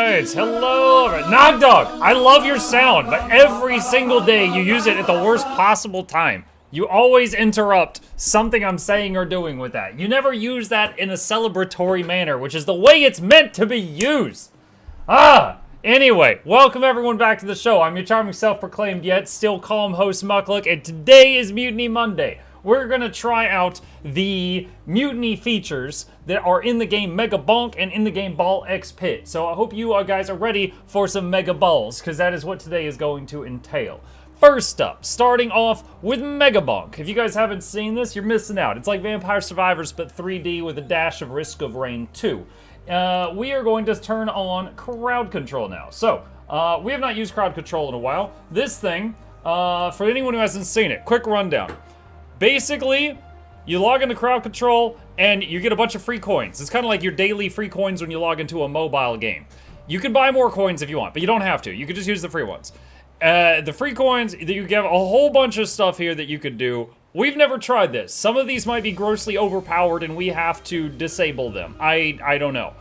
Alright, hello. Nog Dog, I love your sound, but every single day you use it at the worst possible time. You always interrupt something I'm saying or doing with that. You never use that in a celebratory manner, which is the way it's meant to be used. Anyway, welcome everyone back to the show. I'm your charming, self-proclaimed, yet still calm host, Mukluk, and today is Mutiny Monday. We're gonna try out the Mutiny features that are in the game Megabonk and in the game Ball X Pit. So I hope you guys are ready for some Mega Balls, because that is what today is going to entail. First up, starting off with Megabonk. If you guys haven't seen this, you're missing out. It's like Vampire Survivors, but 3D with a dash of Risk of Rain 2. We are going to turn on crowd control now. So, we have not used crowd control in a while. This thing, for anyone who hasn't seen it, quick rundown. Basically, you log into crowd control and you get a bunch of free coins. It's kind of like your daily free coins when you log into a mobile game. You can buy more coins if you want, but you don't have to. You can just use the free ones. The free coins, you get a whole bunch of stuff here that you could do. We've never tried this. Some of these might be grossly overpowered and we have to disable them. I don't know.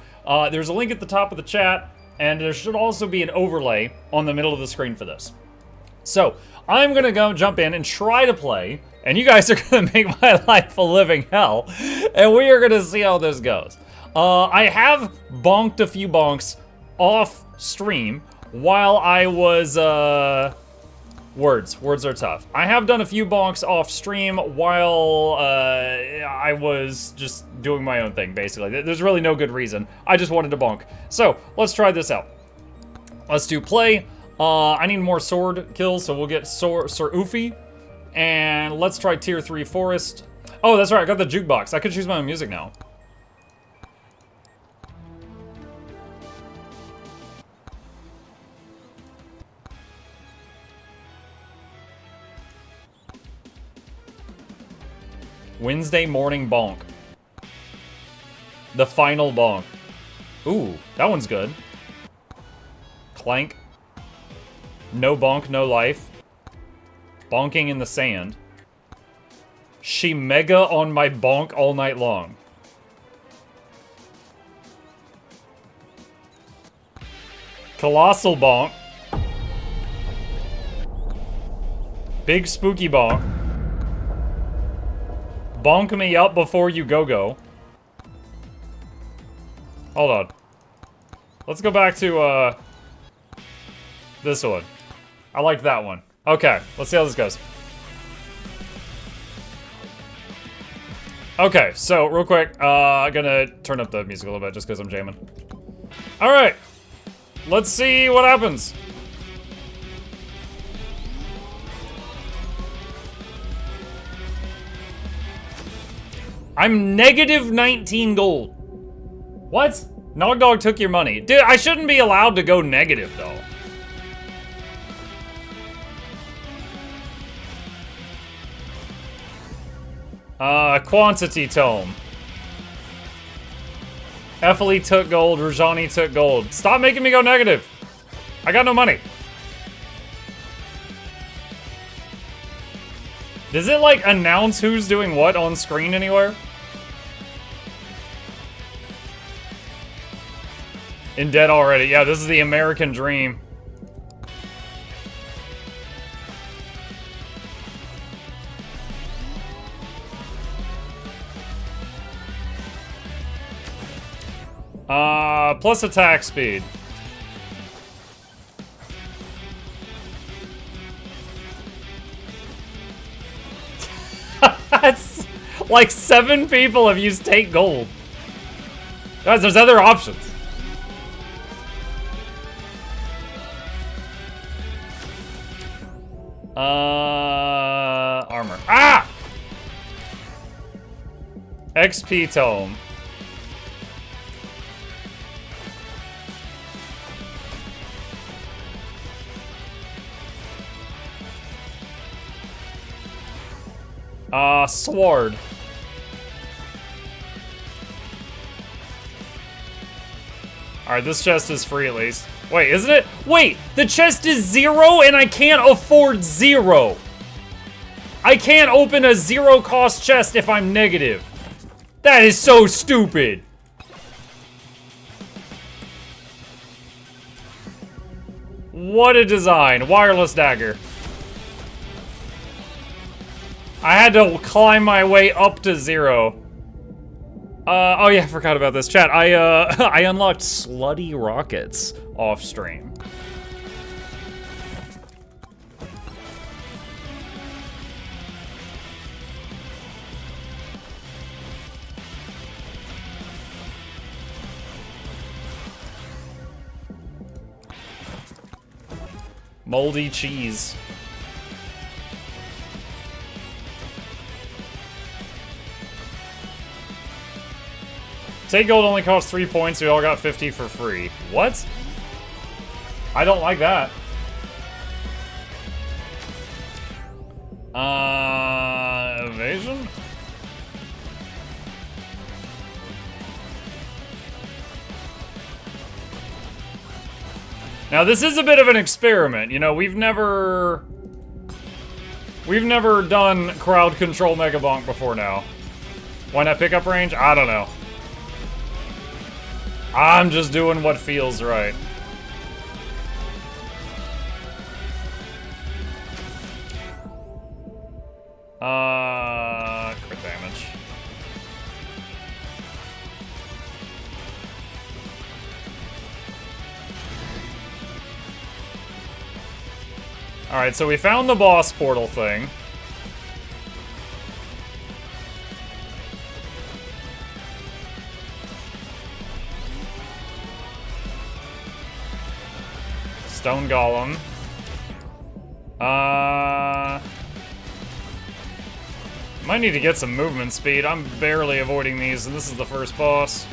There's a link at the top of the chat, and there should also be an overlay on the middle of the screen for this. So, I'm gonna go jump in and try to play, and you guys are gonna make my life a living hell, and we are gonna see how this goes. I have bonked a few bonks off stream while I was, Words are tough. I have done a few bonks off stream while I was just doing my own thing, basically. There's really no good reason. I just wanted to bonk. So, let's try this out. Let's do play. I need more sword kills, so we'll get Sir Oofy. And let's try tier 3 forest. Oh, that's right, I got the jukebox. I can choose my own music now. Wednesday morning bonk. The final bonk. Ooh, that one's good. Clank. No bonk, no life. Bonking in the sand. She mega on my bonk all night long. Colossal bonk. Big spooky bonk. Bonk me up before you go-go. Hold on. Let's go back to, this one. I like that one. Okay, let's see how this goes. Okay, so, real quick, I'm gonna turn up the music a little bit just because I'm jamming. Alright. Let's see what happens. I'm negative 19 gold. What? Nog Dog took your money. Dude, I shouldn't be allowed to go negative, though. Quantity tome. Ethely took gold, Rajani took gold. Stop making me go negative. I got no money. Does it, like, announce who's doing what on screen anywhere? In debt already. Yeah, this is the American dream. Plus attack speed. That's like 7 people have used take gold. Guys, there's other options. Armor. Ah! XP tome. Sword. Alright, this chest is free at least. Wait, isn't it? Wait, the chest is 0 and I can't afford 0. I can't open a 0 cost chest if I'm negative. That is so stupid. What a design. Wireless dagger. I had to climb my way up to 0. Oh yeah, I forgot about this. Chat, I unlocked slutty rockets off stream. Moldy cheese. Take gold only costs 3 points, we all got 50 for free. What? I don't like that. Evasion? Now this is a bit of an experiment, you know, we've never done crowd control Megabonk before now. Why not pickup range? I don't know. I'm just doing what feels right. Crit damage. Alright, so we found the boss portal thing. Stone Golem. Might need to get some movement speed. I'm barely avoiding these, and this is the first boss.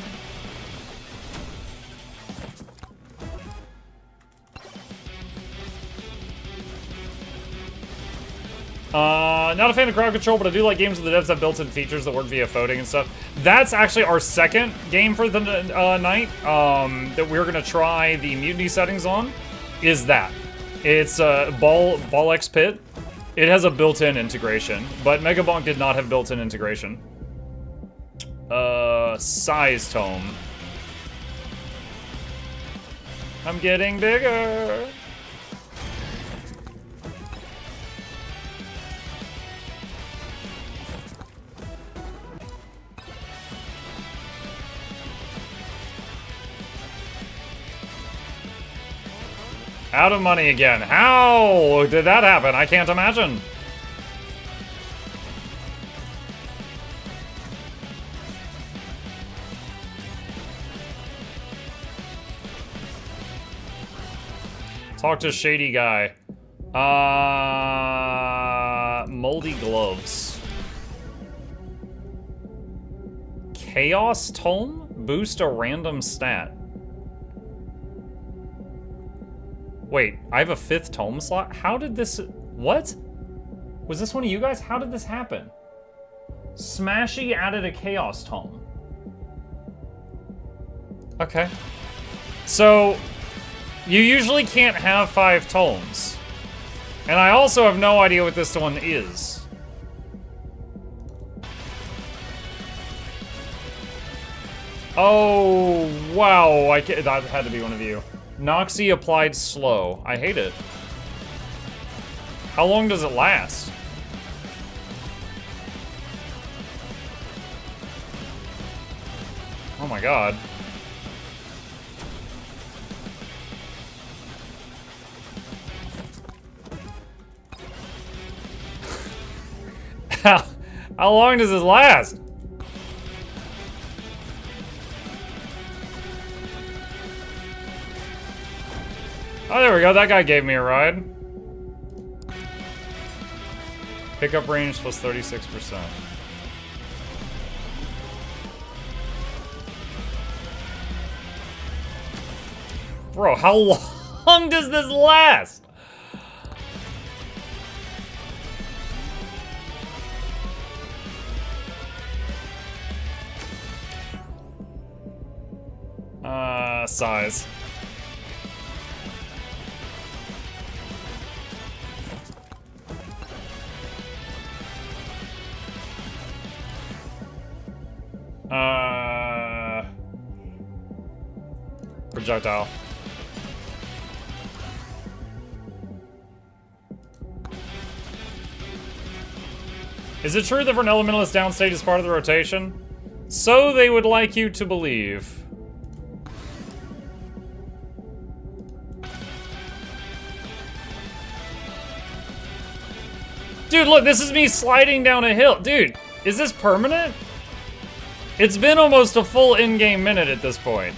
Not a fan of crowd control, but I do like games where the devs have built-in features that work via voting and stuff. That's actually our second game for the night that we're gonna try the Mutiny settings on. Is that. It's Ball X Pit. It has a built-in integration, but Megabonk did not have built-in integration. Size Tome. I'm getting bigger. Out of money again. How did that happen? I can't imagine. Talk to Shady Guy. Moldy Gloves. Chaos Tome? Boost a random stat. Wait, I have a 5th tome slot? How did this... What? Was this one of you guys? How did this happen? Smashy added a Chaos Tome. Okay. So, you usually can't have 5 tomes. And I also have no idea what this one is. Oh, wow. That had to be one of you. Noxxi applied slow. I hate it. How long does it last? Oh my god. How long does this last? Oh, there we go. That guy gave me a ride. Pickup range plus 36%. Bro, how long does this last? Size. Projectile. Is it true that for an elementalist downstage is part of the rotation? So they would like you to believe. Dude, look, this is me sliding down a hill. Dude, is this permanent? It's been almost a full in-game minute at this point.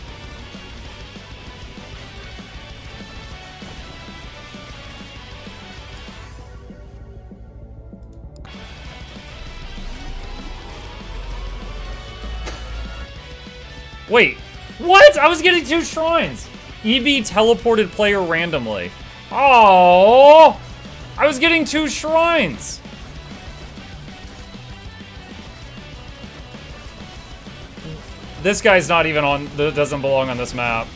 Wait, what? I was getting 2 shrines. EB teleported player randomly. Oh, I was getting 2 shrines. This guy's not even on, doesn't belong on this map.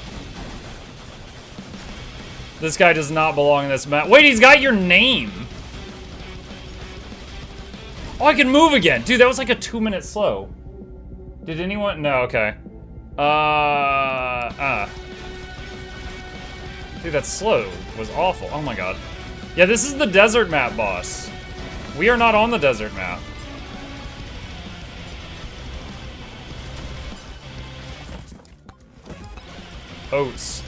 This guy does not belong on this map. Wait, he's got your name. Oh, I can move again. Dude, that was like a 2-minute slow. Did anyone? No, okay. Dude, that slow was awful. Oh my god. Yeah, this is the desert map, boss. We are not on the desert map. Oats.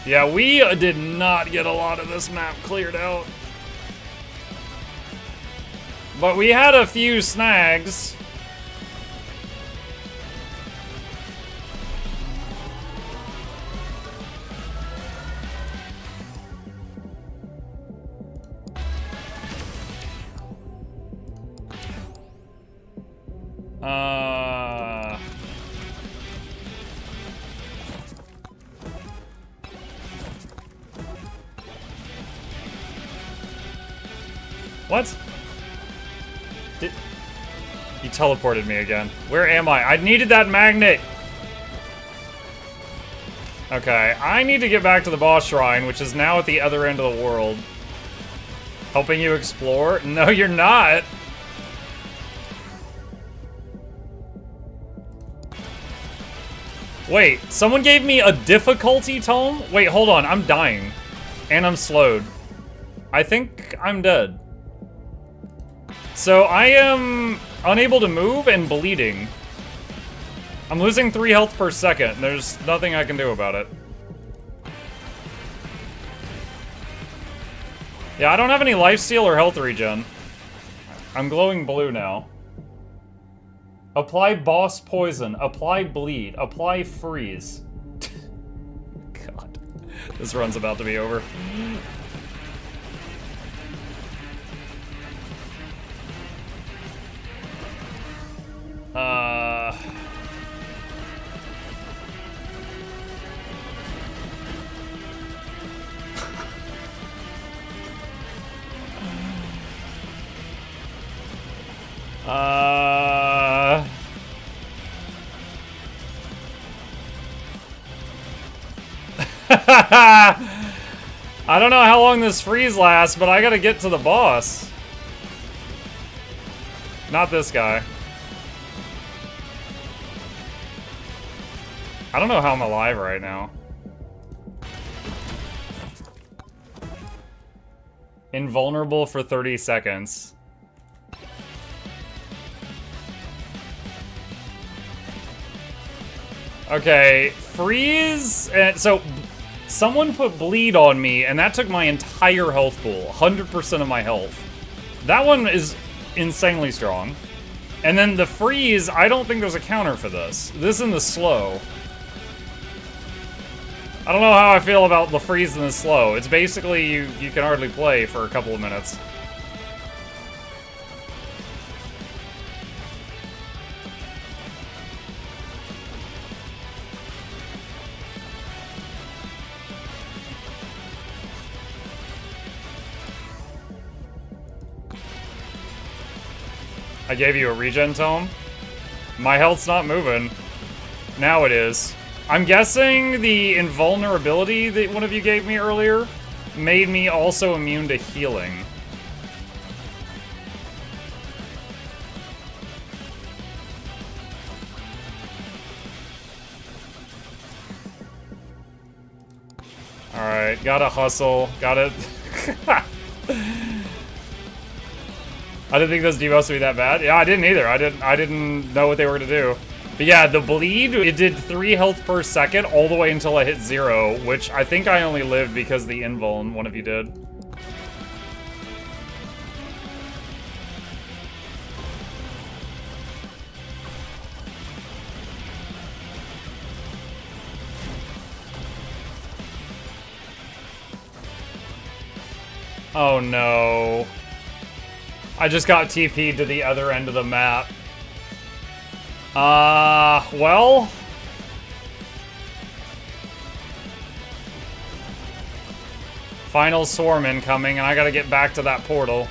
Yeah, we did not get a lot of this map cleared out. But we had a few snags. What? He teleported me again. Where am I? I needed that magnet! Okay, I need to get back to the boss shrine, which is now at the other end of the world. Helping you explore? No, you're not! Wait, someone gave me a difficulty tome? Wait, hold on, I'm dying. And I'm slowed. I think I'm dead. So I am unable to move and bleeding. I'm losing 3 health per second. There's nothing I can do about it. Yeah, I don't have any lifesteal or health regen. I'm glowing blue now. Apply boss poison. Apply bleed. Apply freeze. God. This run's about to be over. I don't know how long this freeze lasts, but I gotta get to the boss. Not this guy. I don't know how I'm alive right now. Invulnerable for 30 seconds. Okay, freeze. So, someone put bleed on me, and that took my entire health pool. 100% of my health. That one is insanely strong. And then the freeze, I don't think there's a counter for this. This and the slow. I don't know how I feel about the freeze and the slow. It's basically you can hardly play for a couple of minutes. I gave you a regen tome? My health's not moving. Now it is. I'm guessing the invulnerability that one of you gave me earlier made me also immune to healing. Alright, gotta hustle. Gotta... I didn't think those debuffs would be that bad. Yeah, I didn't either. I didn't know what they were gonna do. But yeah, the bleed, it did 3 health per second all the way until I hit 0, which I think I only lived because the invuln one of you did. Oh no. I just got TP'd to the other end of the map. Well... Final swarm incoming, and I gotta get back to that portal.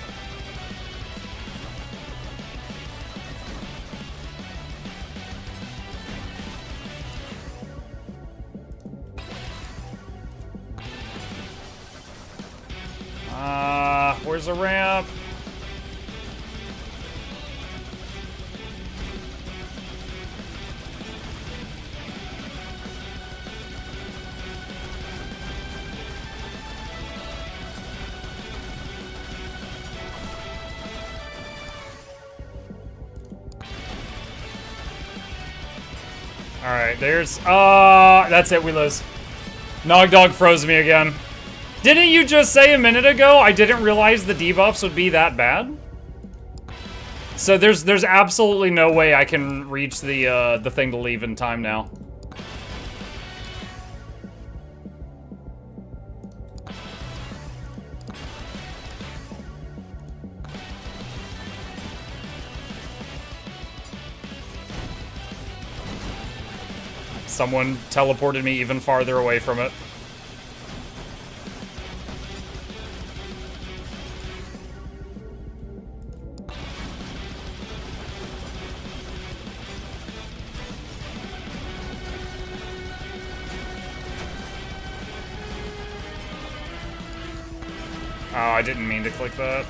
Where's the ramp? Alright, there's... that's it, we lose. Nogdog froze me again. Didn't you just say a minute ago I didn't realize the debuffs would be that bad? So there's absolutely no way I can reach the thing to leave in time now. Someone teleported me even farther away from it. Oh, I didn't mean to click that.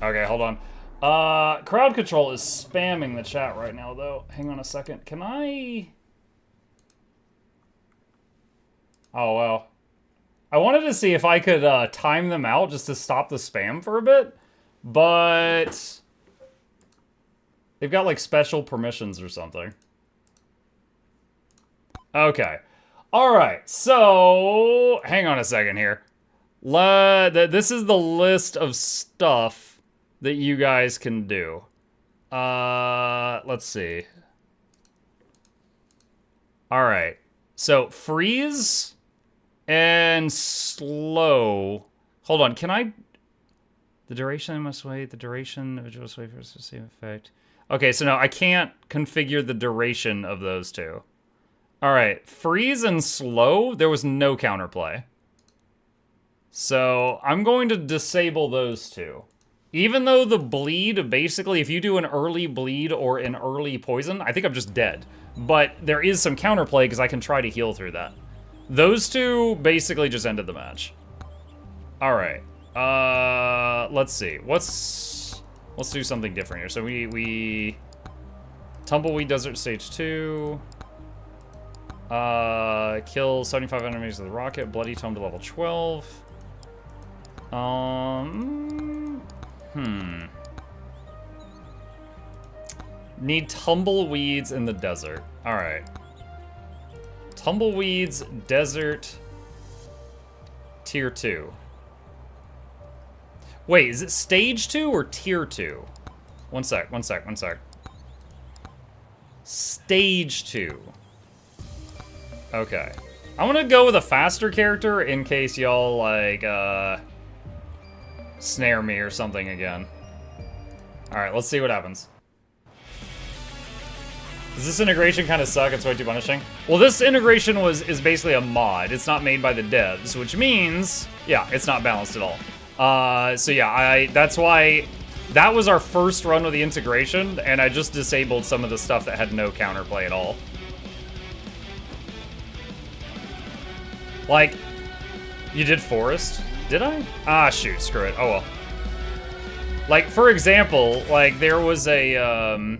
Okay, hold on. Crowd control is spamming the chat right now, though. Hang on a second. Can I... Oh, well. I wanted to see if I could time them out just to stop the spam for a bit, but... They've got, like, special permissions or something. Okay. Alright, so... Hang on a second here. This is the list of stuff that you guys can do. Let's see. Alright. So, freeze and slow. Hold on, can I... The duration must wait. The duration of must wait for the same effect. Okay, so no, I can't configure the duration of those two. Alright, freeze and slow, there was no counterplay. So, I'm going to disable those two. Even though the bleed, basically, if you do an early bleed or an early poison, I think I'm just dead. But there is some counterplay because I can try to heal through that. Those two basically just ended the match. Alright. Let's see. Let's do something different here. So we Tumbleweed Desert Stage 2. Kill 75 enemies with a rocket. Bloody Tome to level 12. Need tumbleweeds in the desert. Alright. Tumbleweeds, desert, tier 2. Wait, is it stage 2 or tier 2? One sec. Stage 2. Okay. I want to go with a faster character in case y'all, like, snare me or something again. Alright, let's see what happens. Does this integration kind of suck? It's way too punishing. Well, this integration is basically a mod. It's not made by the devs, which means, yeah, it's not balanced at all. So yeah, that's why that was our first run with the integration, and I just disabled some of the stuff that had no counterplay at all. Like, you did forest? Did I? Ah, shoot, screw it. Oh well. Like, for example, like, there was a,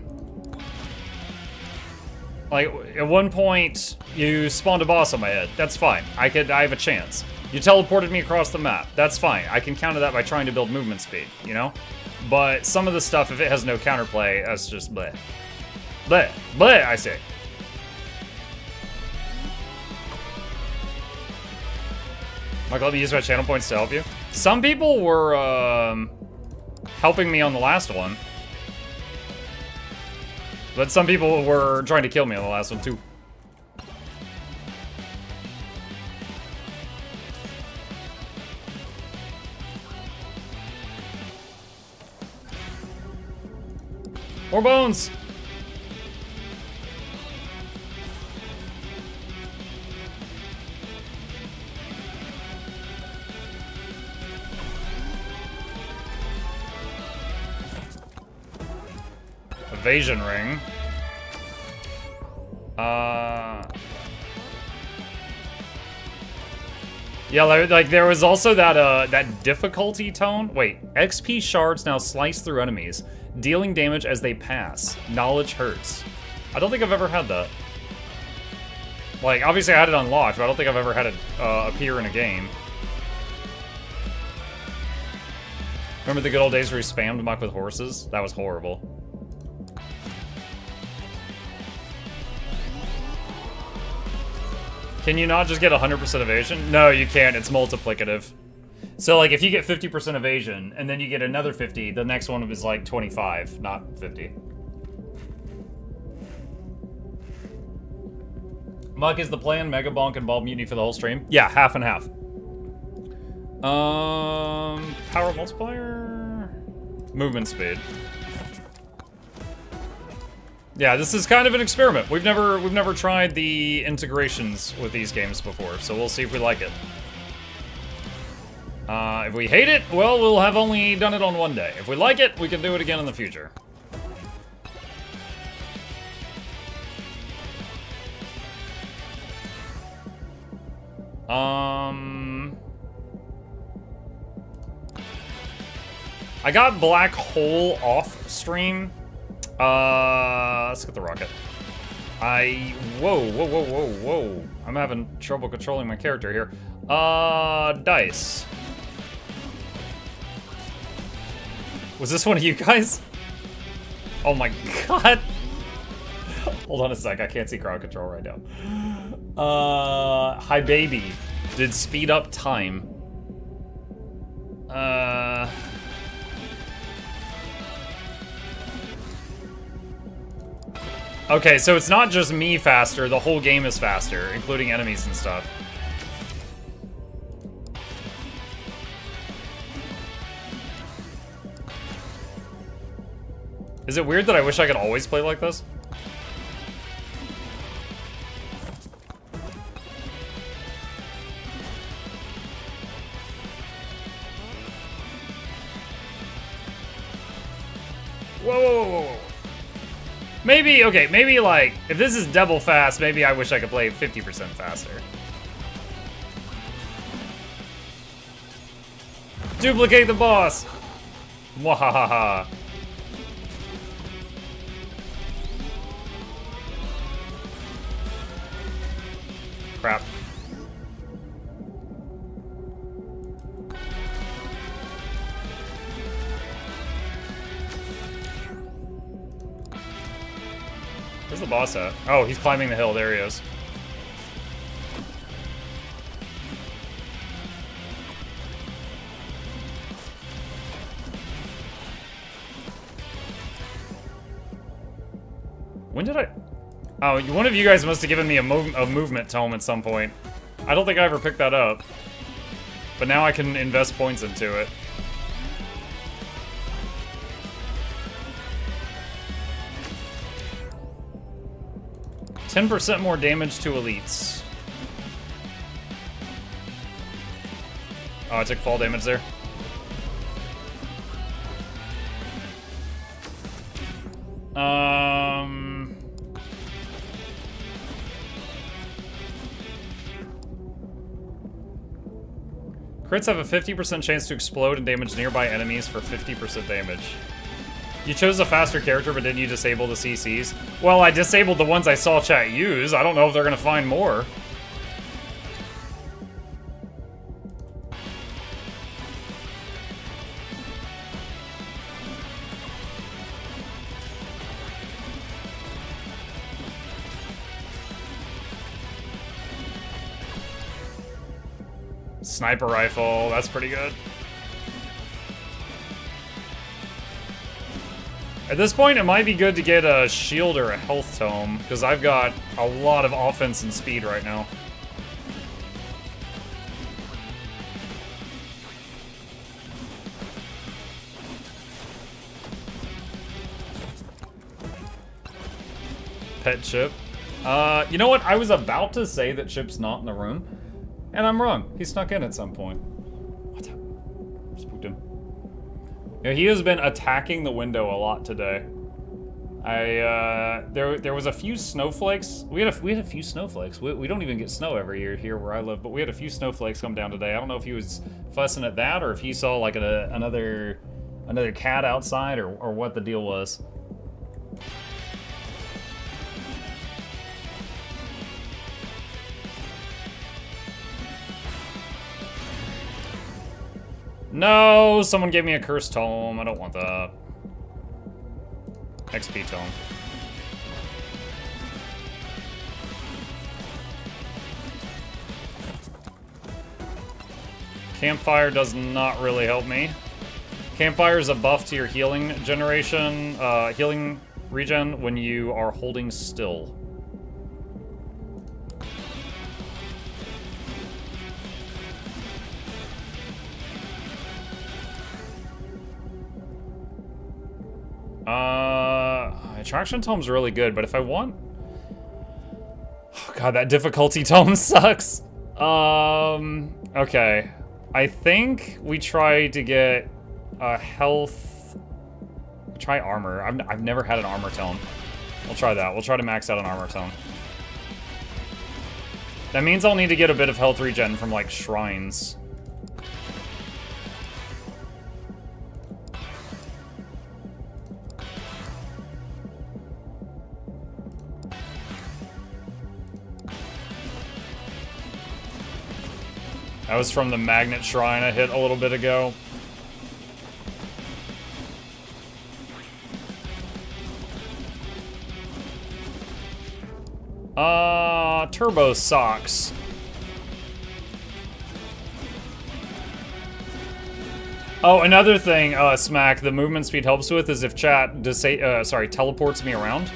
Like, at one point, you spawned a boss on my head. That's fine. I have a chance. You teleported me across the map. That's fine. I can counter that by trying to build movement speed, you know? But some of the stuff, if it has no counterplay, that's just bleh. Bleh. Bleh, I say. Michael, let me use my channel points to help you. Some people were, helping me on the last one. But some people were trying to kill me on the last one, too. More bones! Evasion ring. Yeah, like there was also that that difficulty tone. Wait, XP shards now slice through enemies, dealing damage as they pass. Knowledge hurts. I don't think I've ever had that. Like, obviously I had it unlocked, but I don't think I've ever had it appear in a game. Remember the good old days where we spammed muck with horses? That was horrible. Can you not just get 100% evasion? No, you can't. It's multiplicative. So, like, if you get 50% evasion, and then you get another 50, the next one is, like, 25, not 50. Muck is the plan. Megabonk and Ball Mutiny for the whole stream? Yeah, half and half. Power multiplier? Movement speed. Yeah, this is kind of an experiment. We've never tried the integrations with these games before, so we'll see if we like it. If we hate it, well, we'll have only done it on one day. If we like it, we can do it again in the future. I got Black Hole off stream. Let's get the rocket. Whoa. I'm having trouble controlling my character here. Dice. Was this one of you guys? Oh my god. Hold on a sec, I can't see crowd control right now. Hi baby. Did speed up time. Okay, so it's not just me faster, the whole game is faster, including enemies and stuff. Is it weird that I wish I could always play like this? Whoa. Maybe, okay, maybe like, if this is double fast, maybe I wish I could play 50% faster. Duplicate the boss! Mwahaha. Crap. Where's the boss at? Oh, he's climbing the hill. There he is. When did I... Oh, one of you guys must have given me a movement tome at some point. I don't think I ever picked that up. But now I can invest points into it. %10 more damage to elites. Oh, I took fall damage there. Crits have a 50% chance to explode and damage nearby enemies for 50% damage. You chose a faster character, but didn't you disable the CCs? Well, I disabled the ones I saw chat use. I don't know if they're gonna find more. Sniper rifle, that's pretty good. At this point, it might be good to get a shield or a health tome, because I've got a lot of offense and speed right now. Pet Chip. You know what? I was about to say that Chip's not in the room, and I'm wrong. He snuck in at some point. What? Spooked him. Yeah, he has been attacking the window a lot today. There was a few snowflakes. We had a few snowflakes. We don't even get snow every year here where I live, but we had a few snowflakes come down today. I don't know if he was fussing at that or if he saw like another cat outside or what the deal was. No, someone gave me a cursed tome. I don't want that. XP tome. Campfire does not really help me. Campfire is a buff to your healing generation, healing regen when you are holding still. Attraction tome's really good, but if I want... Oh god, that difficulty tome sucks. Okay. I think we try to get a health... Try armor. I've never had an armor tome. We'll try that. We'll try to max out an armor tome. That means I'll need to get a bit of health regen from, like, shrines. That was from the magnet shrine I hit a little bit ago. Turbo socks. Oh, another thing, Smack, the movement speed helps with is if chat teleports me around.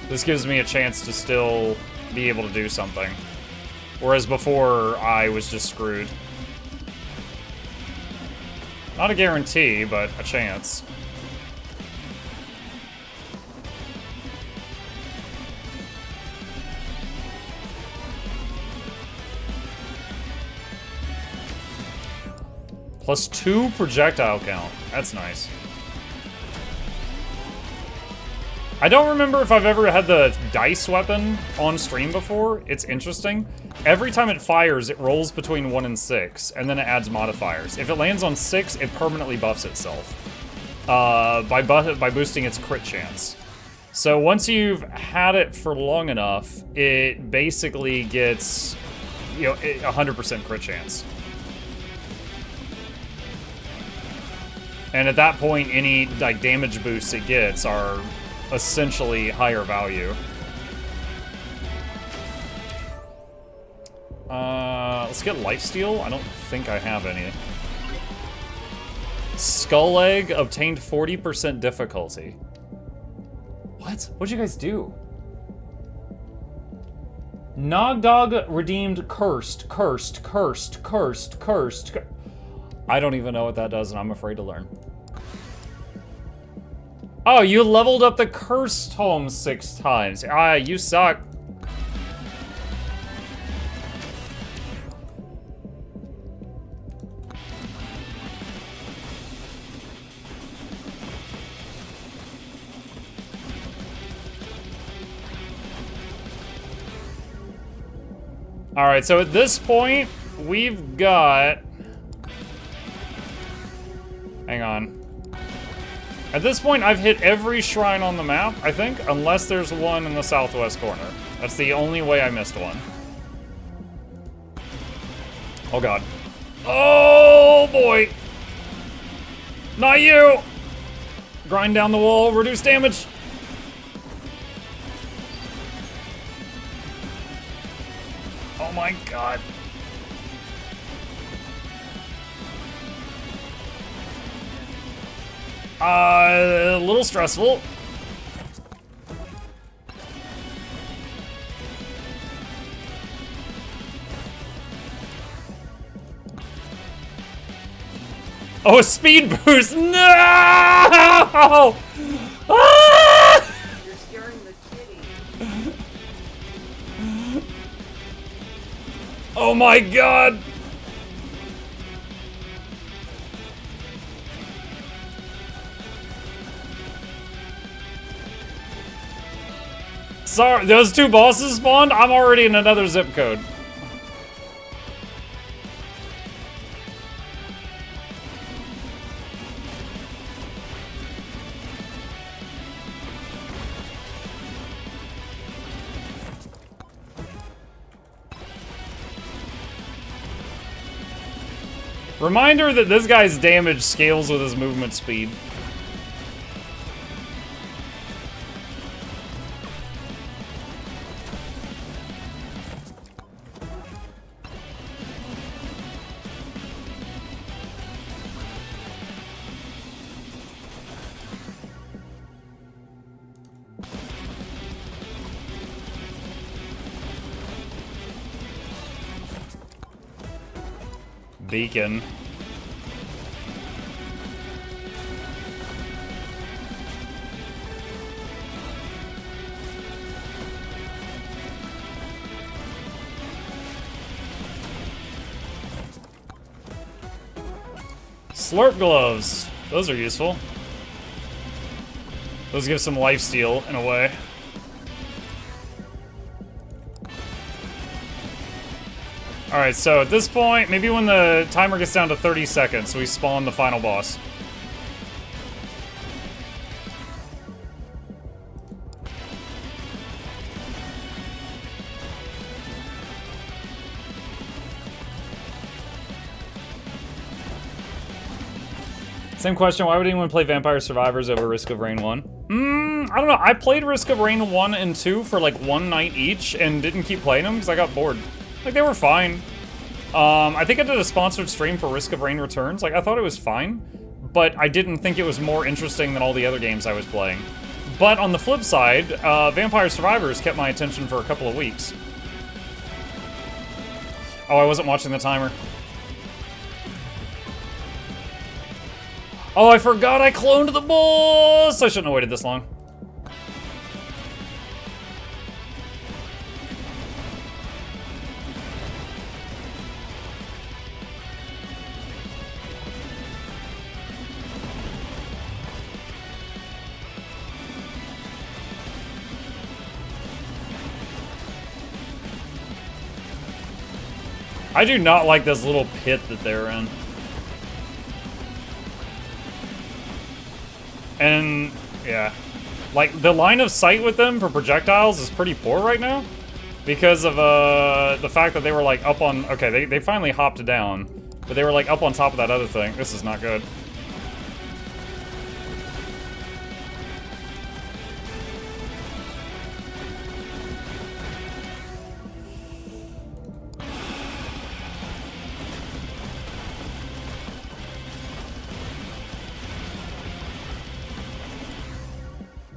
This gives me a chance to still be able to do something. Whereas before, I was just screwed. Not a guarantee, but a chance. +2 projectile count. That's nice. I don't remember if I've ever had the dice weapon on stream before. It's interesting. Every time it fires, it rolls between 1 and 6, and then it adds modifiers. If it lands on 6, it permanently buffs itself by boosting its crit chance. So once you've had it for long enough, it basically gets, you know, 100% crit chance. And at that point, any like damage boosts it gets are essentially higher value. Let's get lifesteal. I don't think I have any. Skull egg obtained 40% difficulty. What? What'd you guys do? Nogdog redeemed cursed. I don't even know what that does, and I'm afraid to learn. Oh, you leveled up the cursed home 6 times. Ah, you suck. Alright, so at this point, we've got... Hang on. At this point, I've hit every shrine on the map, I think, unless there's one in the southwest corner. That's the only way I missed one. Oh god. Oh boy! Not you! Grind down the wall, reduce damage. Oh my god. A little stressful. Oh, a speed boost! No! Ah! You're scaring the kitty. Oh my god! Sorry, those two bosses spawned? I'm already in another zip code. Reminder that this guy's damage scales with his movement speed. Beacon. Slurp gloves. Those are useful. Those give some lifesteal in a way. Alright, so at this point, maybe when the timer gets down to 30 seconds, we spawn the final boss. Same question, why would anyone play Vampire Survivors over Risk of Rain 1? I don't know, I played Risk of Rain 1 and 2 for like one night each and didn't keep playing them because I got bored. Like, they were fine. I think I did a sponsored stream for Risk of Rain Returns. Like, I thought it was fine, but I didn't think it was more interesting than all the other games I was playing. But on the flip side, Vampire Survivors kept my attention for a couple of weeks. Oh, I wasn't watching the timer. Oh, I forgot I cloned the boss! I shouldn't have waited this long. I do not like this little pit that they're in. And, yeah. Like, the line of sight with them for projectiles is pretty poor right now. Because of, the fact that they were, like, up on... Okay, they finally hopped down. But they were, like, up on top of that other thing. This is not good.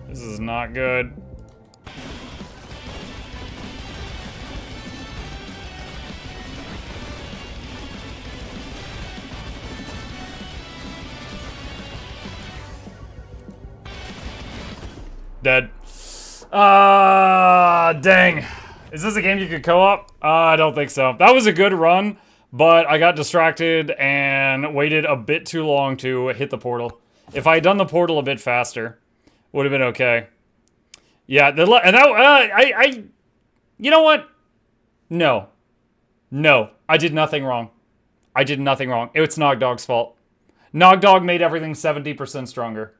This is not good. Dead. Dang. Is this a game you could co-op? I don't think so. That was a good run, but I got distracted and waited a bit too long to hit the portal. If I had done the portal a bit faster, would have been okay. Yeah, and that, you know what? No. No, I did nothing wrong. I did nothing wrong. It's Nog Dog's fault. Nog Dog made everything 70% stronger.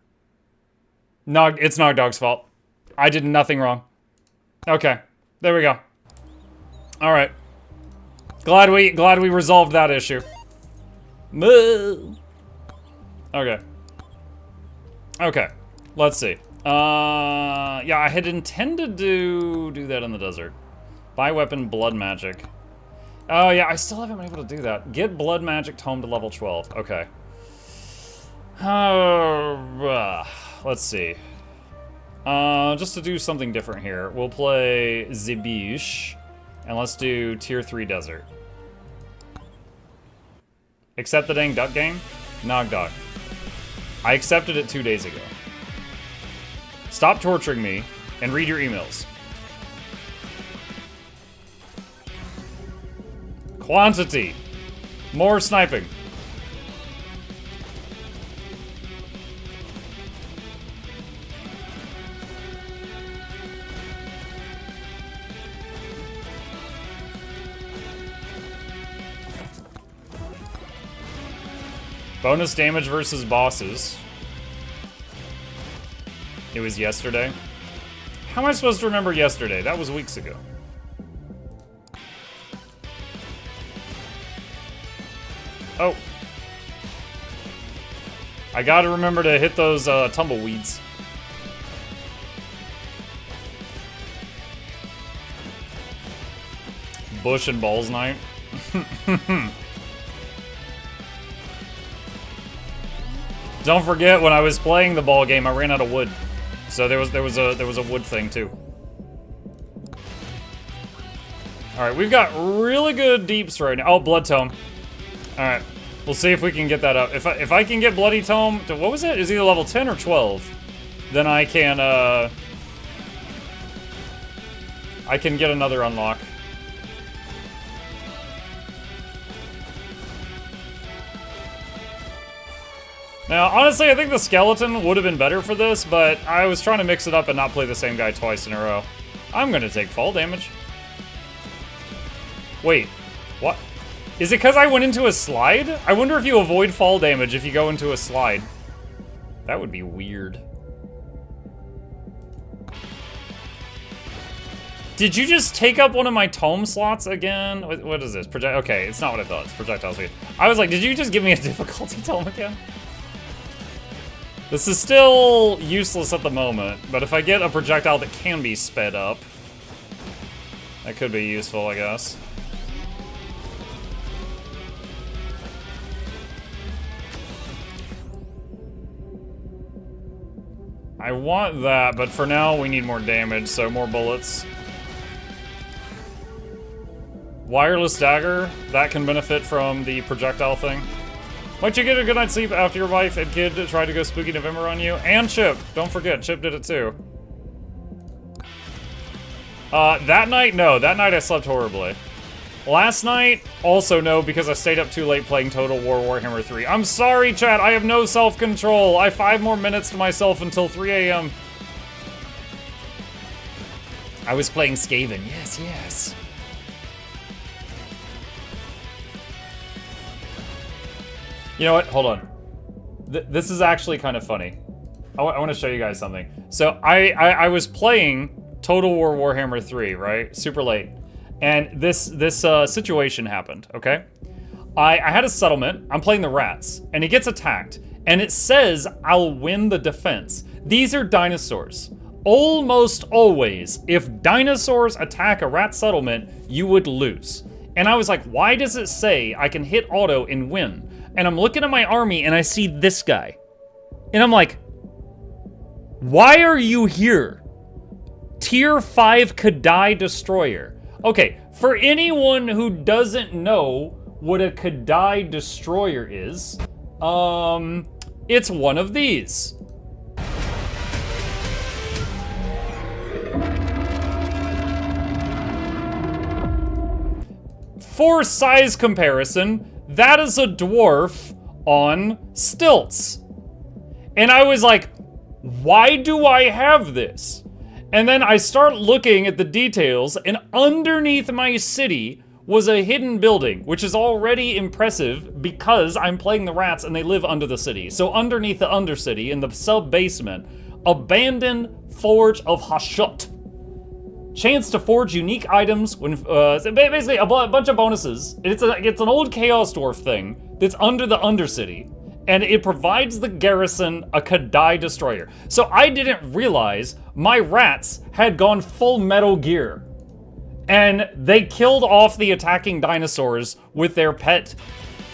It's Nogdog's fault. I did nothing wrong. Okay, there we go. All right. Glad we resolved that issue. Moo. Okay. Okay. Let's see. Yeah, I had intended to do that in the desert. Buy weapon, blood magic. Oh yeah, I still haven't been able to do that. Get blood magic tome to level 12. Okay. Let's see. Just to do something different here, we'll play Zibish, and let's do tier 3 desert. Accept the dang duck game? Nogdog. I accepted it 2 days ago. Stop torturing me and read your emails. Quantity. More sniping. Bonus damage versus bosses. It was yesterday. How am I supposed to remember yesterday? That was weeks ago. Oh. I gotta remember to hit those tumbleweeds. Bush and balls night. Don't forget, when I was playing the ball game, I ran out of wood. So there was a wood thing too. All right, we've got really good deeps right now. Oh, blood tome. All right, we'll see if we can get that up. If I can get bloody tome to, what was it? It's either level 10 or 12. Then I can get another unlock. Now, honestly, I think the skeleton would have been better for this, but I was trying to mix it up and not play the same guy twice in a row. I'm gonna take fall damage. Wait, what? Is it because I went into a slide? I wonder if you avoid fall damage if you go into a slide. That would be weird. Did you just take up one of my tome slots again? What is this? Okay, it's not what I thought. It's projectile speed. I was like, did you just give me a difficulty tome again? This is still useless at the moment, but if I get a projectile that can be sped up, that could be useful, I guess. I want that, but for now we need more damage, so more bullets. Wireless dagger, that can benefit from the projectile thing. Might you get a good night's sleep after your wife and kid tried to go Spooky November on you? And Chip, don't forget, Chip did it too. That night, no. That night I slept horribly. Last night, also no, because I stayed up too late playing Total War Warhammer 3. I'm sorry, chat, I have no self-control. I have 5 more minutes to myself until 3 a.m. I was playing Skaven, yes, yes. You know what? Hold on. This is actually kind of funny. I want to show you guys something. So I was playing Total War Warhammer 3, right? Super late. And this situation happened, okay? I had a settlement. I'm playing the rats. And he gets attacked. And it says I'll win the defense. These are dinosaurs. Almost always, if dinosaurs attack a rat settlement, you would lose. And I was like, why does it say I can hit auto and win? And I'm looking at my army and I see this guy. And I'm like, why are you here? Tier 5 Kadai Destroyer. Okay, for anyone who doesn't know what a Kadai Destroyer is, it's one of these. For size comparison, that is a dwarf on stilts. And I was like, why do I have this? And then I start looking at the details, and underneath my city was a hidden building, which is already impressive because I'm playing the rats and they live under the city. So underneath the undercity, in the sub-basement, Abandoned Forge of Hashut. Chance to forge unique items when basically a bunch of bonuses. It's an old Chaos Dwarf thing that's under the Undercity, and it provides the garrison a Kadai destroyer. So I didn't realize my rats had gone full Metal Gear, and they killed off the attacking dinosaurs with their pet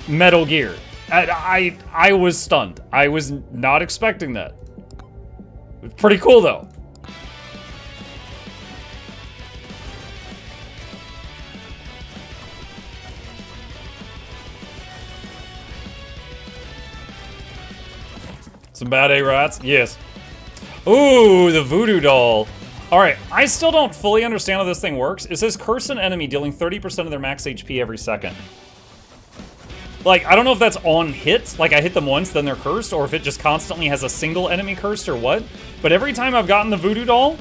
Metal Gear. And I was stunned. I was not expecting that. Pretty cool though. Some bad A-Rats? Yes. Ooh, the voodoo doll. Alright, I still don't fully understand how this thing works. It says curse an enemy dealing 30% of their max HP every second. Like, I don't know if that's on hits, like I hit them once, then they're cursed, or if it just constantly has a single enemy cursed or what. But every time I've gotten the voodoo doll,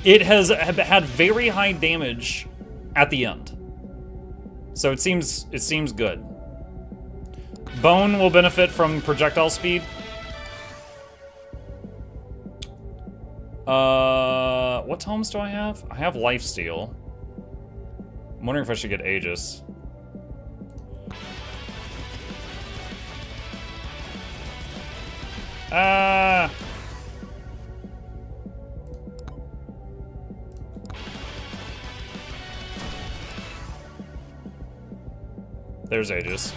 it has had very high damage at the end. So it seems good. Bone will benefit from projectile speed. What tomes do I have? I have Lifesteal. I'm wondering if I should get Aegis. There's Aegis.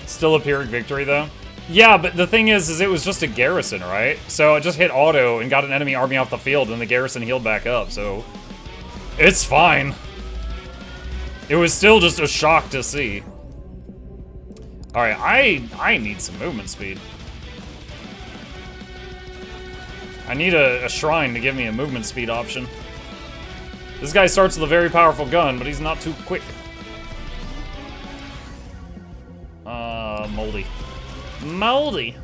Still a Pyrrhic victory, though? Yeah, but the thing is it was just a garrison, right? So it just hit auto and got an enemy army off the field, and the garrison healed back up, so... It's fine. It was still just a shock to see. Alright, I need some movement speed. I need a shrine to give me a movement speed option. This guy starts with a very powerful gun, but he's not too quick. Moldy. Moldy!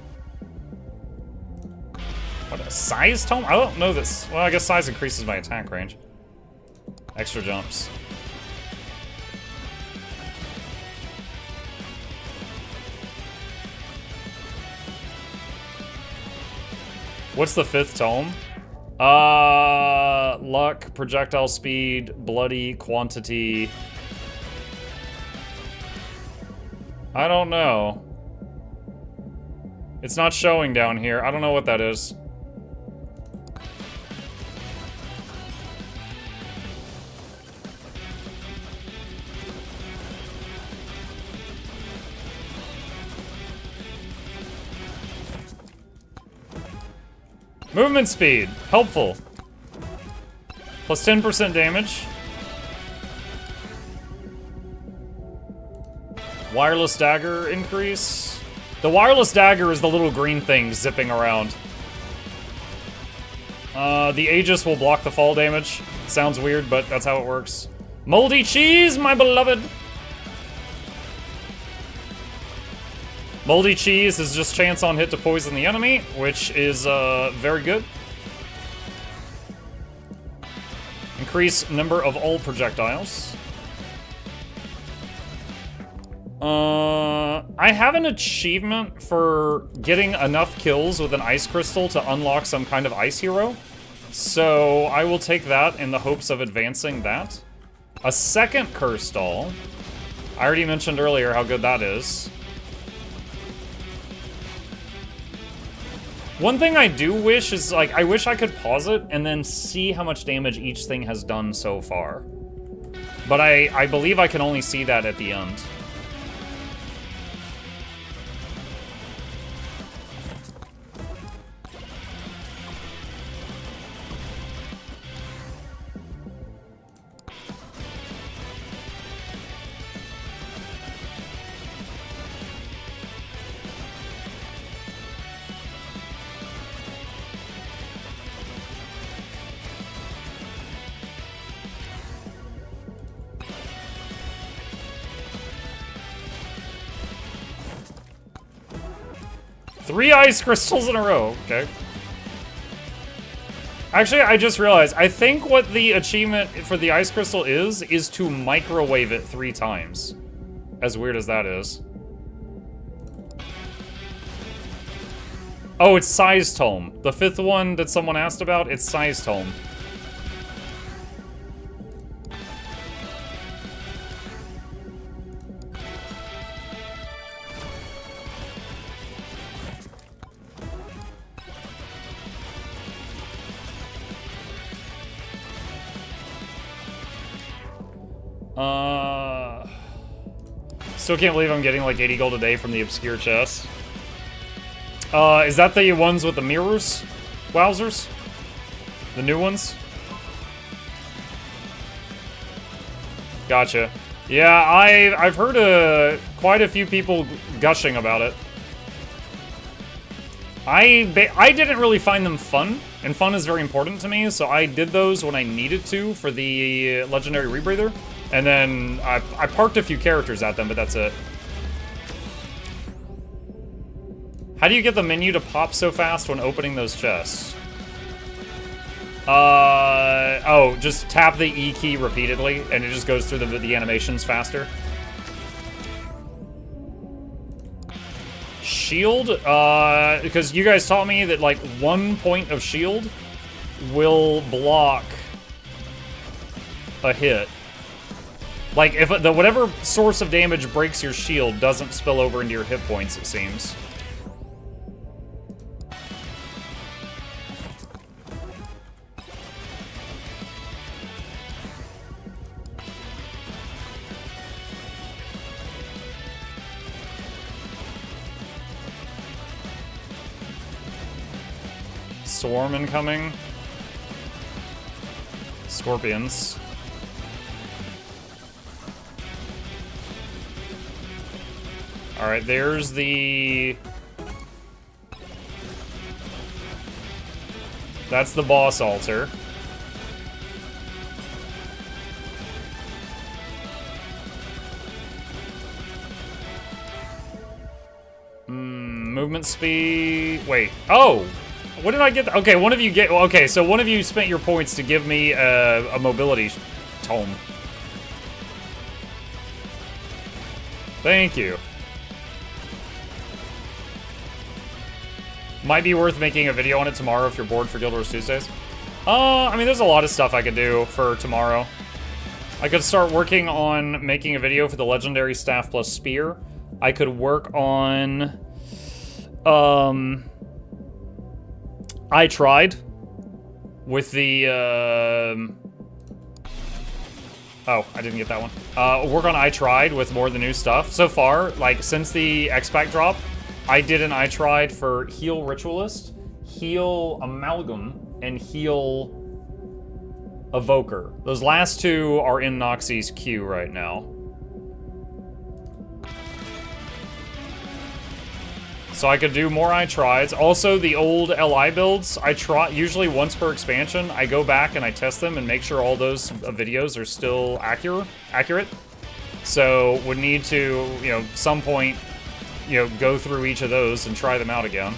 What, a size tome? I don't know this. Well, I guess size increases my attack range. Extra jumps. What's the 5th tome? Luck, projectile speed, bloody, quantity. I don't know. It's not showing down here. I don't know what that is. Movement speed, helpful. Plus 10% damage. Wireless dagger increase. The wireless dagger is the little green thing zipping around. The Aegis will block the fall damage. Sounds weird, but that's how it works. Moldy cheese, my beloved! Moldy cheese is just chance on hit to poison the enemy, which is very good. Increase number of all projectiles. I have an achievement for getting enough kills with an ice crystal to unlock some kind of ice hero. So I will take that in the hopes of advancing that. A second curse doll. I already mentioned earlier how good that is. One thing I do wish is, like, I wish I could pause it and then see how much damage each thing has done so far. But I believe I can only see that at the end. Three ice crystals in a row, okay. Actually, I just realized, I think what the achievement for the ice crystal is to microwave it 3 times. As weird as that is. Oh, it's Sized Home. The 5th one that someone asked about, it's Sized Home. Still can't believe I'm getting like 80 gold a day from the obscure chest. Is that the ones with the mirrors? Wowzers? The new ones? Gotcha. Yeah, I've heard quite a few people gushing about it. I didn't really find them fun, and fun is very important to me, so I did those when I needed to for the Legendary Rebreather. And then I parked a few characters at them, but that's it. How do you get the menu to pop so fast when opening those chests? Oh, just tap the E key repeatedly, and it just goes through the animations faster. Shield? Because you guys taught me that, like, 1 point of shield will block a hit. Like, if whatever source of damage breaks your shield doesn't spill over into your hit points, it seems. Swarm incoming. Scorpions. Alright, there's the... That's the boss altar. Movement speed... Wait. Oh! What did I get? Okay, one of you get... Okay, so one of you spent your points to give me a mobility tome. Thank you. Might be worth making a video on it tomorrow if you're bored for Guild Wars Tuesdays. I mean, there's a lot of stuff I could do for tomorrow. I could start working on making a video for the Legendary Staff plus Spear. I could work on... I tried with the, Oh, I didn't get that one. Work on I tried with more of the new stuff. So far, like, since the X-Pack drop, I did an I tried for Heal Ritualist, Heal Amalgam, and Heal Evoker. Those last two are in Noxxi's queue right now. So I could do more I trieds. Also, the old LI builds, I try usually once per expansion. I go back and I test them and make sure all those videos are still accurate. So would need to, you know, some point, you know, go through each of those and try them out again.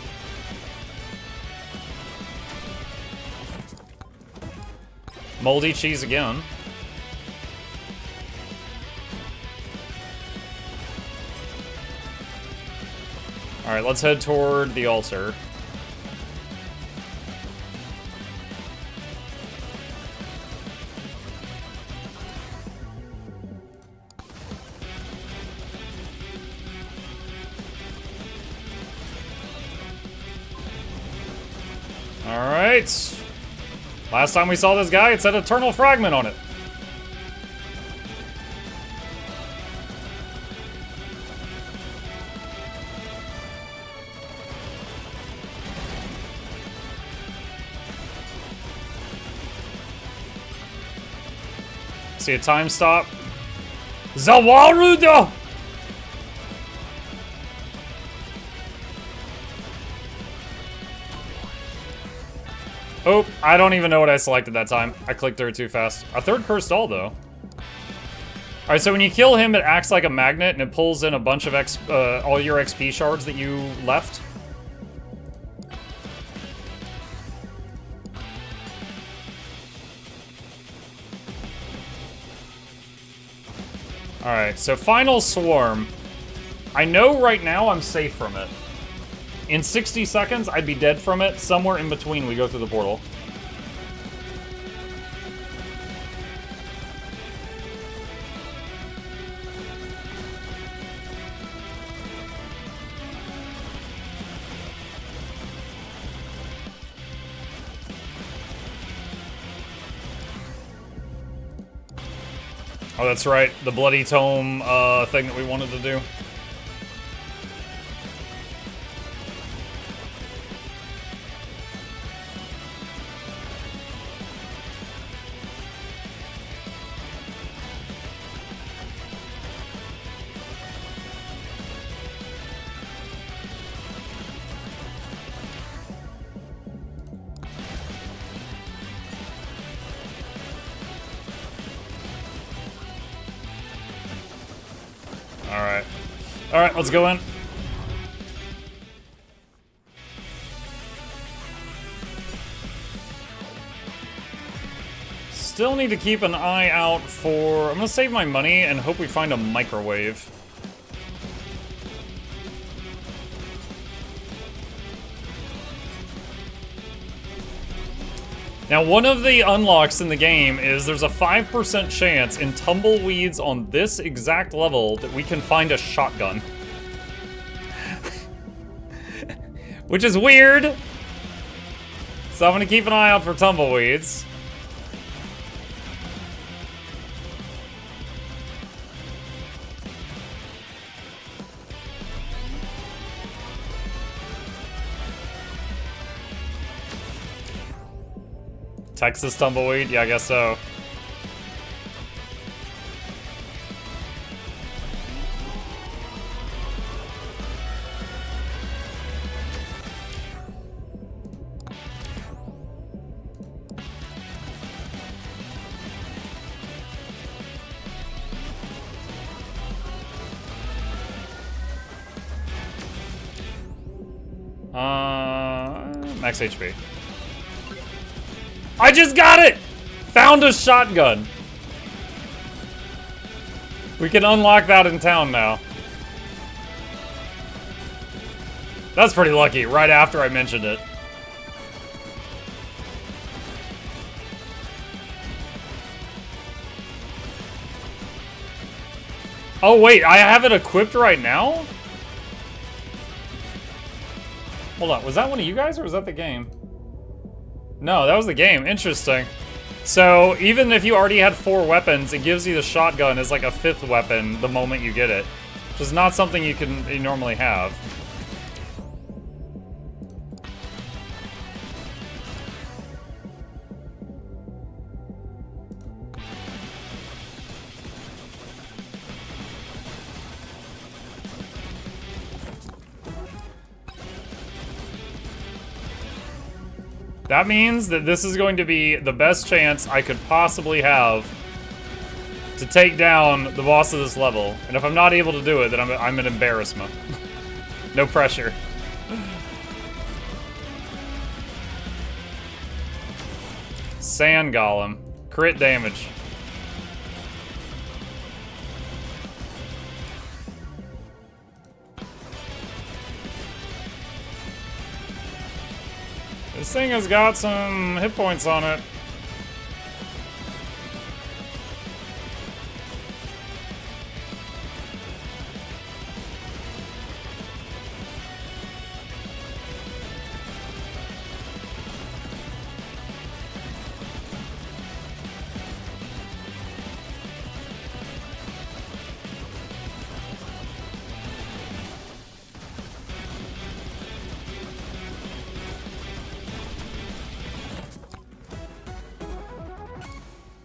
Moldy cheese again. Alright, let's head toward the altar. Alright. Last time we saw this guy, it said Eternal Fragment on it. See a time stop. Zawarudo! Oh, I don't even know what I selected that time. I clicked through it too fast. A third cursed all, though. Alright, so when you kill him, it acts like a magnet, and it pulls in a bunch of all your XP shards that you left. Alright, so Final Swarm. I know right now I'm safe from it. In 60 seconds, I'd be dead from it. Somewhere in between, we go through the portal. Oh, that's right. The Bloody Tome thing that we wanted to do. Alright. Alright, let's go in. Still need to keep an eye out for... I'm gonna save my money and hope we find a microwave. Now, one of the unlocks in the game is there's a 5% chance in tumbleweeds on this exact level that we can find a shotgun. Which is weird. So I'm gonna keep an eye out for tumbleweeds. Texas tumbleweed? Yeah, I guess so. Max HP. I just got it! Found a shotgun. We can unlock that in town now. That's pretty lucky, right after I mentioned it. Oh wait, I have it equipped right now? Hold on, was that one of you guys or was that the game? No, that was the game. Interesting. So, even if you already had 4 weapons, it gives you the shotgun as like a 5th weapon the moment you get it. Which is not something you normally have. That means that this is going to be the best chance I could possibly have to take down the boss of this level. And if I'm not able to do it, then I'm an embarrassment. No pressure. Sand Golem. Crit damage. This thing has got some hit points on it.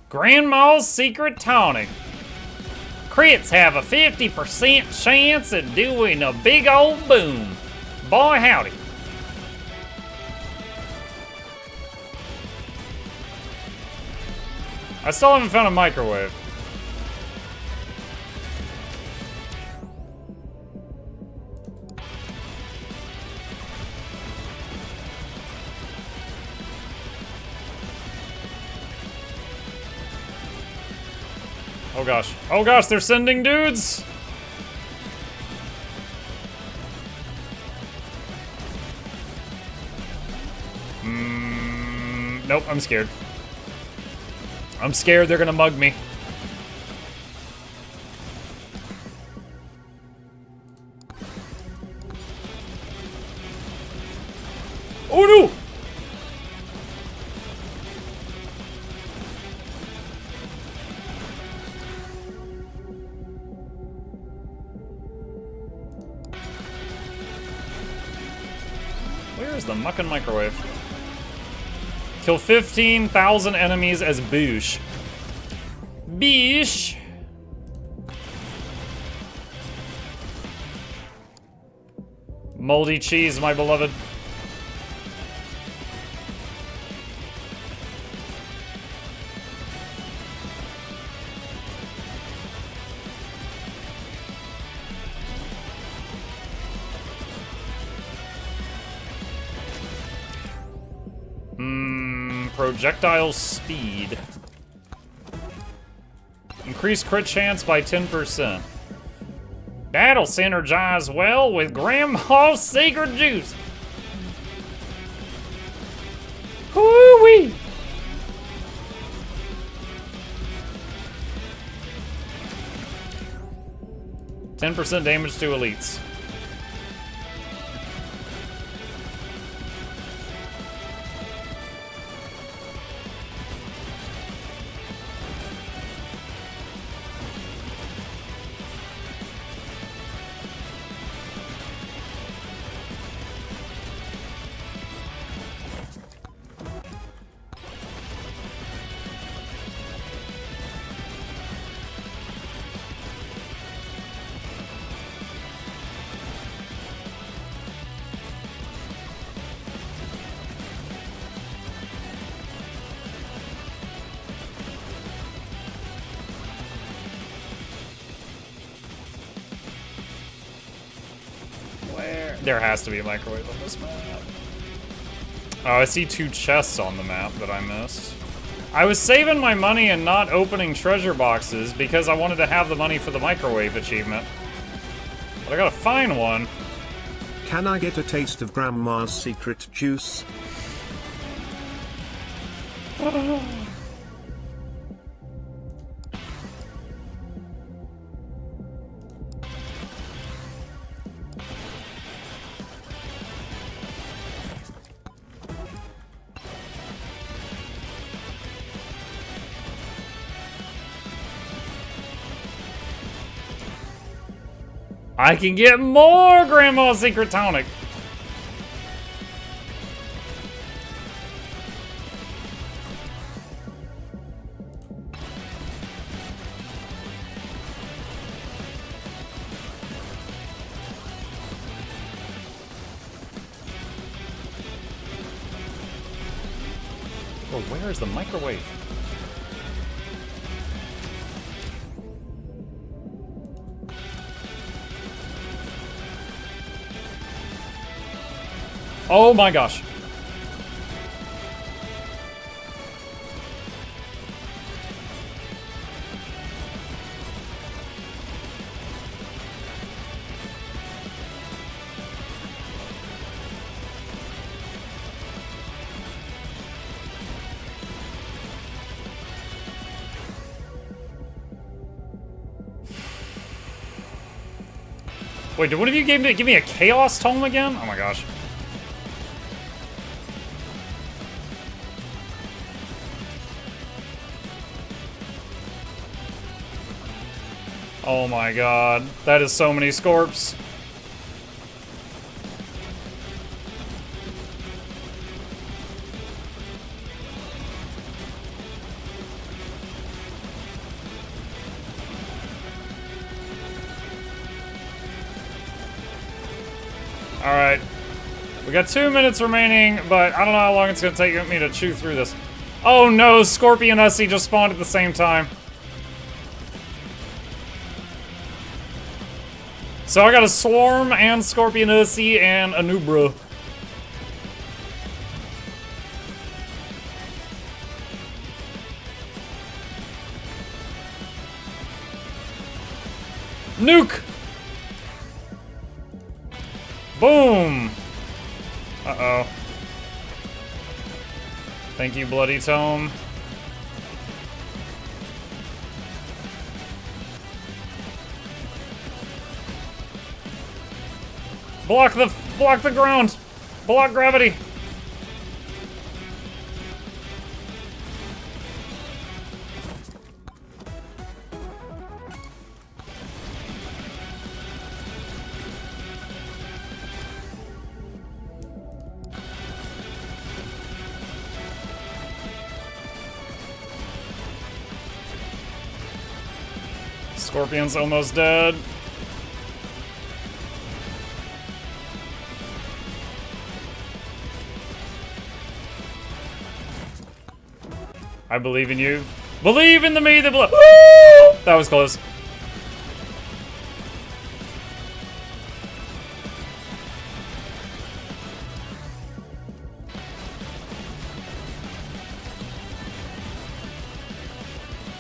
Grandma's Secret Tonic. Crits have a 50% chance of doing a big old boom. Boy, howdy. I still haven't found a microwave. Oh gosh. Oh gosh, they're sending dudes! Nope, I'm scared. I'm scared they're gonna mug me. Oh no! Where's the muckin' microwave? Kill 15,000 enemies as Boosh. Beesh! Moldy cheese, my beloved. Projectile speed. Increase crit chance by 10%. That'll synergize well with Grandma's secret juice. Hoo-wee! %10 damage to elites. There has to be a microwave on this map. Oh, I see 2 chests on the map that I missed. I was saving my money and not opening treasure boxes because I wanted to have the money for the microwave achievement. But I gotta find one. Can I get a taste of Grandma's secret juice? I can get more Grandma's secret tonic. Oh, where is the microwave? Oh my gosh. Wait, did one of you give me a chaos tome again? Oh my gosh. Oh my god, that is so many Scorps. Alright. We got 2 minutes remaining, but I don't know how long it's gonna take me to chew through this. Oh no, Scorpion Ussy just spawned at the same time. So I got a Swarm and Scorpion Ussy and a Nubra. Nuke! Boom! Uh-oh. Thank you, Bloody Tome. Block the ground! Block gravity! Scorpion's almost dead. I believe in you. Believe in the me that believe. That was close.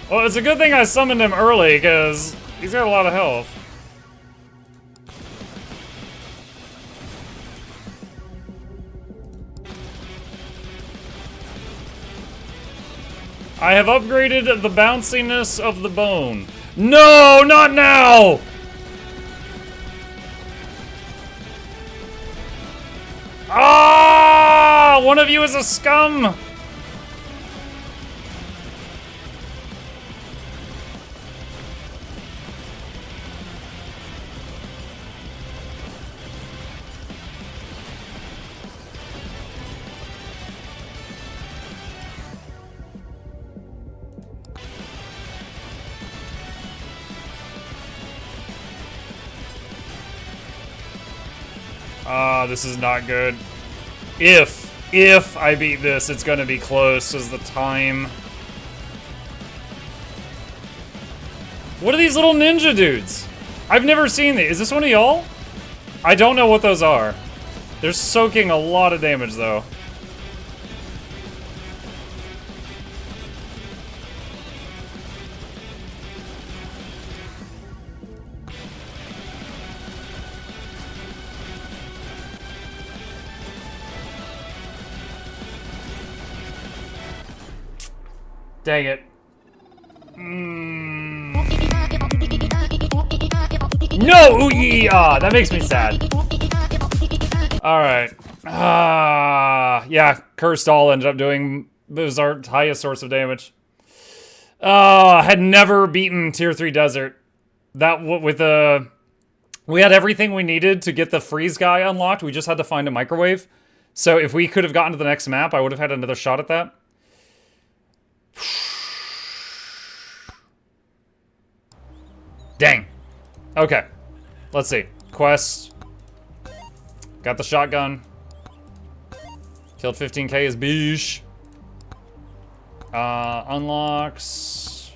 Well, it's a good thing I summoned him early, because he's got a lot of health. I have upgraded the bounciness of the bone. No, not now! Ah! One of you is a scum! This is not good. If I beat this, it's gonna be close as the time. What are these little ninja dudes? I've never seen these. Is this one of y'all? I don't know what those are. They're soaking a lot of damage though. Dang it. No! Ooh, yeah, that makes me sad. Alright. Yeah, Cursed All ended up doing... It was our highest source of damage. Had never beaten Tier 3 Desert. That, with the... We had everything we needed to get the freeze guy unlocked. We just had to find a microwave. So if we could have gotten to the next map, I would have had another shot at that. Dang. Okay. Let's see. Quest. Got the shotgun. Killed 15k as beesh. Unlocks.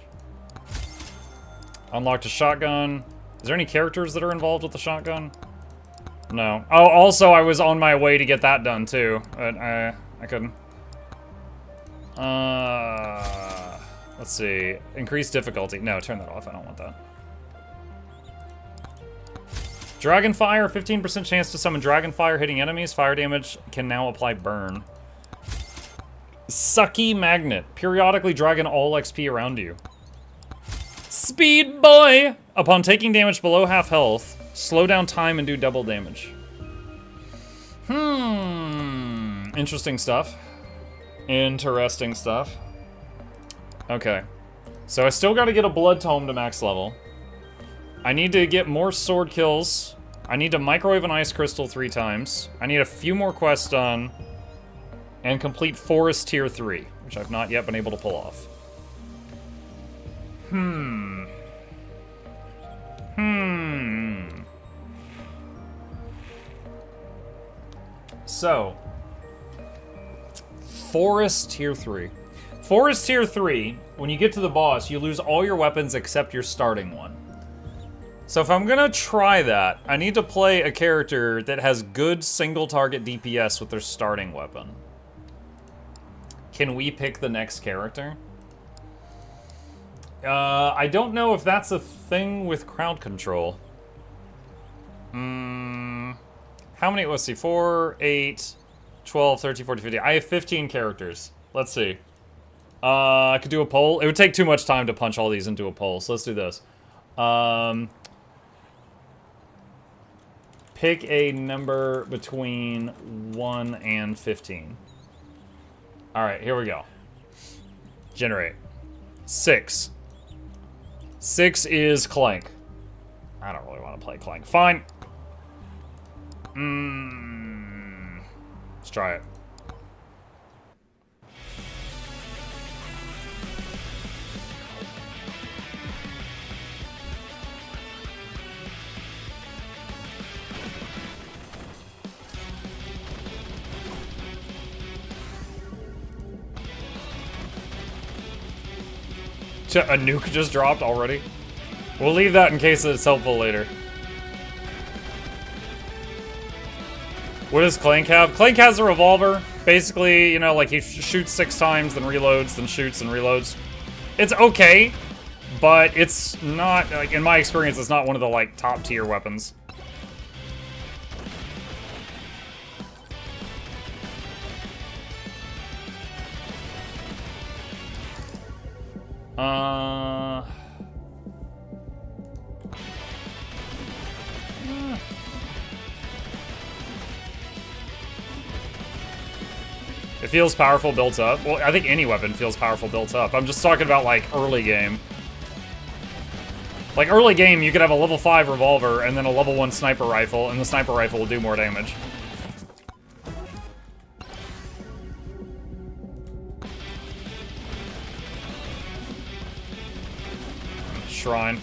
Unlocked a shotgun. Is there any characters that are involved with the shotgun? No. Oh, also I was on my way to get that done too. But I couldn't. Let's see. Increase difficulty. No, turn that off. I don't want that. Dragonfire, 15% chance to summon Dragonfire hitting enemies. Fire damage can now apply burn. Sucky Magnet. Periodically dragon all XP around you. Speed Boy! Upon taking damage below half health, slow down time and do double damage. Interesting stuff. Interesting stuff. Okay. So I still gotta get a Blood Tome to max level. I need to get more sword kills. I need to microwave an ice crystal 3 times. I need a few more quests done. And complete Forest Tier 3, which I've not yet been able to pull off. So, Forest Tier 3. Forest Tier 3, when you get to the boss, you lose all your weapons except your starting one. So if I'm gonna try that, I need to play a character that has good single target DPS with their starting weapon. Can we pick the next character? I don't know if that's a thing with crowd control. How many, let's see, 4, 8, 12, 13, 14, 15. I have 15 characters. Let's see. I could do a poll. It would take too much time to punch all these into a poll, so let's do this. Pick a number between 1 and 15. Alright, here we go. Generate. 6. 6 is Clank. I don't really want to play Clank. Fine. Let's try it. A nuke just dropped already? We'll leave that in case it's helpful later. What does Clank have? Clank has a revolver. Basically, you know, like he shoots 6 times, then reloads, then shoots and reloads. It's okay, but it's not, like, in my experience, it's not one of the, like, top tier weapons. It feels powerful built up. Well, I think any weapon feels powerful built up. I'm just talking about, like, early game. Like, early game, you could have a level 5 revolver and then a level 1 sniper rifle, and the sniper rifle will do more damage. Shrine.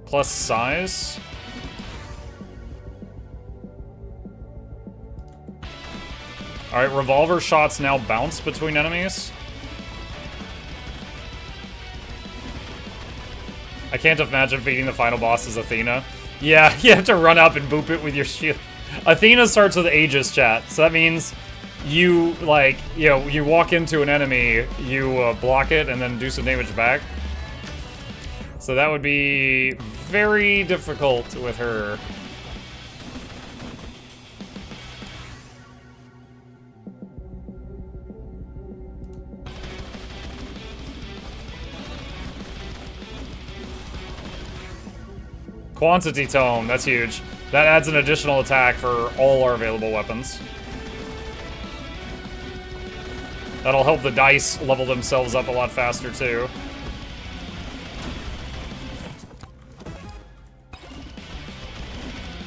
Plus size. Alright, revolver shots now bounce between enemies. I can't imagine beating the final boss as Athena. Yeah, you have to run up and boop it with your shield. Athena starts with Aegis, chat. So that means you, like, you know, you walk into an enemy, you block it, and then do some damage back. So that would be very difficult with her. Quantity Tome, that's huge. That adds an additional attack for all our available weapons. That'll help the dice level themselves up a lot faster, too.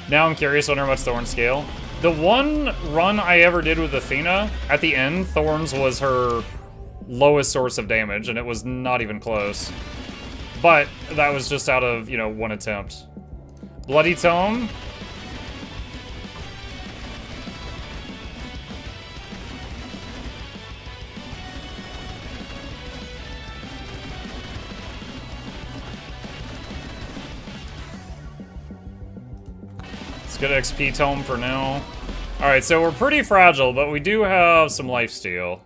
Now I'm curious on how much Thorns scale. The one run I ever did with Athena, at the end, Thorns was her lowest source of damage, and it was not even close. But that was just out of, you know, one attempt. Bloody Tome. Let's get XP Tome for now. Alright, so we're pretty fragile, but we do have some lifesteal.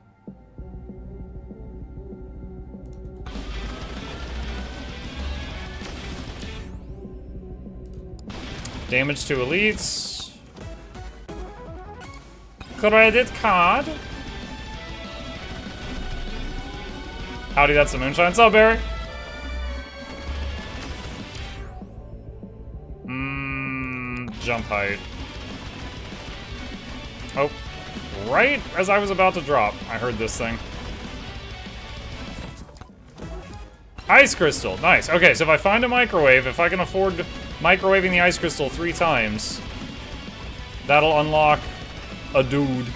Damage to elites. Credit card. Howdy, that's the moonshine. What's up, Barry? Jump height. Oh, right as I was about to drop, I heard this thing. Ice crystal, nice. Okay, so if I find a microwave, if I can afford microwaving the ice crystal 3 times, that'll unlock a dude.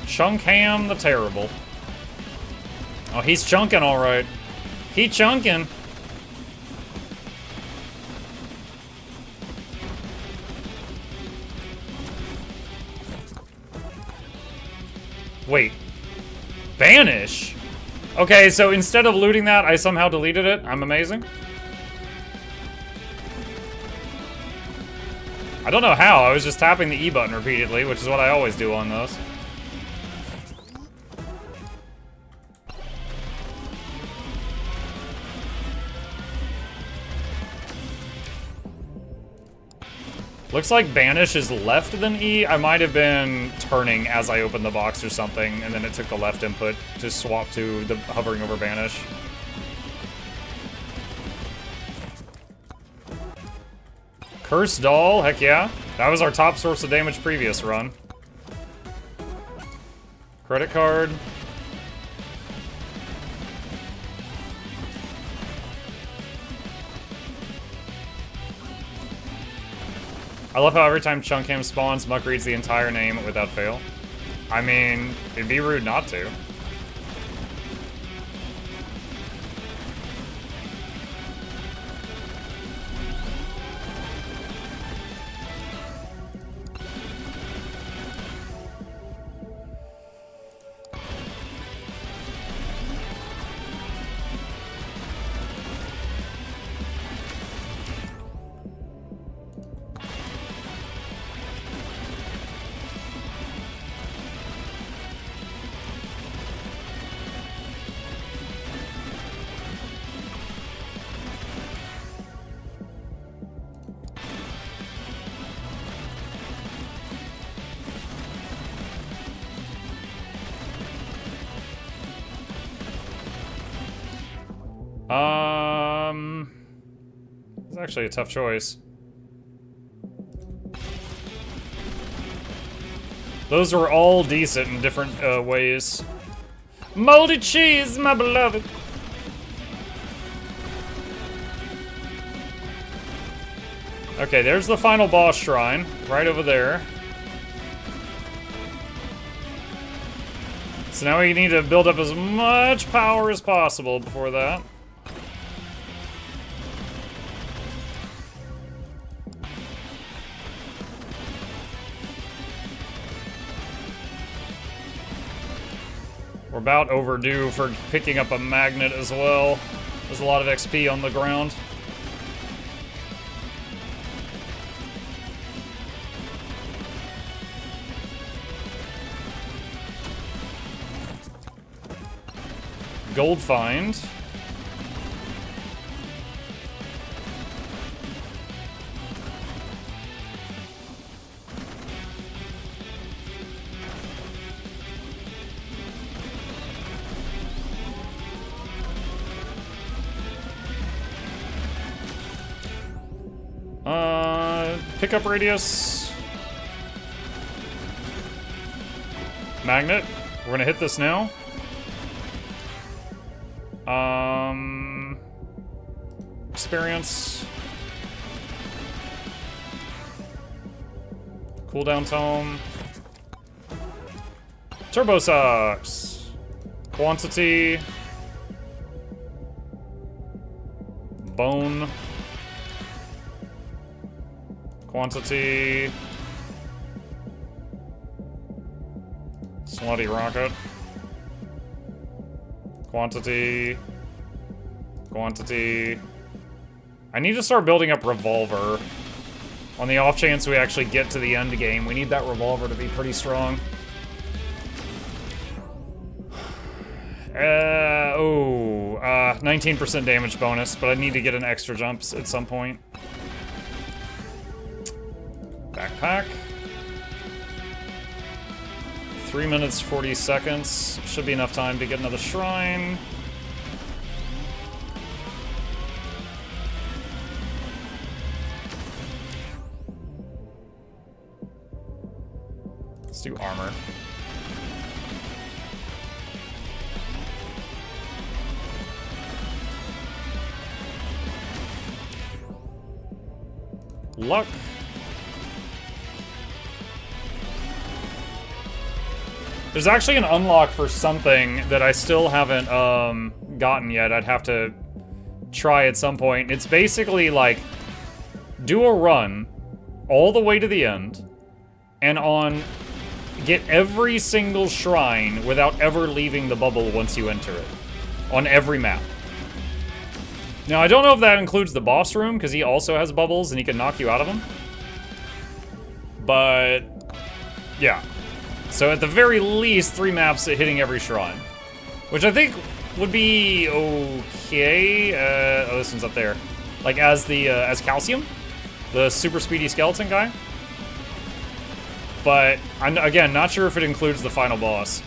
Chunk Ham the Terrible. Oh, he's chunking all right. He chunking. Wait. Banish? Okay, so instead of looting that, I somehow deleted it. I'm amazing. I don't know how, I was just tapping the E button repeatedly, which is what I always do on those. Looks like Banish is left than E. I might have been turning as I opened the box or something, and then it took the left input to swap to the hovering over Banish. Cursed Doll, heck yeah. That was our top source of damage previous run. Credit card. I love how every time Chunkham spawns, Muck reads the entire name without fail. I mean, it'd be rude not to. It's actually a tough choice. Those were all decent in different ways. Moldy cheese, my beloved. Okay, there's the final boss shrine, right over there. So now we need to build up as much power as possible before that. We're about overdue for picking up a magnet as well. There's a lot of XP on the ground. Gold find. Pickup radius. Magnet. We're gonna hit this now. Experience. Cooldown tome. Turbo sucks. Quantity. Bone. Quantity. Slutty rocket. Quantity. Quantity. I need to start building up revolver. On the off chance we actually get to the end game, we need that revolver to be pretty strong. 19% damage bonus, but I need to get an extra jumps at some point. Backpack. 3 minutes, 40 seconds. Should be enough time to get another shrine. Let's do armor. Luck. There's actually an unlock for something that I still haven't gotten yet. I'd have to try at some point. It's basically like, do a run all the way to the end, and get every single shrine without ever leaving the bubble once you enter it. On every map. Now, I don't know if that includes the boss room, because he also has bubbles and he can knock you out of them. But, yeah. So at the very least, 3 maps hitting every shrine. Which I think would be okay. Oh, this one's up there. Like as Calcium, the super speedy skeleton guy. But I'm, again, not sure if it includes the final boss.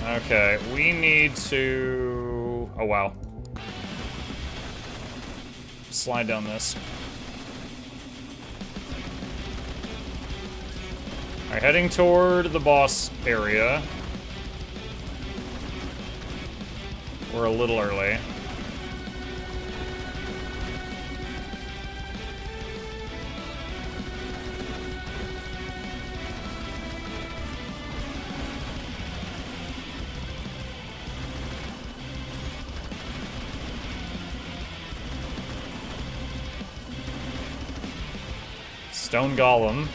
Okay, we need to... Oh, wow. Slide down this. Alright, heading toward the boss area. We're a little early. Stone Golem.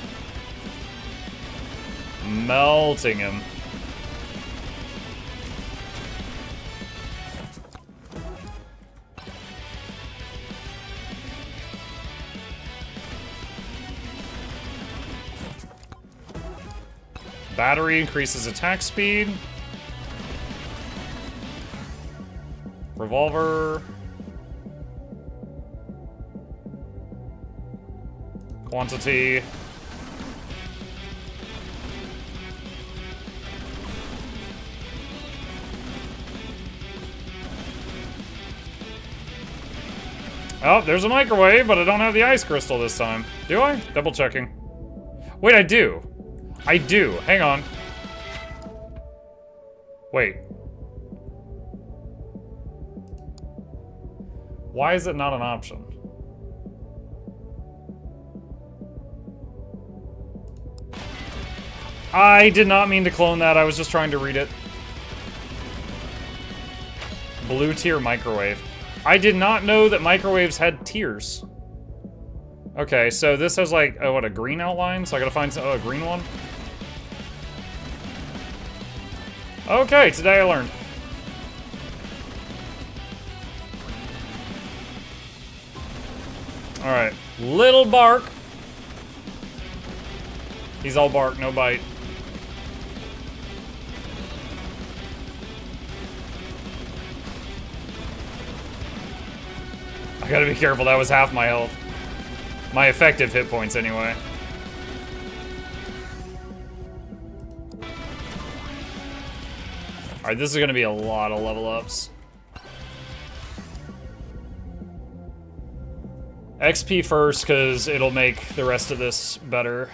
Melting him. Battery increases attack speed. Revolver. Quantity. Oh, there's a microwave, but I don't have the ice crystal this time. Do I? Double checking. Wait, I do. I do. Hang on. Wait. Why is it not an option? I did not mean to clone that. I was just trying to read it. Blue tier microwave. I did not know that microwaves had tiers. Okay, so this has like, oh, what, a green outline? So I gotta find some, a green one? Okay, today I learned. Alright, little bark. He's all bark, no bite. I gotta be careful, that was half my health. My effective hit points, anyway. Alright, this is gonna be a lot of level ups. XP first, because it'll make the rest of this better.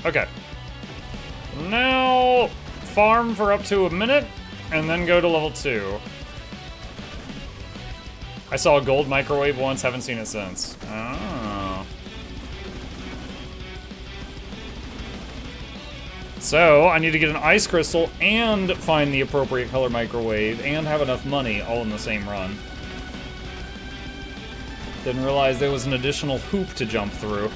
Okay. Now, farm for up to a minute, and then go to level 2. I saw a gold microwave once, haven't seen it since. Oh. So, I need to get an ice crystal and find the appropriate color microwave and have enough money all in the same run. Didn't realize there was an additional hoop to jump through.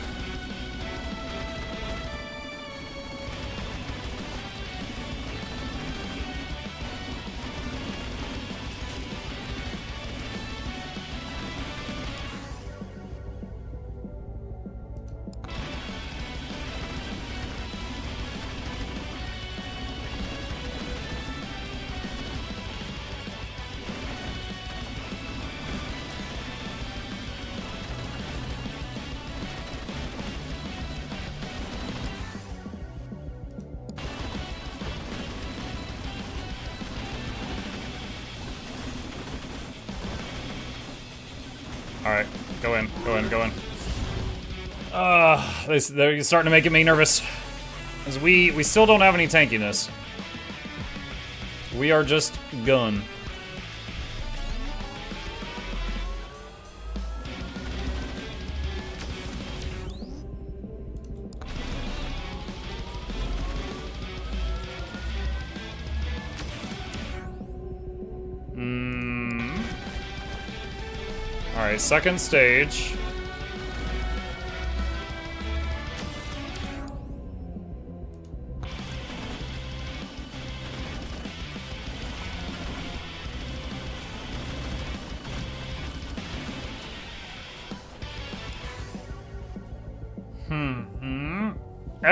Alright, go in, go in, go in. They're starting to make me nervous. Because we still don't have any tankiness. We are just gun. Alright, second stage.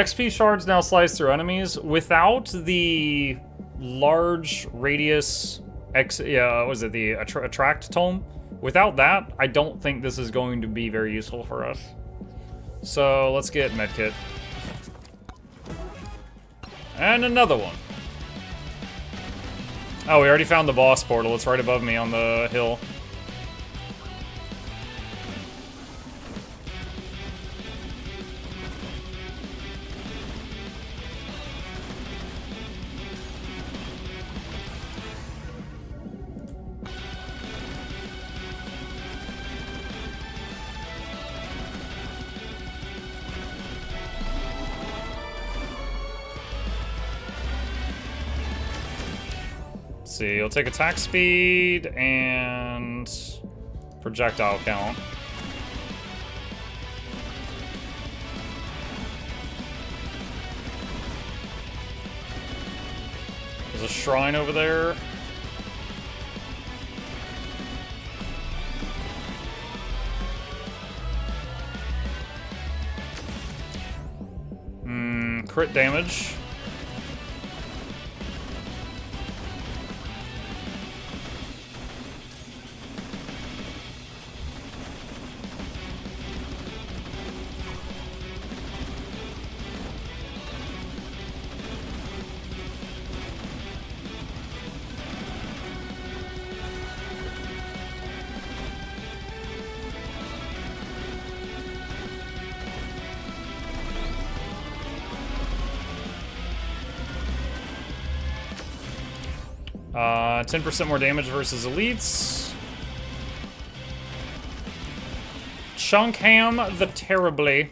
XP shards now slice through enemies without the large radius was it the attract tome? Without that, I don't think this is going to be very useful for us. So let's get medkit. And another one. Oh, we already found the boss portal. It's right above me on the hill. See, you'll take attack speed and projectile count. There's a shrine over there. Crit damage. Uh, 10% more damage versus elites. Chunkham the Terribly.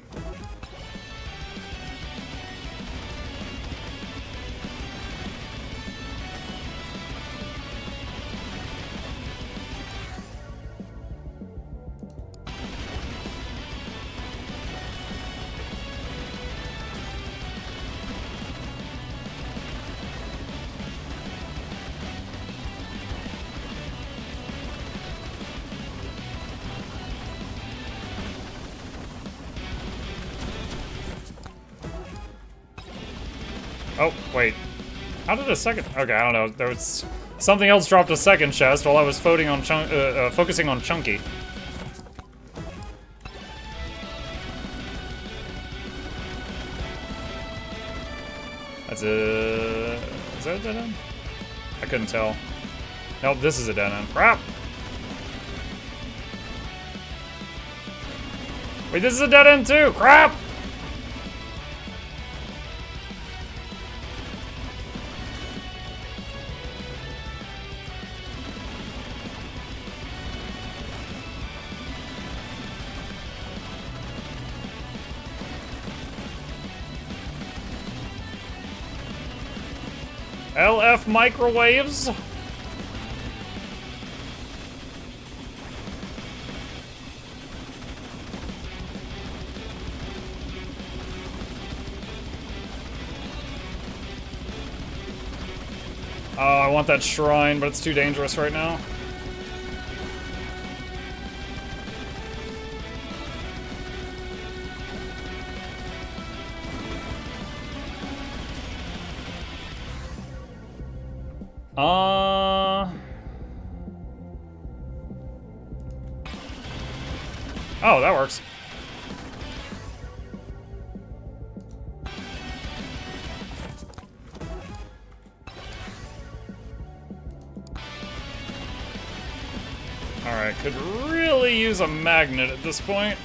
Oh, wait. How did a second... Okay, I don't know. There was... Something else dropped a second chest while I was focusing on Chunky. That's a... Is that a dead end? I couldn't tell. Nope, this is a dead end. Crap! Wait, this is a dead end too! Crap! LF microwaves. Oh, I want that shrine, but it's too dangerous right now. Oh, that works. Alright, could really use a magnet at this point.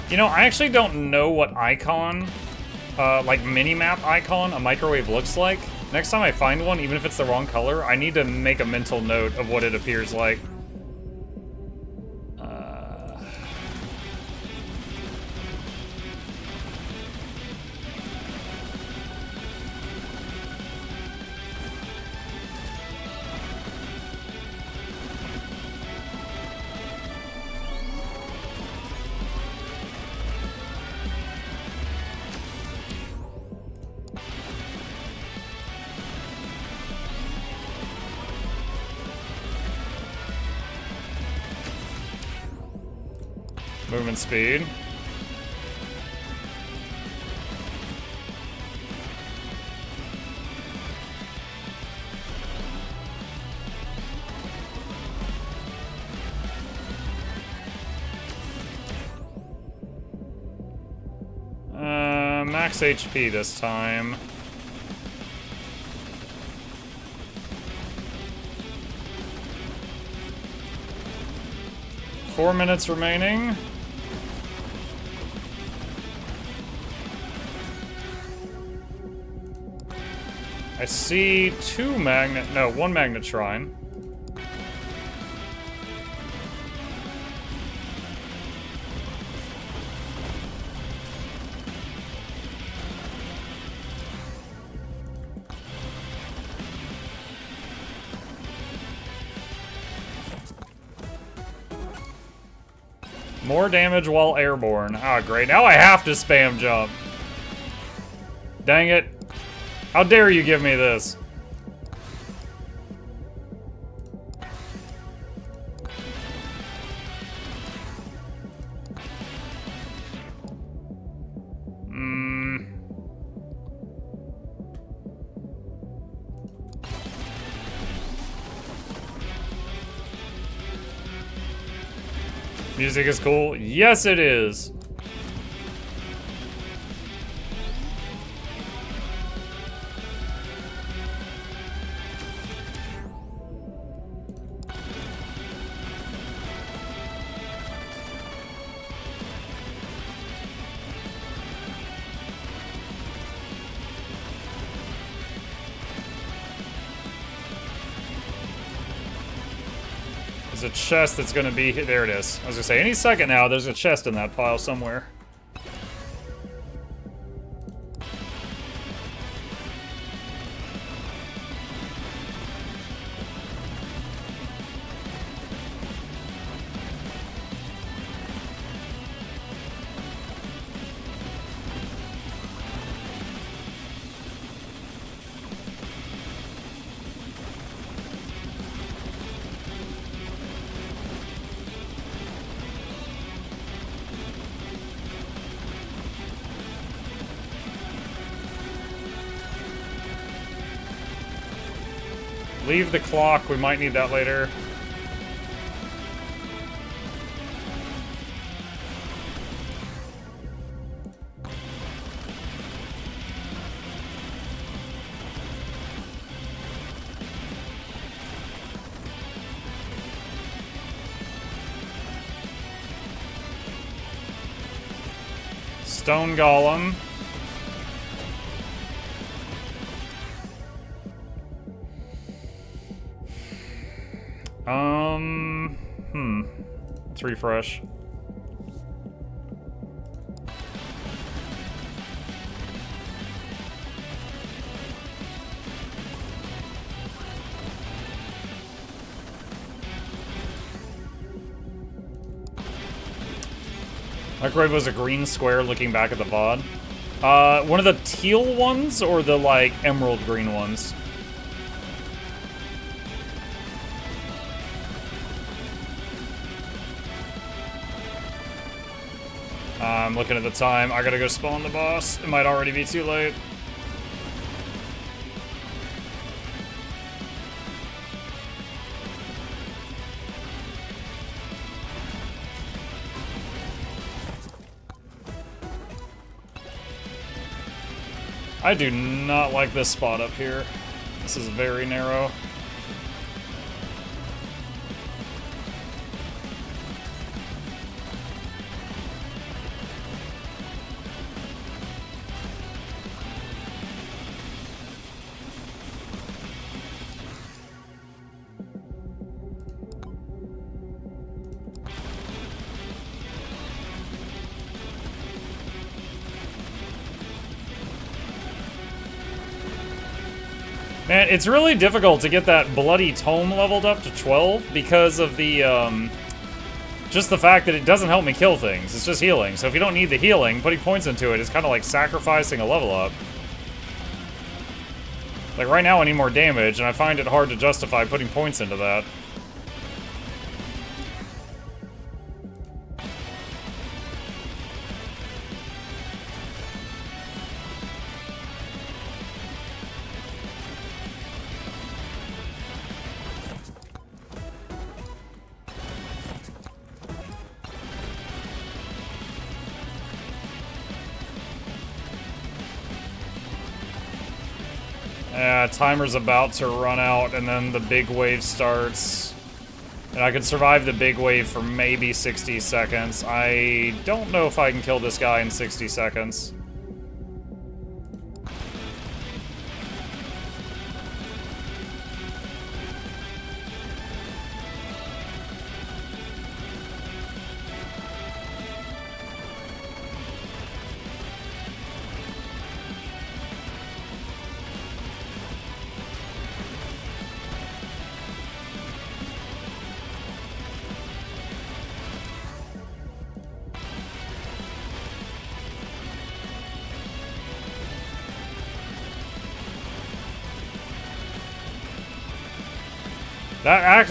You know, I actually don't know what icon, like mini-map icon, a microwave looks like. Next time I find one, even if it's the wrong color, I need to make a mental note of what it appears like. Movement speed. Max HP this time. Four minutes remaining. I see one magnet shrine. More damage while airborne. Ah, great. Now I have to spam jump. Dang it. How dare you give me this? Music is cool. Yes, it is. There's a chest that's gonna be here. There it is. I was gonna say, any second now, there's a chest in that pile somewhere. Leave the clock, we might need that later. Stone Golem. Let's refresh. Microwave was a green square looking back at the VOD. One of the teal ones or the, like, emerald green ones? I'm looking at the time. I gotta go spawn the boss. It might already be too late. I do not like this spot up here. This is very narrow. Man, it's really difficult to get that bloody tome leveled up to 12 because of the, just the fact that it doesn't help me kill things. It's just healing. So if you don't need the healing, putting points into it is kind of like sacrificing a level up. Like right now I need more damage, and I find it hard to justify putting points into that. Timer's about to run out, and then the big wave starts. And I could survive the big wave for maybe 60 seconds. I don't know if I can kill this guy in 60 seconds.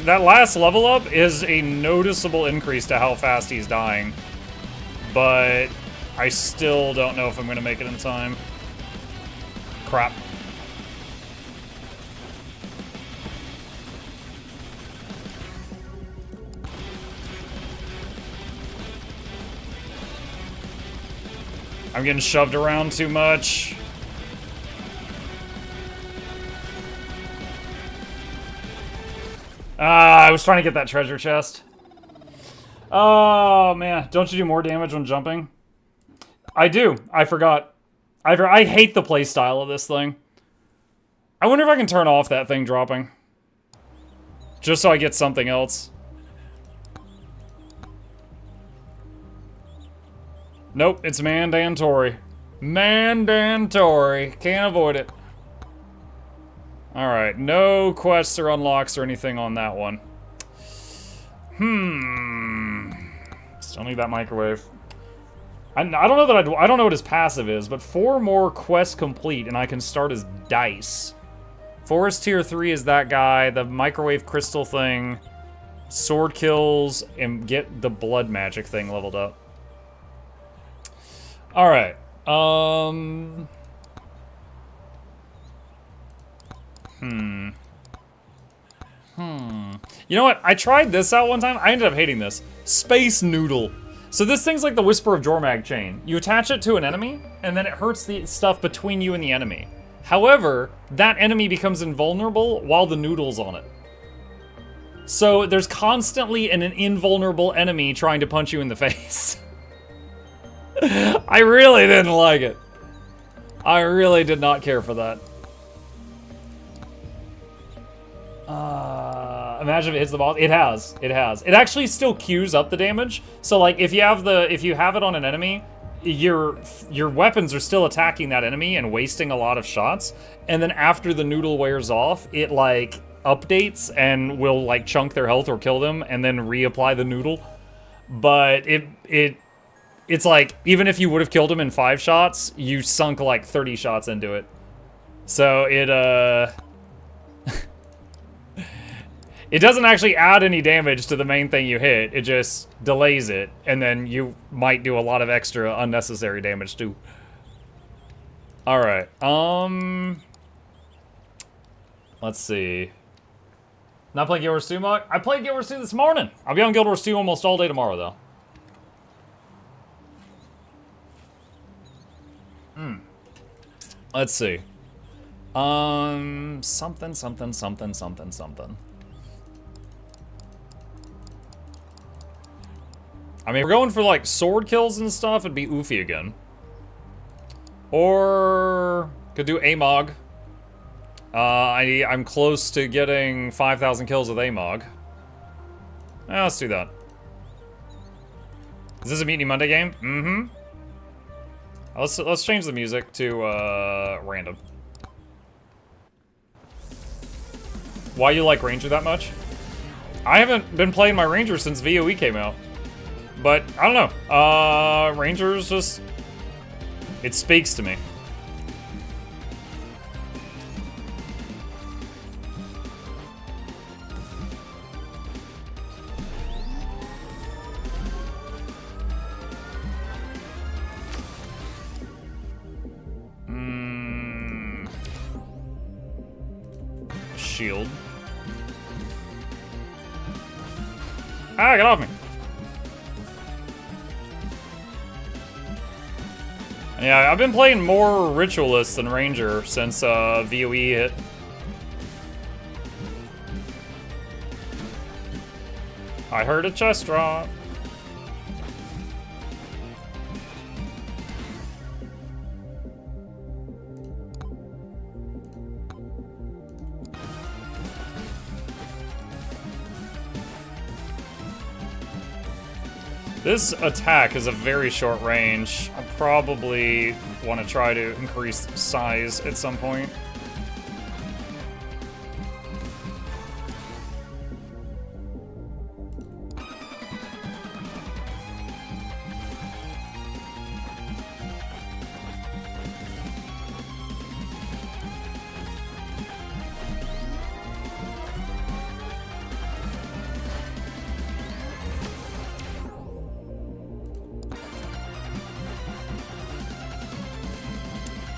That last level up is a noticeable increase to how fast he's dying. But I still don't know if I'm gonna make it in time. Crap. I'm getting shoved around too much. I was trying to get that treasure chest. Oh, man. Don't you do more damage when jumping? I do. I forgot. I hate the playstyle of this thing. I wonder if I can turn off that thing dropping. Just so I get something else. Nope, it's mandatory. Mandatory. Can't avoid it. Alright, no quests or unlocks or anything on that one. Still need that microwave. I don't know that I don't know what his passive is, but 4 more quests complete and I can start as Dice. Forest tier 3 is that guy, the microwave crystal thing, sword kills, and get the blood magic thing leveled up. Alright, You know what? I tried this out one time. I ended up hating this. Space Noodle. So this thing's like the Whisper of Jormag chain. You attach it to an enemy, and then it hurts the stuff between you and the enemy. However, that enemy becomes invulnerable while the noodle's on it. So there's constantly an invulnerable enemy trying to punch you in the face. I really didn't like it. I really did not care for that. Imagine if it hits the ball. It has. It has. It actually still queues up the damage. So like if you have it on an enemy, your weapons are still attacking that enemy and wasting a lot of shots. And then after the noodle wears off, it like updates and will like chunk their health or kill them and then reapply the noodle. But it's like even if you would have killed him in 5 shots, you sunk like 30 shots into it. So it doesn't actually add any damage to the main thing you hit. It just delays it, and then you might do a lot of extra unnecessary damage too. All right. Let's see. Not playing Guild Wars 2 much? I played Guild Wars 2 this morning. I'll be on Guild Wars 2 almost all day tomorrow, though. Let's see. Something. I mean, if we're going for, like, sword kills and stuff, it'd be Oofy again. Or could do Amog. I'm close to getting 5,000 kills with Amog. Let's do that. Is this a Mutiny Monday game? Mm-hmm. Let's change the music to random. Why you like Ranger that much? I haven't been playing my Ranger since VOE came out. But, I don't know. Ranger's just... It speaks to me. Shield. Ah, get off me. Yeah, I've been playing more Ritualist than Ranger since VOE hit. I heard a chest drop. This attack is a very short range. I probably want to try to increase size at some point.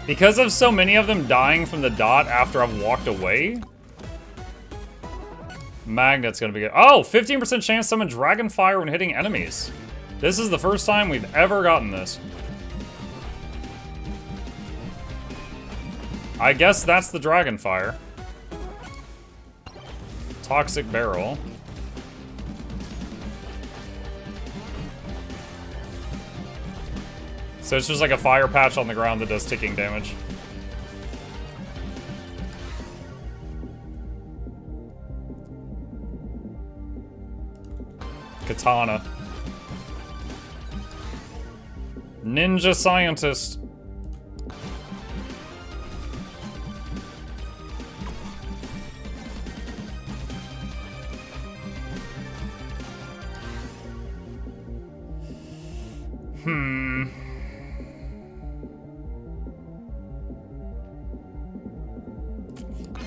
Because of so many of them dying from the dot after I've walked away? Magnet's gonna be good. Oh, 15% chance to summon Dragonfire when hitting enemies. This is the first time we've ever gotten this. I guess that's the Dragonfire. Toxic Barrel. So it's just like a fire patch on the ground that does ticking damage. Katana. Ninja Scientist.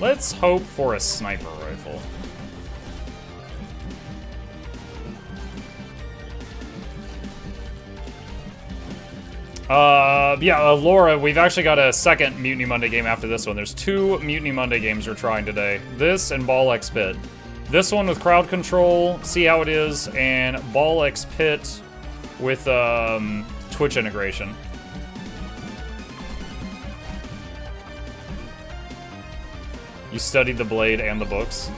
Let's hope for a sniper rifle. Laura, we've actually got a second Mutiny Monday game after this one. There's 2 Mutiny Monday games we're trying today. This and Ball X Pit. This one with crowd control, see how it is, and Ball X Pit with Twitch integration. You studied the blade and the books.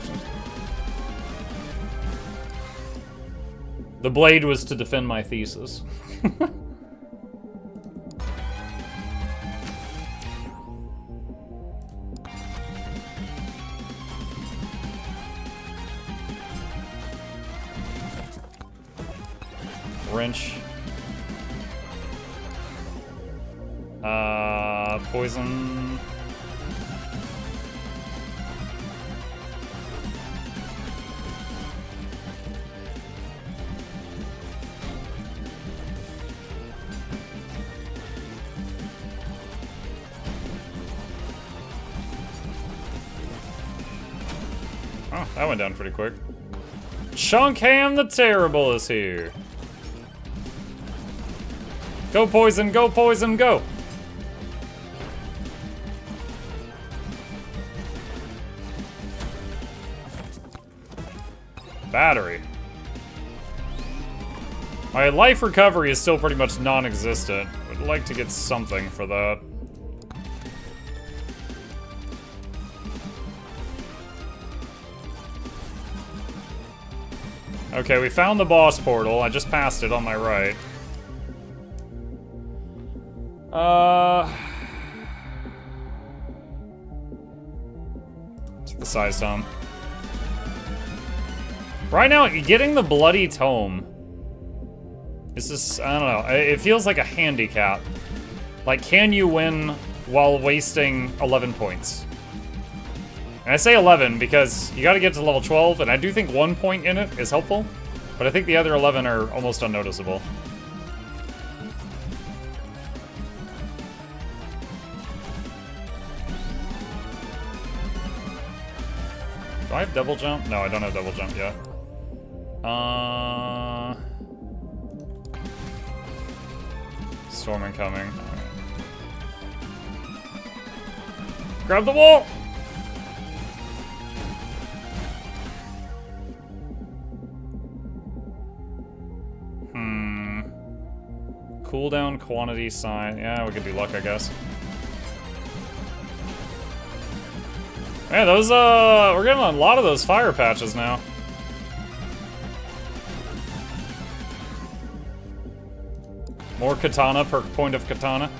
The blade was to defend my thesis. Wrench. Poison. Oh, that went down pretty quick. Chunkham the Terrible is here. Go Poison, go Poison, go! Battery. My life recovery is still pretty much non-existent. Would like to get something for that. Okay, we found the boss portal. I just passed it on my right. Take the size tome. Right now, getting the bloody tome is just, I don't know, it feels like a handicap. Like, can you win while wasting 11 points? And I say 11 because you gotta get to level 12, and I do think 1 point in it is helpful, but I think the other 11 are almost unnoticeable. Do I have double jump? No, I don't have double jump yet. Storm incoming. Right. Grab the wall! Cooldown, quantity, sign. Yeah, we could do luck, I guess. Man, those, we're getting a lot of those fire patches now. More katana per point of katana.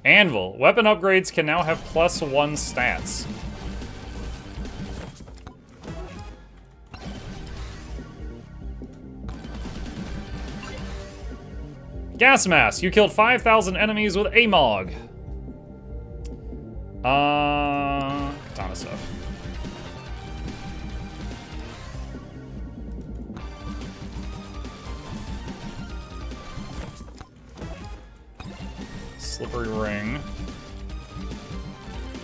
Anvil. Weapon upgrades can now have +1 stats. Gas mask. You killed 5,000 enemies with AMOG. Katana stuff. Slippery ring.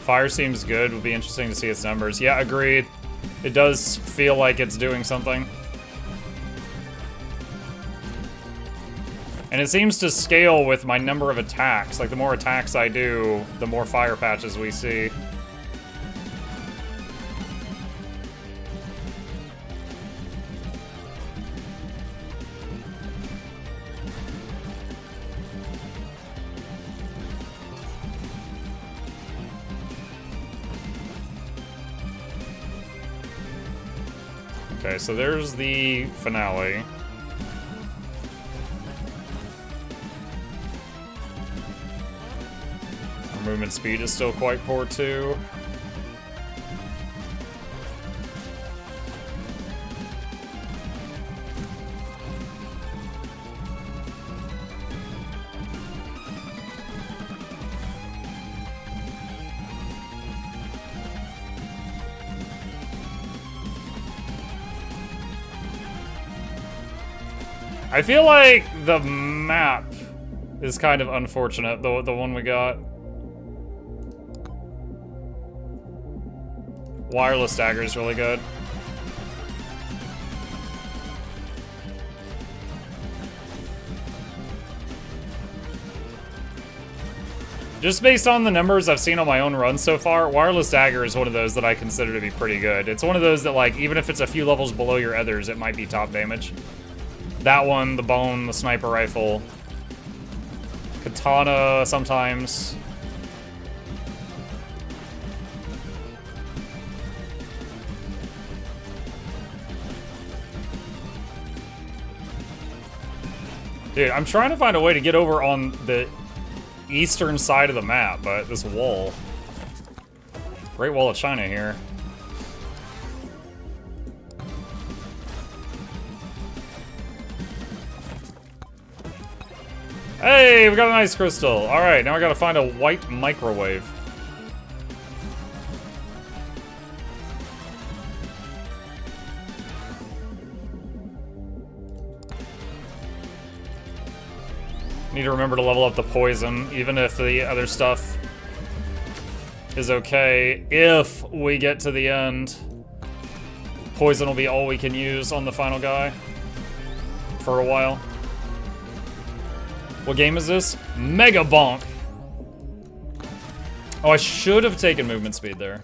Fire seems good. Would be interesting to see its numbers. Yeah, agreed. It does feel like it's doing something. And it seems to scale with my number of attacks. Like, the more attacks I do, the more fire patches we see. Okay, so there's the finale. Our movement speed is still quite poor too. I feel like the map is kind of unfortunate, the one we got. Wireless dagger is really good. Just based on the numbers I've seen on my own run so far, wireless dagger is one of those that I consider to be pretty good. It's one of those that, like, even if it's a few levels below your others, it might be top damage. That one, the bone, the sniper rifle, katana sometimes. Dude, I'm trying to find a way to get over on the eastern side of the map, but this wall. Great Wall of China here. Hey, we got an ice crystal. All right, now I gotta find a white microwave. Need to remember to level up the poison, even if the other stuff is okay. If we get to the end, poison will be all we can use on the final guy for a while. What game is this? Megabonk. Oh, I should have taken movement speed there.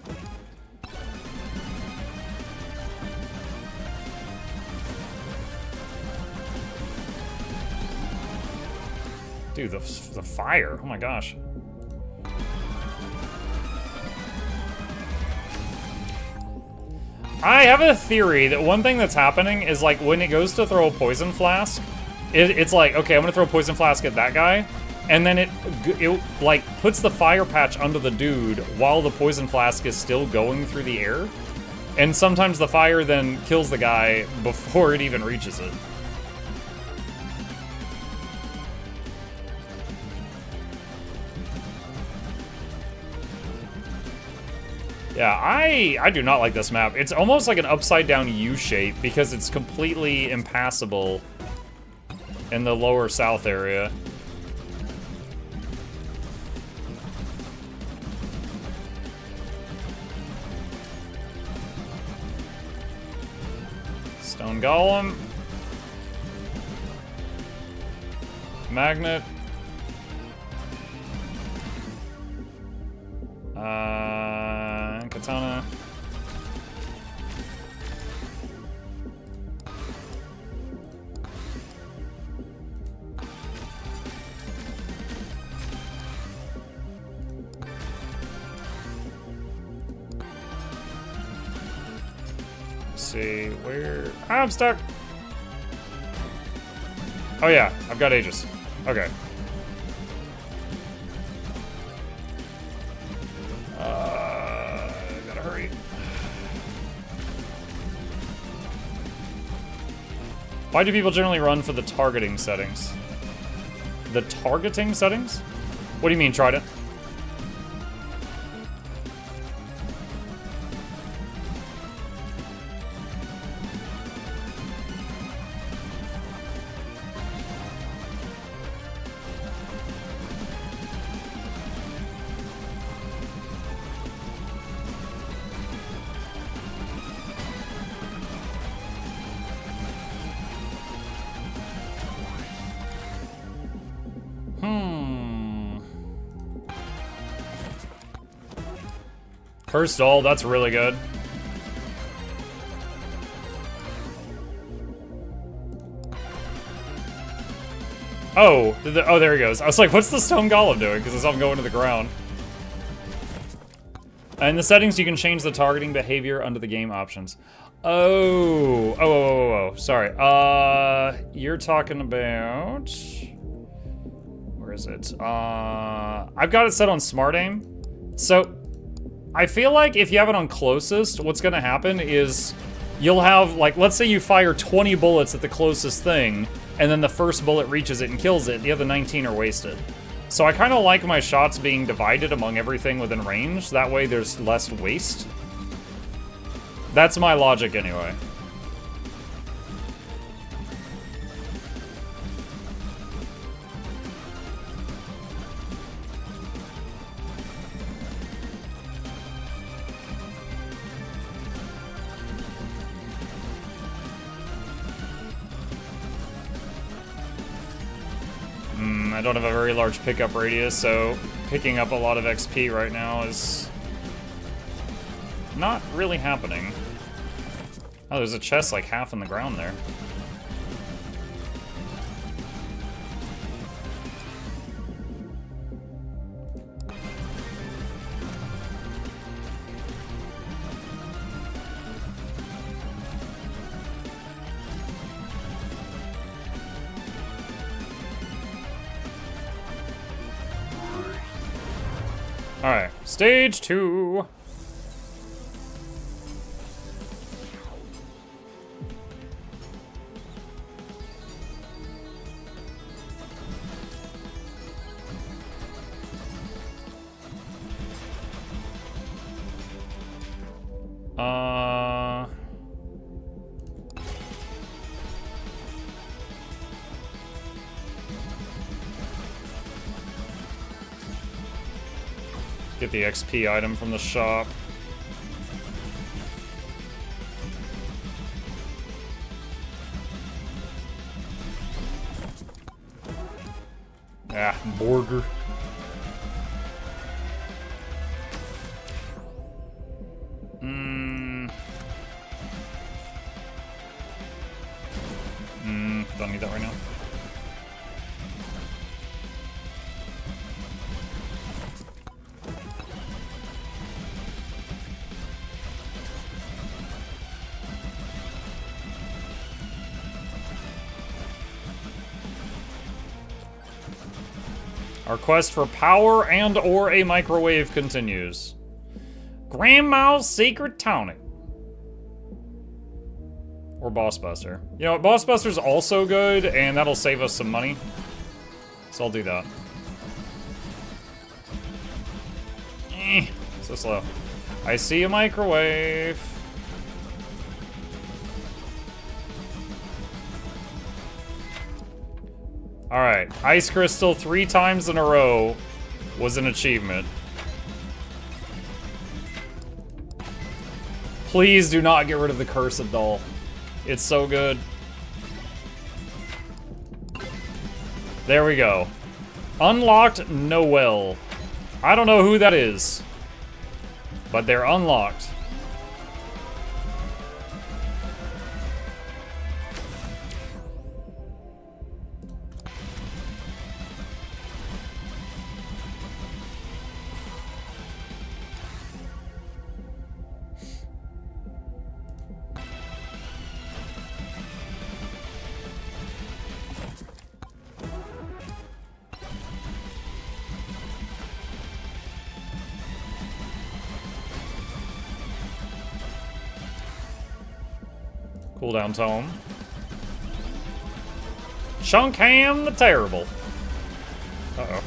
Dude, the fire. Oh my gosh. I have a theory that one thing that's happening is, like, when it goes to throw a poison flask, it's like, okay, I'm gonna throw a poison flask at that guy, and then it like puts the fire patch under the dude while the poison flask is still going through the air, and sometimes the fire then kills the guy before it even reaches it. Yeah, I do not like this map. It's almost like an upside down U shape because it's completely impassable in the lower south area. Stone Golem. Magnet. Katana. see, where... I'm stuck! Oh yeah, I've got Aegis. Okay. Gotta hurry. Why do people generally run for the targeting settings? The targeting settings? What do you mean, Trident? Cursed Doll, that's really good. Oh, oh, there he goes. I was like, what's the Stone Golem doing? Because it's all going to the ground. In the settings, you can change the targeting behavior under the game options. Oh, sorry. You're talking about... Where is it? I've got it set on Smart Aim. So... I feel like if you have it on closest, what's gonna happen is you'll have, like, let's say you fire 20 bullets at the closest thing, and then the first bullet reaches it and kills it, the other 19 are wasted. So I kind of like my shots being divided among everything within range, that way there's less waste. That's my logic anyway. I don't have a very large pickup radius, so picking up a lot of XP right now is not really happening. Oh, there's a chest like half in the ground there. Alright, stage 2. Get the XP item from the shop. Ah, burger. Don't need that right now. Our quest for power and or a microwave continues. Grandma's secret tonic. Or Boss Buster. You know what, Boss Buster's also good, and that'll save us some money. So I'll do that. So slow. I see a microwave. Alright, Ice Crystal 3 times in a row was an achievement. Please do not get rid of the Cursed Doll. It's so good. There we go. Unlocked Noel. I don't know who that is, but they're unlocked. Cooldown tome. Chunkham the Terrible. Uh-oh.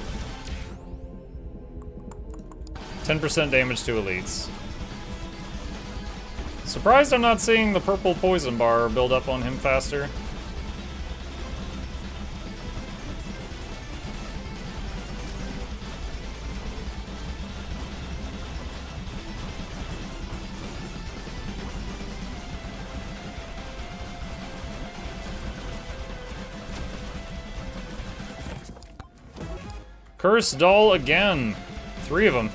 10% damage to elites. Surprised I'm not seeing the purple poison bar build up on him faster. Cursed doll again. 3 of them.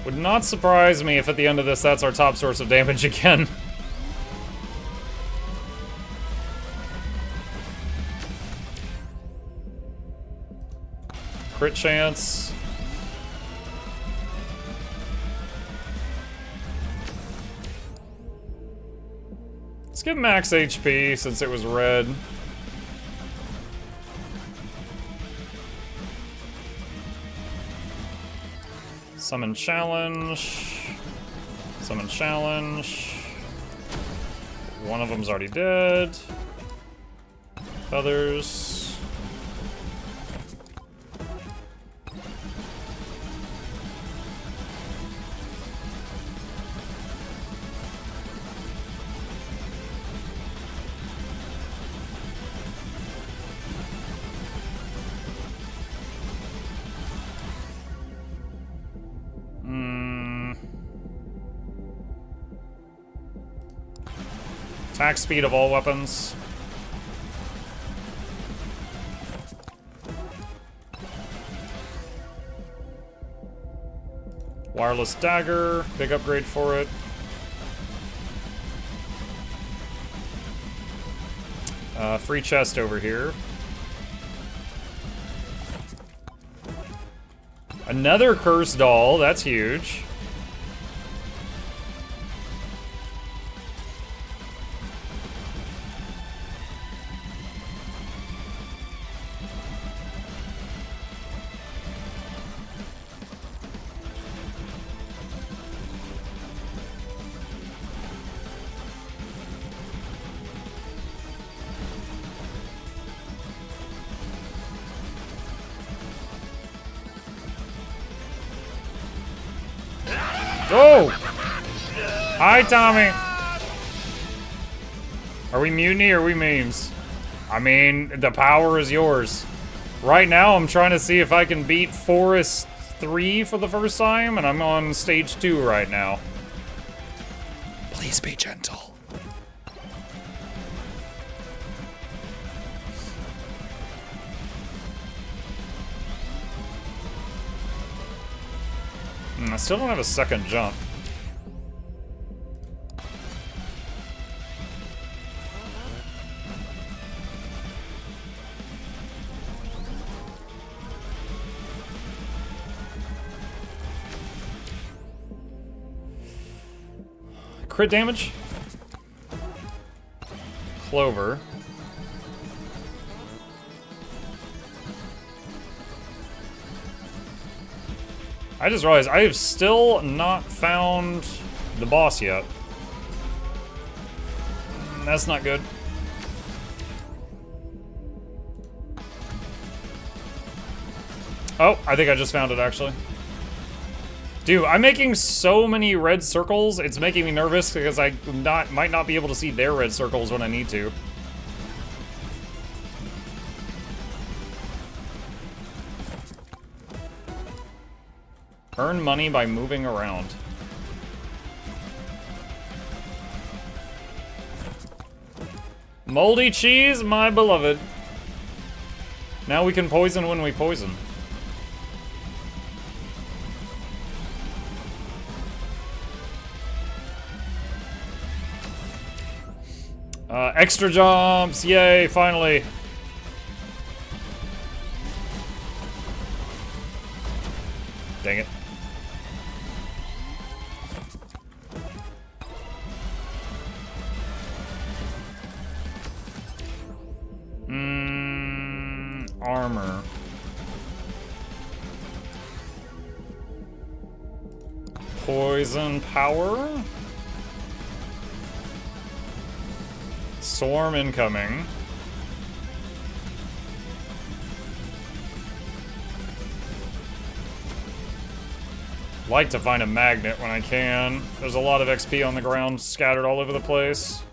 Would not surprise me if at the end of this that's our top source of damage again. Crit chance. Let's give max HP since it was red. Summon challenge. Summon challenge. One of them's already dead. Feathers. Attack speed of all weapons. Wireless dagger, big upgrade for it. Free chest over here. Another cursed doll, that's huge. Oh! Hi, Tommy! Are we Mutiny or are we memes? I mean, the power is yours. Right now, I'm trying to see if I can beat Forest 3 for the first time, and I'm on stage 2 right now. Please be gentle. I still don't have a second jump. Crit damage. Clover. I just realized I have still not found the boss yet. That's not good. Oh, I think I just found it actually. Dude, I'm making so many red circles, it's making me nervous because I might not be able to see their red circles when I need to. Earn money by moving around. Moldy cheese, my beloved. Now we can poison when we poison. Extra jumps, yay, finally. Dang it. Armor. Poison power? Swarm incoming. Like to find a magnet when I can. There's a lot of XP on the ground scattered all over the place.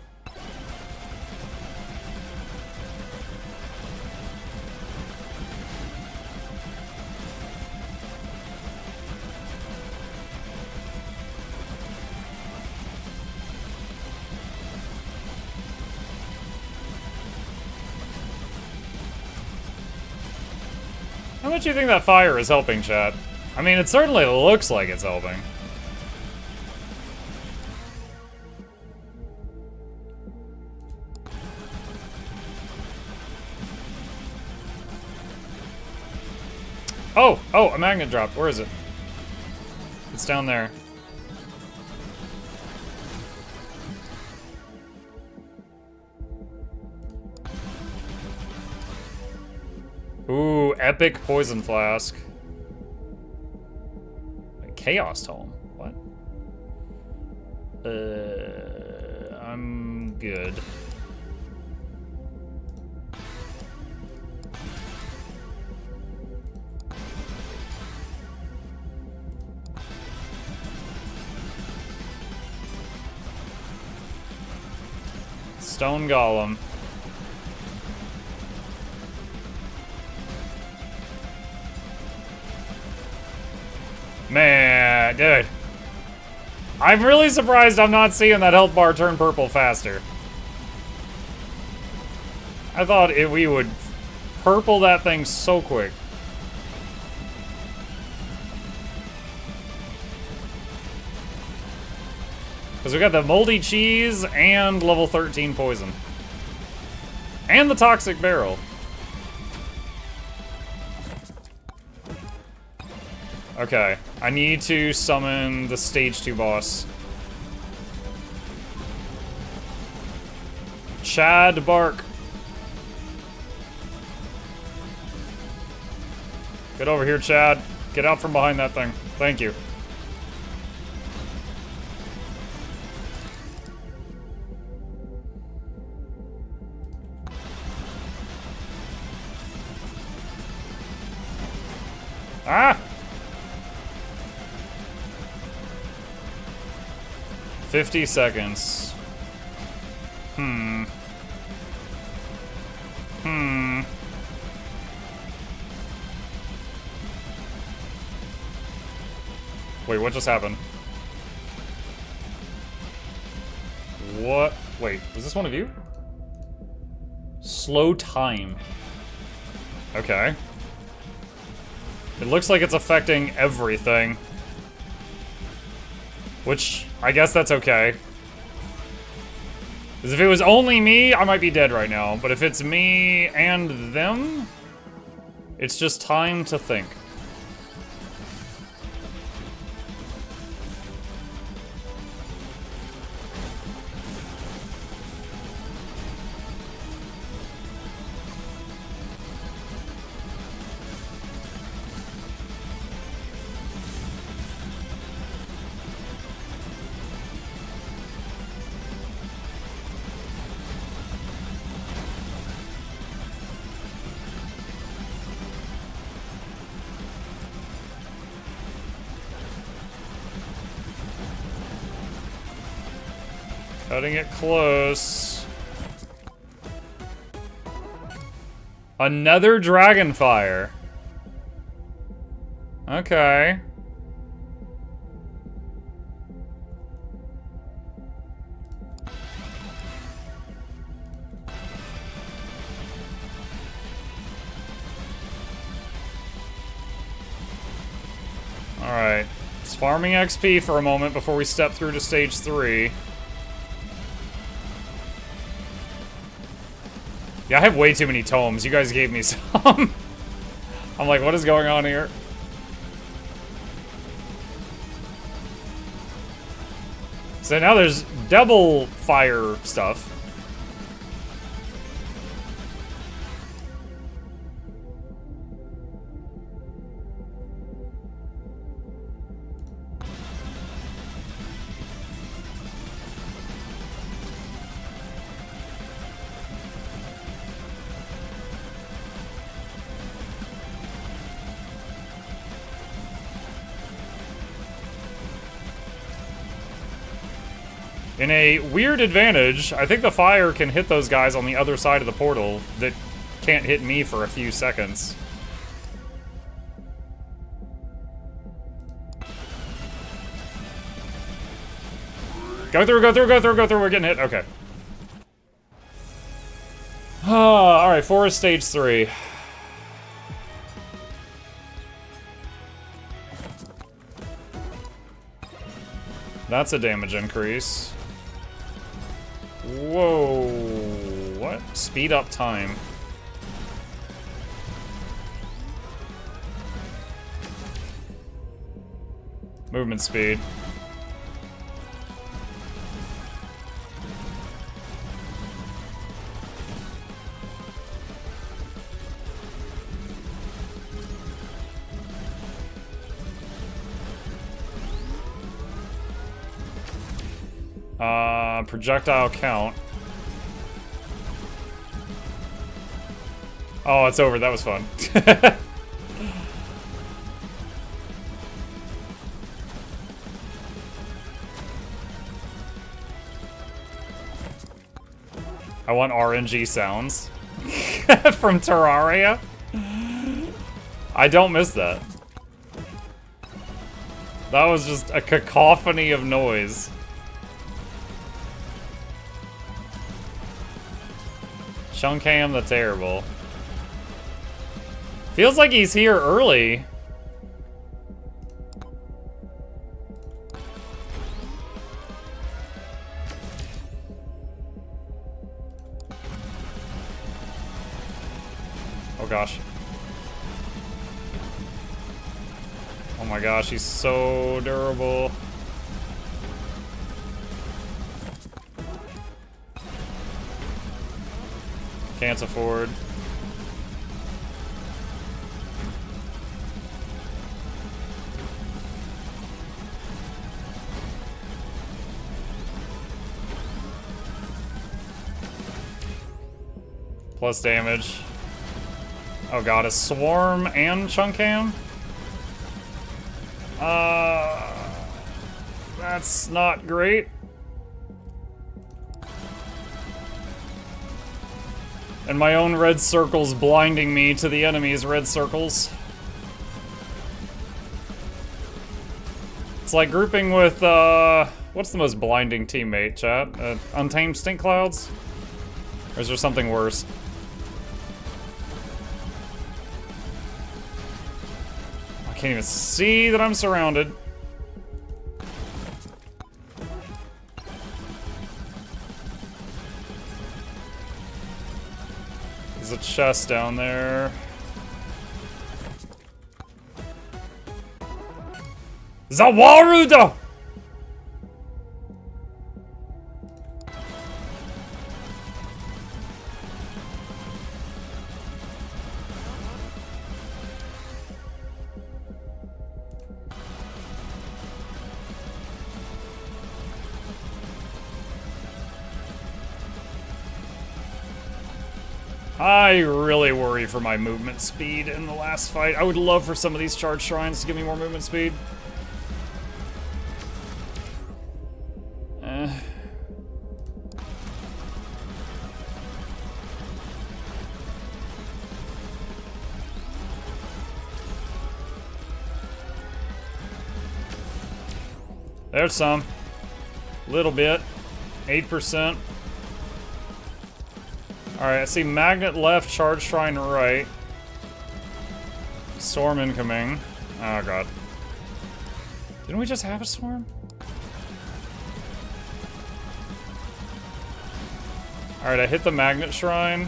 How much do you think that fire is helping, chat? I mean, it certainly looks like it's helping. Oh, a magnet drop. Where is it? It's down there. Ooh, epic poison flask. Chaos Tome. What? I'm good. Stone Golem. Man, dude. I'm really surprised I'm not seeing that health bar turn purple faster. I thought we would purple that thing so quick. Because we got the moldy cheese and level 13 poison. And the toxic barrel. Okay, I need to summon the stage 2 boss. Chad Bark. Get over here, Chad. Get out from behind that thing. Thank you. Ah! 50 seconds. Wait, what just happened? What? Wait, was this one of you? Slow time. Okay. It looks like it's affecting everything. Which, I guess that's okay. Because if it was only me, I might be dead right now. But if it's me and them, it's just time to think. Cutting it close. Another Dragonfire. Okay. Alright. It's farming XP for a moment before we step through to stage 3. Yeah, I have way too many tomes. You guys gave me some. I'm like, what is going on here? So now there's double fire stuff. In a weird advantage, I think the fire can hit those guys on the other side of the portal that can't hit me for a few seconds. Go through, go through, go through, go through. We're getting hit. Okay. Alright, Forest Stage 3. That's a damage increase. Whoa. What? Speed up time. Movement speed. Projectile count. Oh, it's over. That was fun. I want RNG sounds from Terraria. I don't miss that. That was just a cacophony of noise. Shunkam the Terrible. Feels like he's here early. Oh gosh. Oh my gosh, he's so durable. Can't afford. Plus damage. Oh god, a swarm and Chunkam? That's not great. And my own red circles blinding me to the enemy's red circles. It's like grouping with, what's the most blinding teammate, chat? Untamed Stink Clouds? Or is there something worse? I can't even see that I'm surrounded. There's a chest down there. Zawaruda! I really worry for my movement speed in the last fight. I would love for some of these charge shrines to give me more movement speed. There's some. Little bit. 8%. Alright, I see magnet left, charge shrine right. Swarm incoming. Oh god. Didn't we just have a swarm? Alright, I hit the magnet shrine.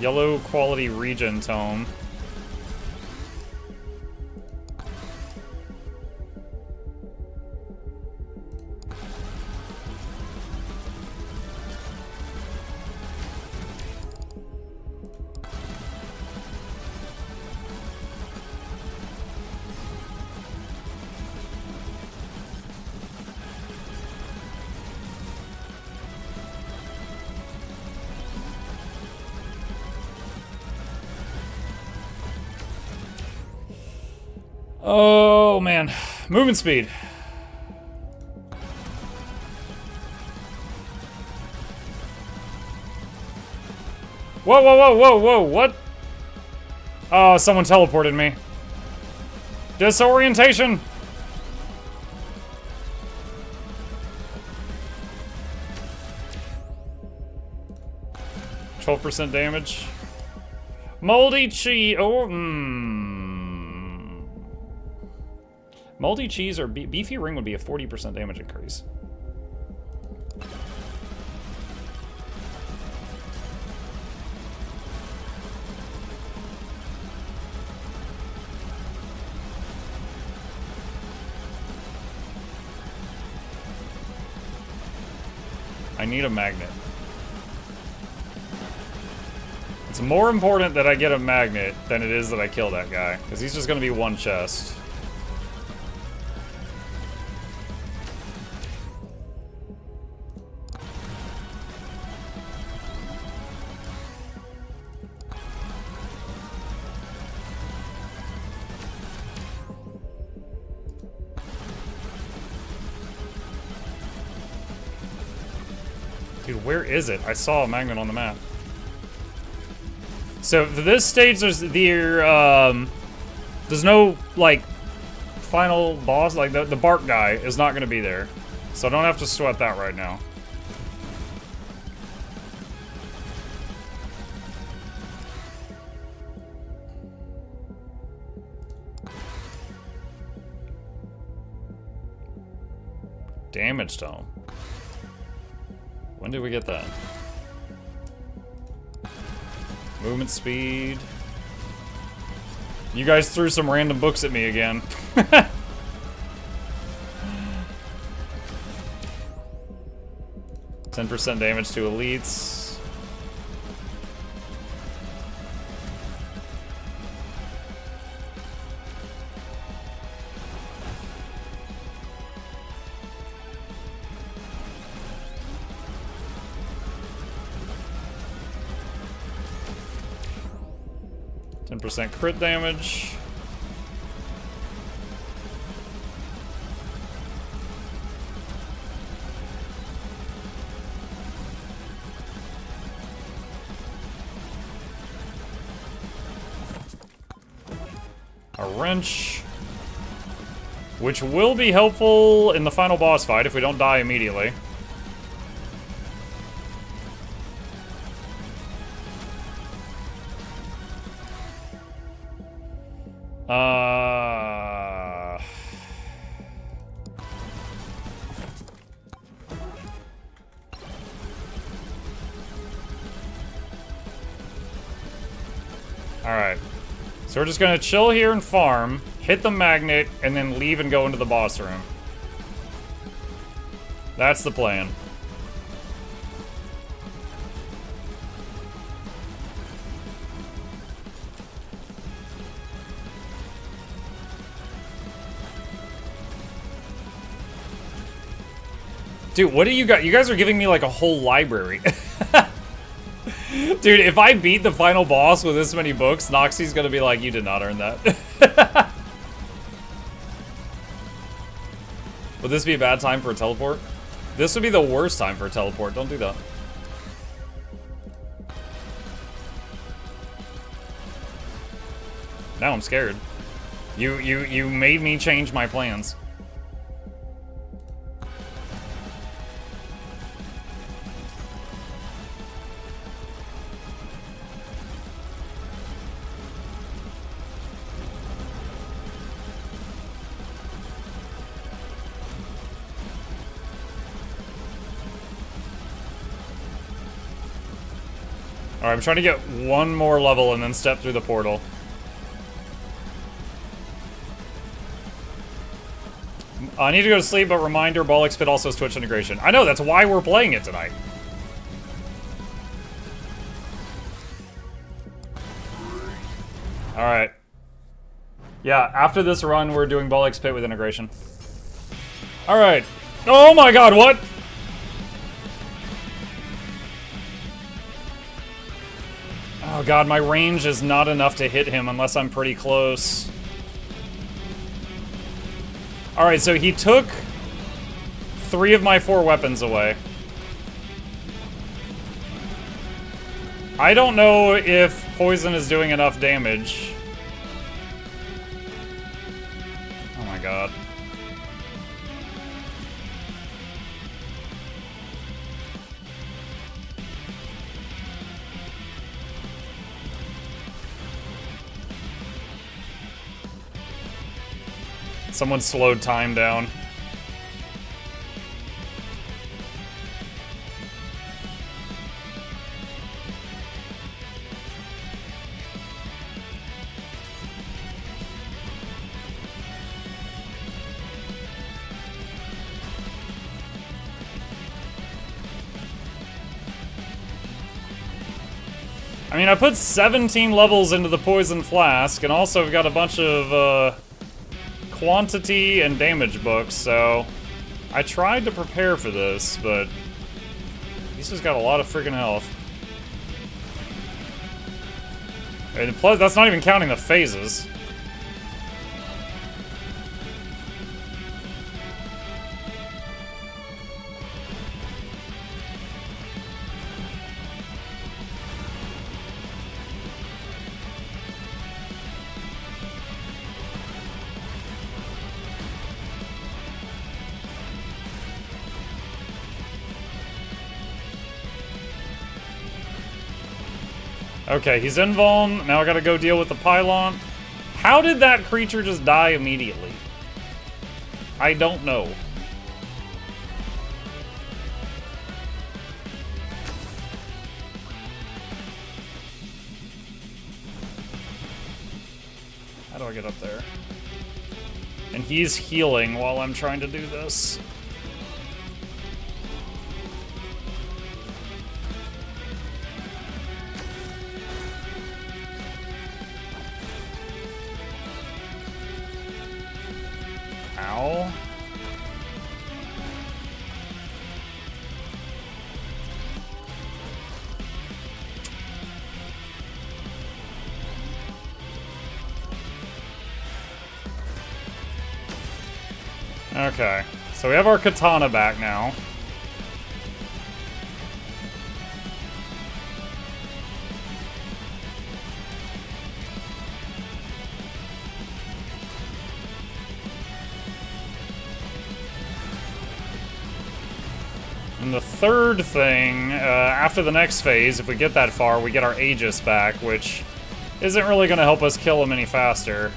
Yellow quality regen tome. Oh, man. Movement speed. Whoa, whoa, whoa, whoa, whoa, what? Oh, someone teleported me. Disorientation. %12 damage. Moldy cheese. Oh, Moldy cheese or beefy ring would be a 40% damage increase. I need a magnet. It's more important that I get a magnet than it is that I kill that guy, because he's just going to be one chest. Dude, where is it? I saw a magnet on the map. So for this stage, there's no like final boss. Like the bark guy is not going to be there, so I don't have to sweat that right now. Damage tome. When did we get that? Movement speed. You guys threw some random books at me again. 10% damage to elites. % crit damage. A wrench, which will be helpful in the final boss fight if we don't die immediately. Alright. So we're just gonna chill here and farm, hit the magnet, and then leave and go into the boss room. That's the plan. Dude, what do you got? You guys are giving me like a whole library. Dude, if I beat the final boss with this many books, Noxxi's gonna be like, you did not earn that. Would this be a bad time for a teleport? This would be the worst time for a teleport. Don't do that. Now I'm scared. You made me change my plans. Alright, I'm trying to get one more level and then step through the portal. I need to go to sleep, but reminder, Ball XP also has Twitch integration. I know, that's why we're playing it tonight. Alright. Yeah, after this run, we're doing Ball XP with integration. Alright. Oh my god, what? Oh god, my range is not enough to hit him unless I'm pretty close. Alright, so he took 3 of my 4 weapons away. I don't know if poison is doing enough damage. Oh my god. Someone slowed time down. I mean, I put 17 levels into the poison flask, and also I've got a bunch of, quantity and damage books, so I tried to prepare for this, but he's just got a lot of freaking health. And plus, that's not even counting the phases. Okay, he's invuln. Now I gotta go deal with the pylon. How did that creature just die immediately? I don't know. How do I get up there? And he's healing while I'm trying to do this. Ow. Okay, so we have our katana back now. And the third thing, after the next phase, if we get that far, we get our Aegis back, which isn't really going to help us kill him any faster.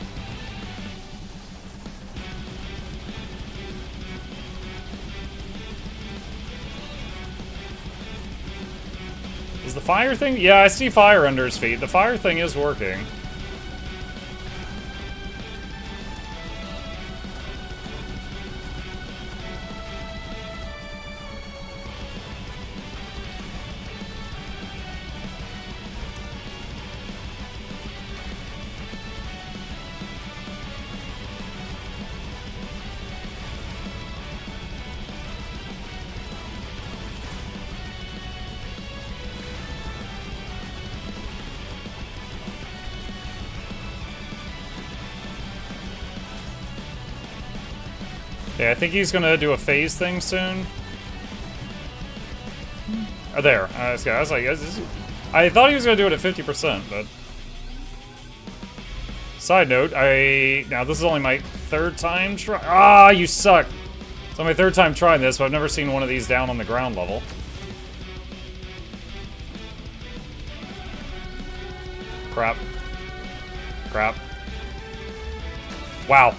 Is the fire thing? Yeah, I see fire under his feet. The fire thing is working. Okay, I think he's gonna do a phase thing soon. Oh, there. I was like, I thought he was gonna do it at 50%, but. Side note, now this is only my 3rd time try. Ah, you suck! It's only my 3rd time trying this, but I've never seen one of these down on the ground level. Crap. Crap. Wow.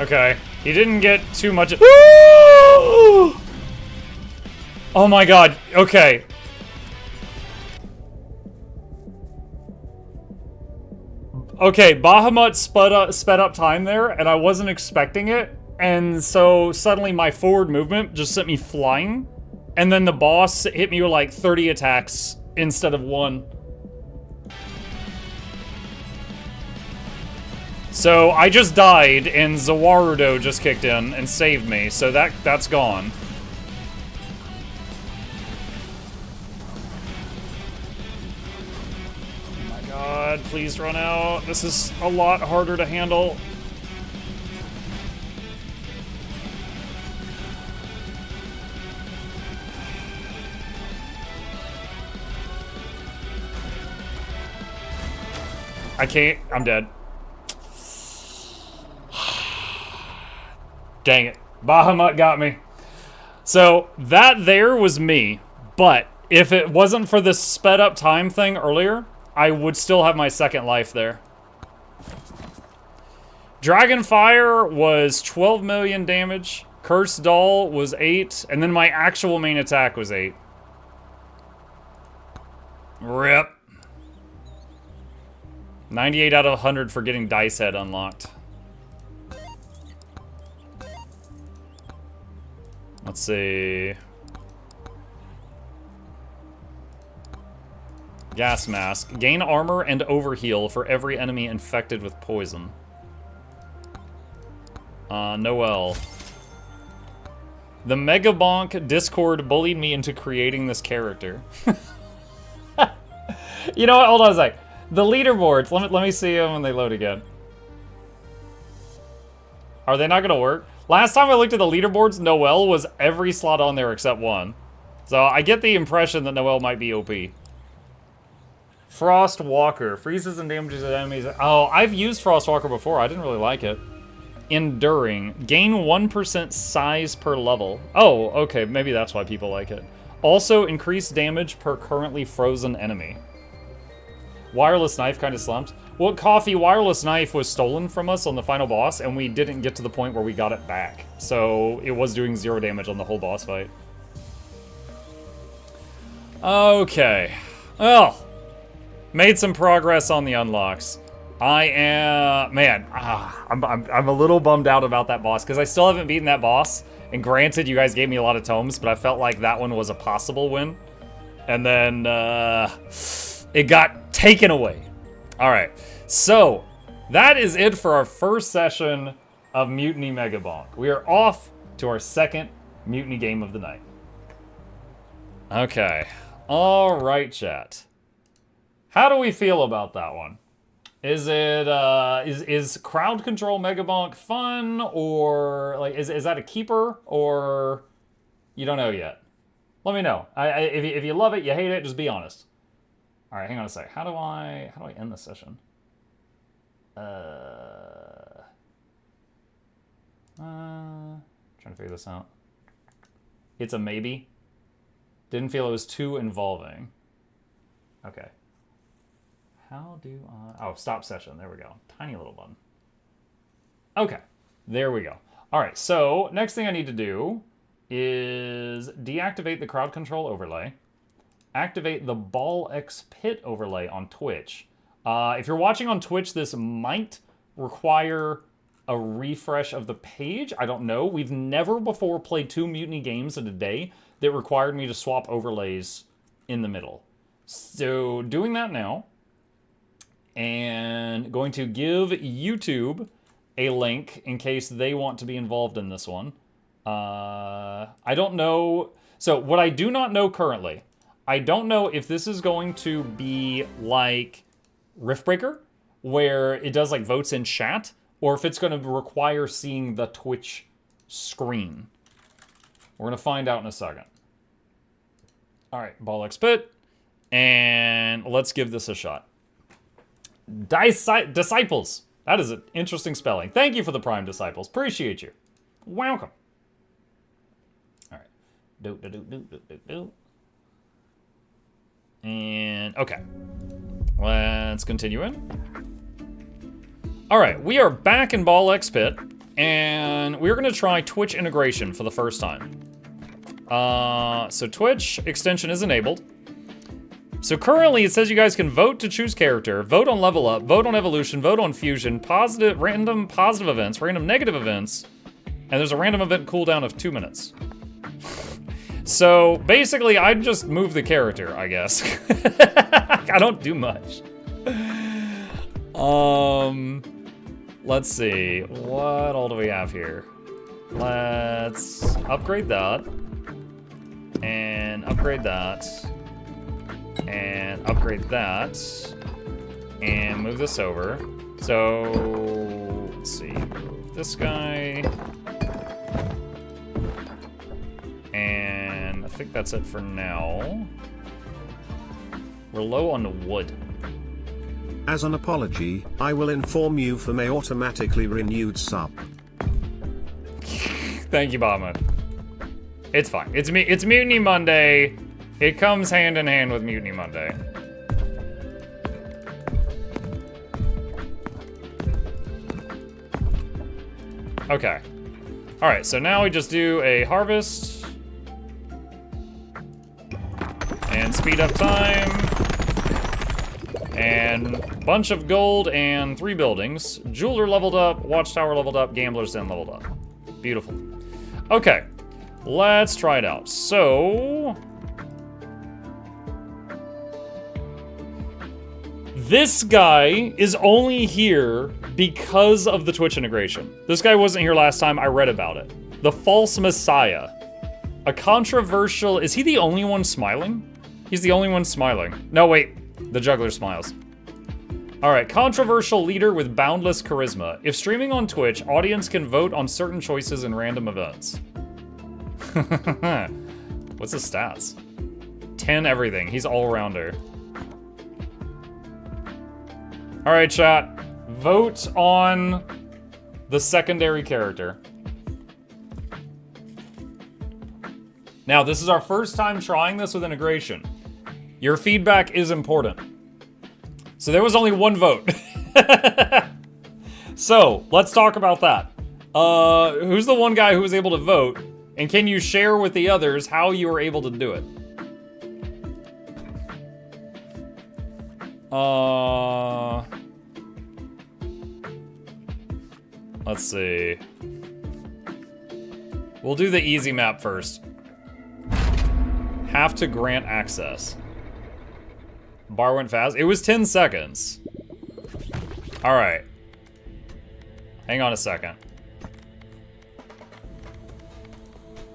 Okay, he didn't get too much. Oh my god, okay. Okay, Bahamut sped up time there, and I wasn't expecting it, and so suddenly my forward movement just sent me flying, and then the boss hit me with like 30 attacks instead of 1. So I just died, and Zawarudo just kicked in and saved me, so that's gone. please run out. This is a lot harder to handle. I can't. I'm dead. Dang it. Bahamut got me. So, that there was me. But, if it wasn't for this sped up time thing earlier, I would still have my second life there. Dragonfire was 12 million damage. Cursed Doll was 8. And then my actual main attack was 8. Rip. 98 out of 100 for getting Dice Head unlocked. Let's see. Gas Mask. Gain armor and overheal for every enemy infected with poison. Noelle. The Megabonk Discord bullied me into creating this character. You know what? Hold on a sec. The leaderboards. Let me see them when they load again. Are they not going to work? Last time I looked at the leaderboards, Noelle was every slot on there except one. So I get the impression that Noelle might be OP. Frost Walker. Freezes and damages enemies. Oh, I've used Frost Walker before. I didn't really like it. Enduring. Gain 1% size per level. Oh, okay. Maybe that's why people like it. Also, increase damage per currently frozen enemy. Wireless Knife kind of slumped. Well, Coffee, Wireless Knife was stolen from us on the final boss, and we didn't get to the point where we got it back. So, it was doing 0 damage on the whole boss fight. Okay. Well, made some progress on the unlocks. I am... Man, I'm a little bummed out about that boss, because I still haven't beaten that boss. And granted, you guys gave me a lot of tomes, but I felt like that one was a possible win. And then, it got taken away. Alright, so that is it for our first session of Mutiny Megabonk. We are off to our second Mutiny game of the night. Okay, alright chat. How do we feel about that one? Is it, is crowd control Megabonk fun, or, like, is that a keeper, or you don't know yet? Let me know. If you love it, you hate it, just be honest. All right, hang on a sec. How do I end this session? Trying to figure this out. It's a maybe. Didn't feel it was too involving. Okay. How do I... Oh, stop session. There we go. Tiny little button. Okay. There we go. All right, so next thing I need to do is deactivate the crowd control overlay. Activate the Ball X Pit overlay on Twitch. If you're watching on Twitch, this might require a refresh of the page. I don't know. We've never before played 2 Mutiny games in a day that required me to swap overlays in the middle. So doing that now, and going to give YouTube a link in case they want to be involved in this one. I don't know. So what I do not know currently, I don't know if this is going to be like Riftbreaker, where it does like votes in chat, or if it's going to require seeing the Twitch screen. We're going to find out in a second. All right, Ball X Pit, and let's give this a shot. Disciples. That is an interesting spelling. Thank you for the Prime Disciples. Appreciate you. Welcome. All right. And, okay. Let's continue in. All right, we are back in Ball X Pit, and we're going to try Twitch integration for the first time. So Twitch extension is enabled. So currently it says you guys can vote to choose character, vote on level up, vote on evolution, vote on fusion, random positive events, random negative events, and there's a random event cooldown of 2 minutes. So basically I'd just move the character, I guess. I don't do much. Let's see, what all do we have here? Let's upgrade that, and upgrade that. And upgrade that. And move this over. So, let's see, move this guy. And I think that's it for now. We're low on the wood. As an apology, I will inform you for my automatically renewed sub. Thank you, Bama. It's fine. It's Mutiny Monday. It comes hand in hand with Mutiny Monday. Okay. Alright, so now we just do a harvest. And speed up time. And bunch of gold and 3 buildings. Jeweler leveled up, Watchtower leveled up, Gambler's Den leveled up. Beautiful. Okay, let's try it out. So... this guy is only here because of the Twitch integration. This guy wasn't here last time, I read about it. The False Messiah. A controversial... is he the only one smiling? He's the only one smiling. No, wait. The juggler smiles. Alright, controversial leader with boundless charisma. If streaming on Twitch, audience can vote on certain choices in random events. What's his stats? 10 everything. He's all-rounder. Alright, chat. Vote on the secondary character. Now, this is our first time trying this with integration. Your feedback is important. So there was only one vote. So, let's talk about that. Who's the one guy who was able to vote? And can you share with the others how you were able to do it? Let's see. We'll do the easy map first. Have to grant access. Bar went fast. It was 10 seconds. All right. Hang on a second.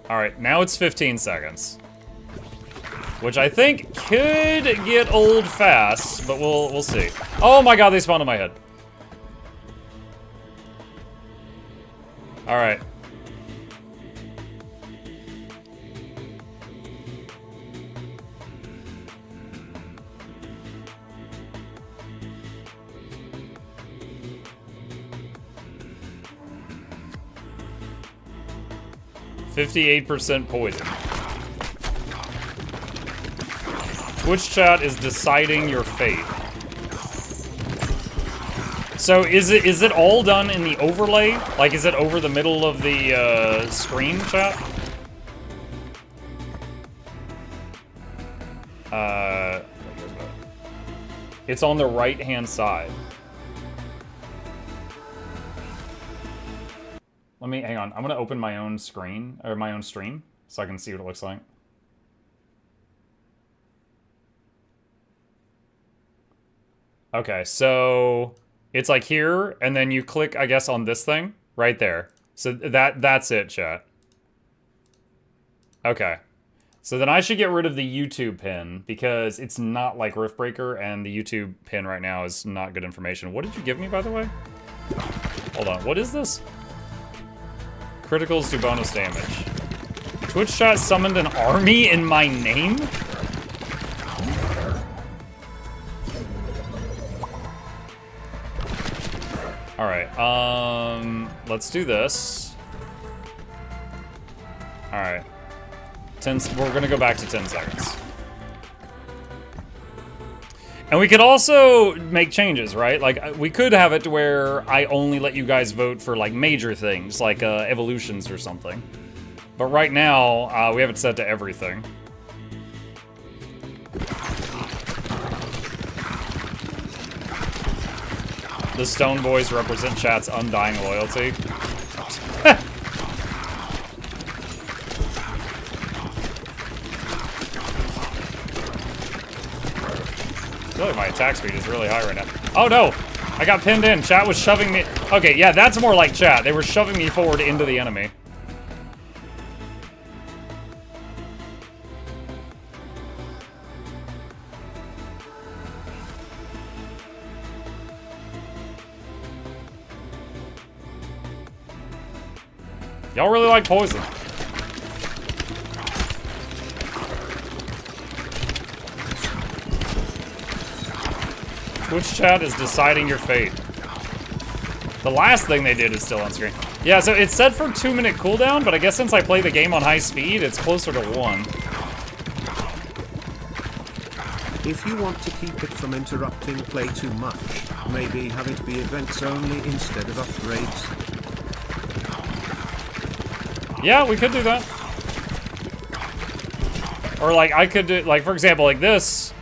All right, now it's 15 seconds. Which I think could get old fast, but we'll see. Oh my god, they spawned on my head. All right. %58 poison. Twitch chat is deciding your fate. So is it all done in the overlay? Like, is it over the middle of the screen, chat? It's on the right-hand side. Let me, hang on, I'm gonna open my own screen, or my own stream, so I can see what it looks like. Okay, so it's like here, and then you click, I guess, on this thing, right there. So that's it, chat. Okay. So then I should get rid of the YouTube pin, because it's not like Riftbreaker, and the YouTube pin right now is not good information. What did you give me, by the way? Hold on, what is this? Criticals do bonus damage. Twitch chat summoned an army in my name? Alright, let's do this. Alright. We're gonna go back to 10 seconds. And we could also make changes, right? Like, we could have it to where I only let you guys vote for, like, major things, like evolutions or something. But right now, we have it set to everything. The Stone Boys represent chat's undying loyalty. I feel like my attack speed is really high right now. Oh no! I got pinned in. Chat was shoving me. Okay, yeah, that's more like chat. They were shoving me forward into the enemy. Y'all really like poison. Twitch chat is deciding your fate. The last thing they did is still on screen. Yeah, so it's set for 2-minute cooldown, but I guess since I play the game on high speed, it's closer to 1. If you want to keep it from interrupting play too much, maybe have it be events only instead of upgrades. Yeah, we could do that. Or like, I could do, like, for example, like this.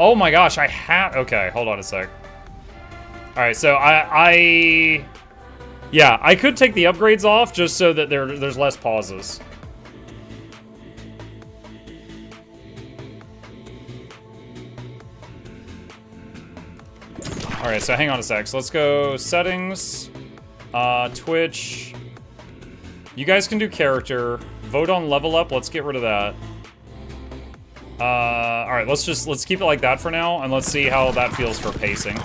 Oh my gosh, I have, okay, hold on a sec. Alright, so yeah, I could take the upgrades off just so that there's less pauses. Alright, so hang on a sec. So let's go settings, Twitch. You guys can do character. Vote on level up, let's get rid of that. Alright, let's keep it like that for now, and let's see how that feels for pacing.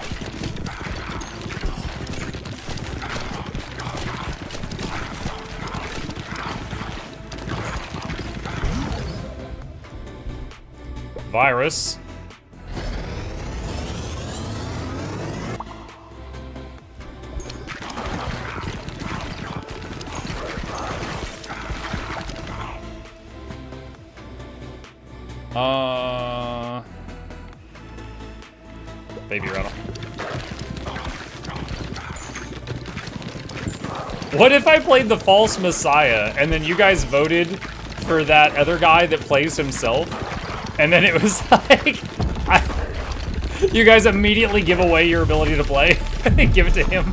Virus. Baby rattle. What if I played the false messiah and then you guys voted for that other guy that plays himself? And then it was like, you guys immediately give away your ability to play and give it to him.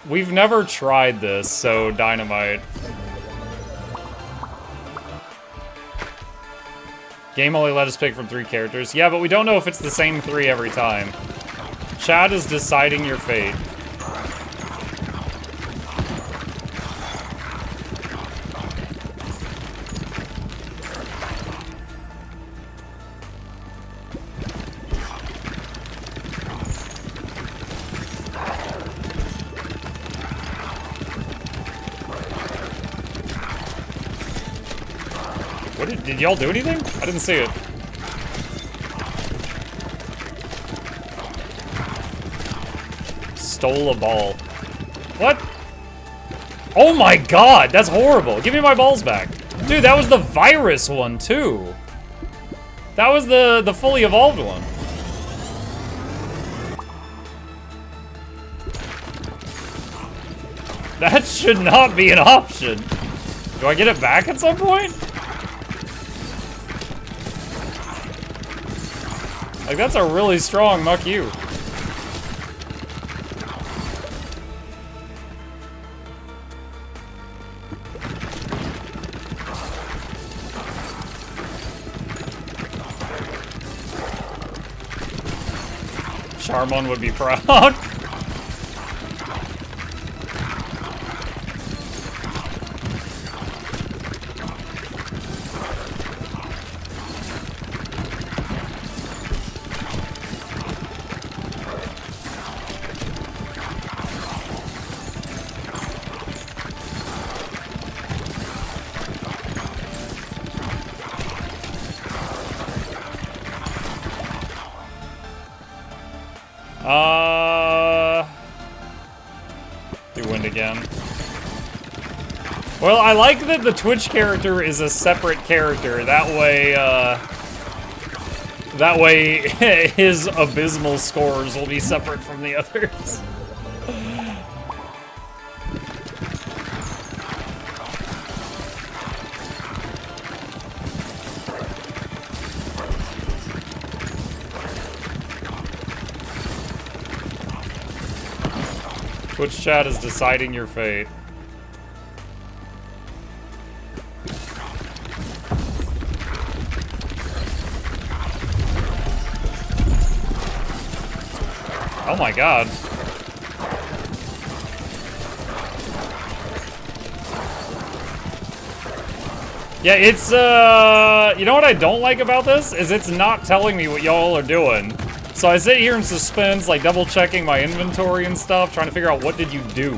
We've never tried this, so Dynamite. Game only let us pick from 3 characters. Yeah, but we don't know if it's the same 3 every time. Chat is deciding your fate. Did y'all do anything? I didn't see it. Stole a ball. What? Oh my god, that's horrible. Give me my balls back. Dude, that was the virus one too. That was the fully evolved one. That should not be an option. Do I get it back at some point? Like, that's a really strong muck you. Charmon would be proud. You win again. Well, I like that the Twitch character is a separate character. That way his abysmal scores will be separate from the others. Twitch chat is deciding your fate. my god. Yeah, it's, you know what I don't like about this? Is it's not telling me what y'all are doing. So I sit here in suspense, like double checking my inventory and stuff, trying to figure out what did you do.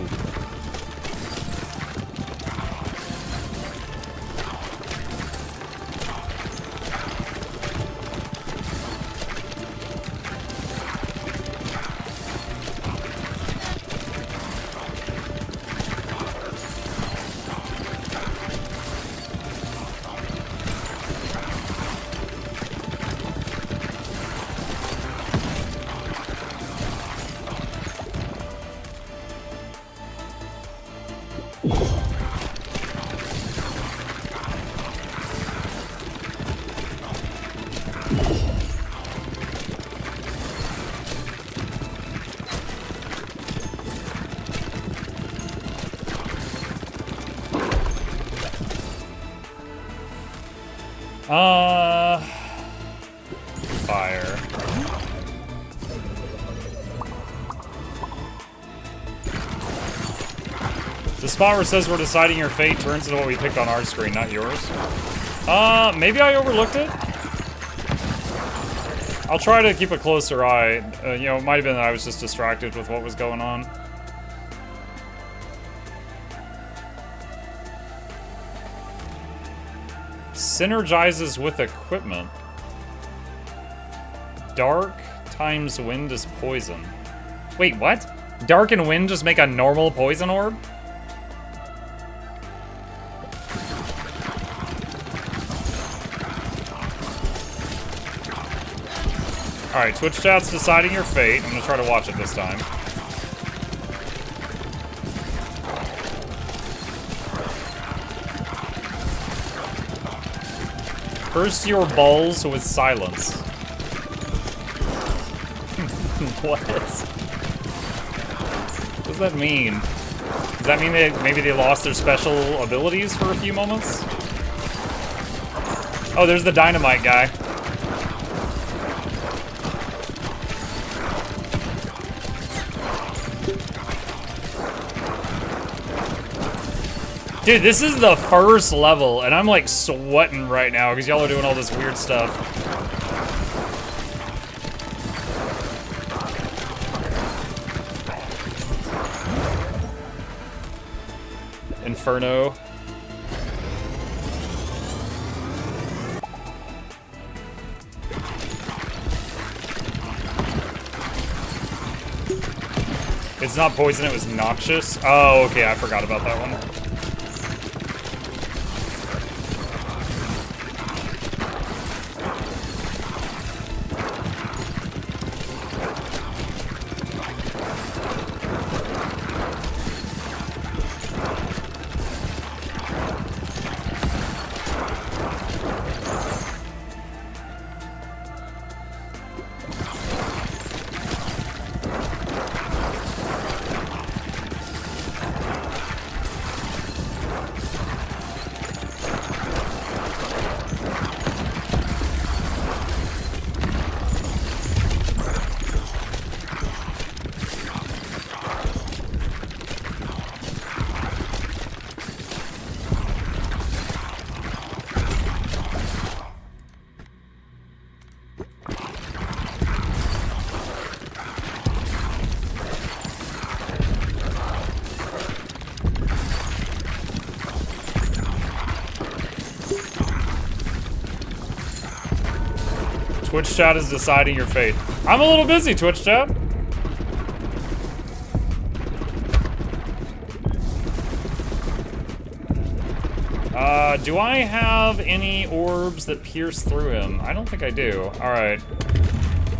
Fire. The spot where it says we're deciding your fate turns into what we picked on our screen, not yours. Maybe I overlooked it? I'll try to keep a closer eye. You know, it might have been that I was just distracted with what was going on. Synergizes with equipment. Dark times wind is poison. Wait, what? Dark and wind just make a normal poison orb? Alright, Twitch chat's deciding your fate. I'm gonna try to watch it this time. Curse your balls with silence. What? What does that mean? Does that mean maybe they lost their special abilities for a few moments? Oh, there's the dynamite guy. Dude, this is the first level, and I'm like sweating right now because y'all are doing all this weird stuff. Inferno. It's not poison, it was noxious. Oh, okay, I forgot about that one. Twitch chat is deciding your fate. I'm a little busy, Twitch chat. Do I have any orbs that pierce through him? I don't think I do. Alright.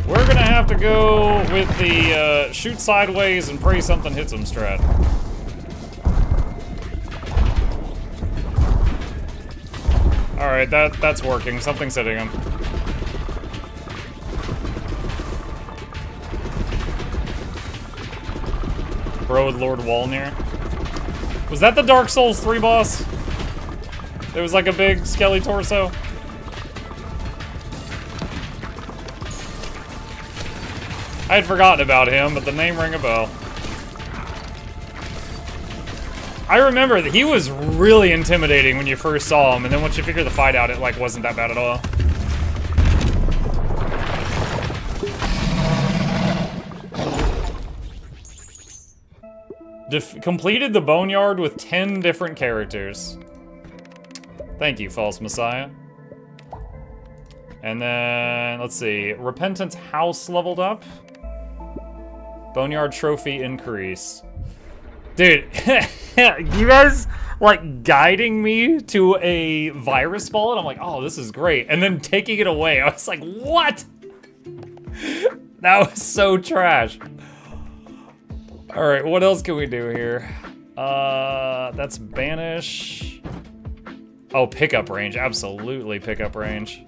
We're gonna have to go with the shoot sideways and pray something hits him strat. Alright, that's working. Something's hitting him. Bro with Lord Walnir. Was that the Dark Souls 3 boss? There was like a big skelly torso. I had forgotten about him, but the name rang a bell. I remember that he was really intimidating when you first saw him, and then once you figure the fight out, it like wasn't that bad at all. Completed the Boneyard with 10 different characters. Thank you, False Messiah. And then, let's see, Repentance House leveled up. Boneyard Trophy increase. Dude, you guys, like, guiding me to a virus ball, and I'm like, oh, this is great. And then taking it away, I was like, what? That was so trash. All right, what else can we do here? That's banish. Oh, pickup range, absolutely pickup range.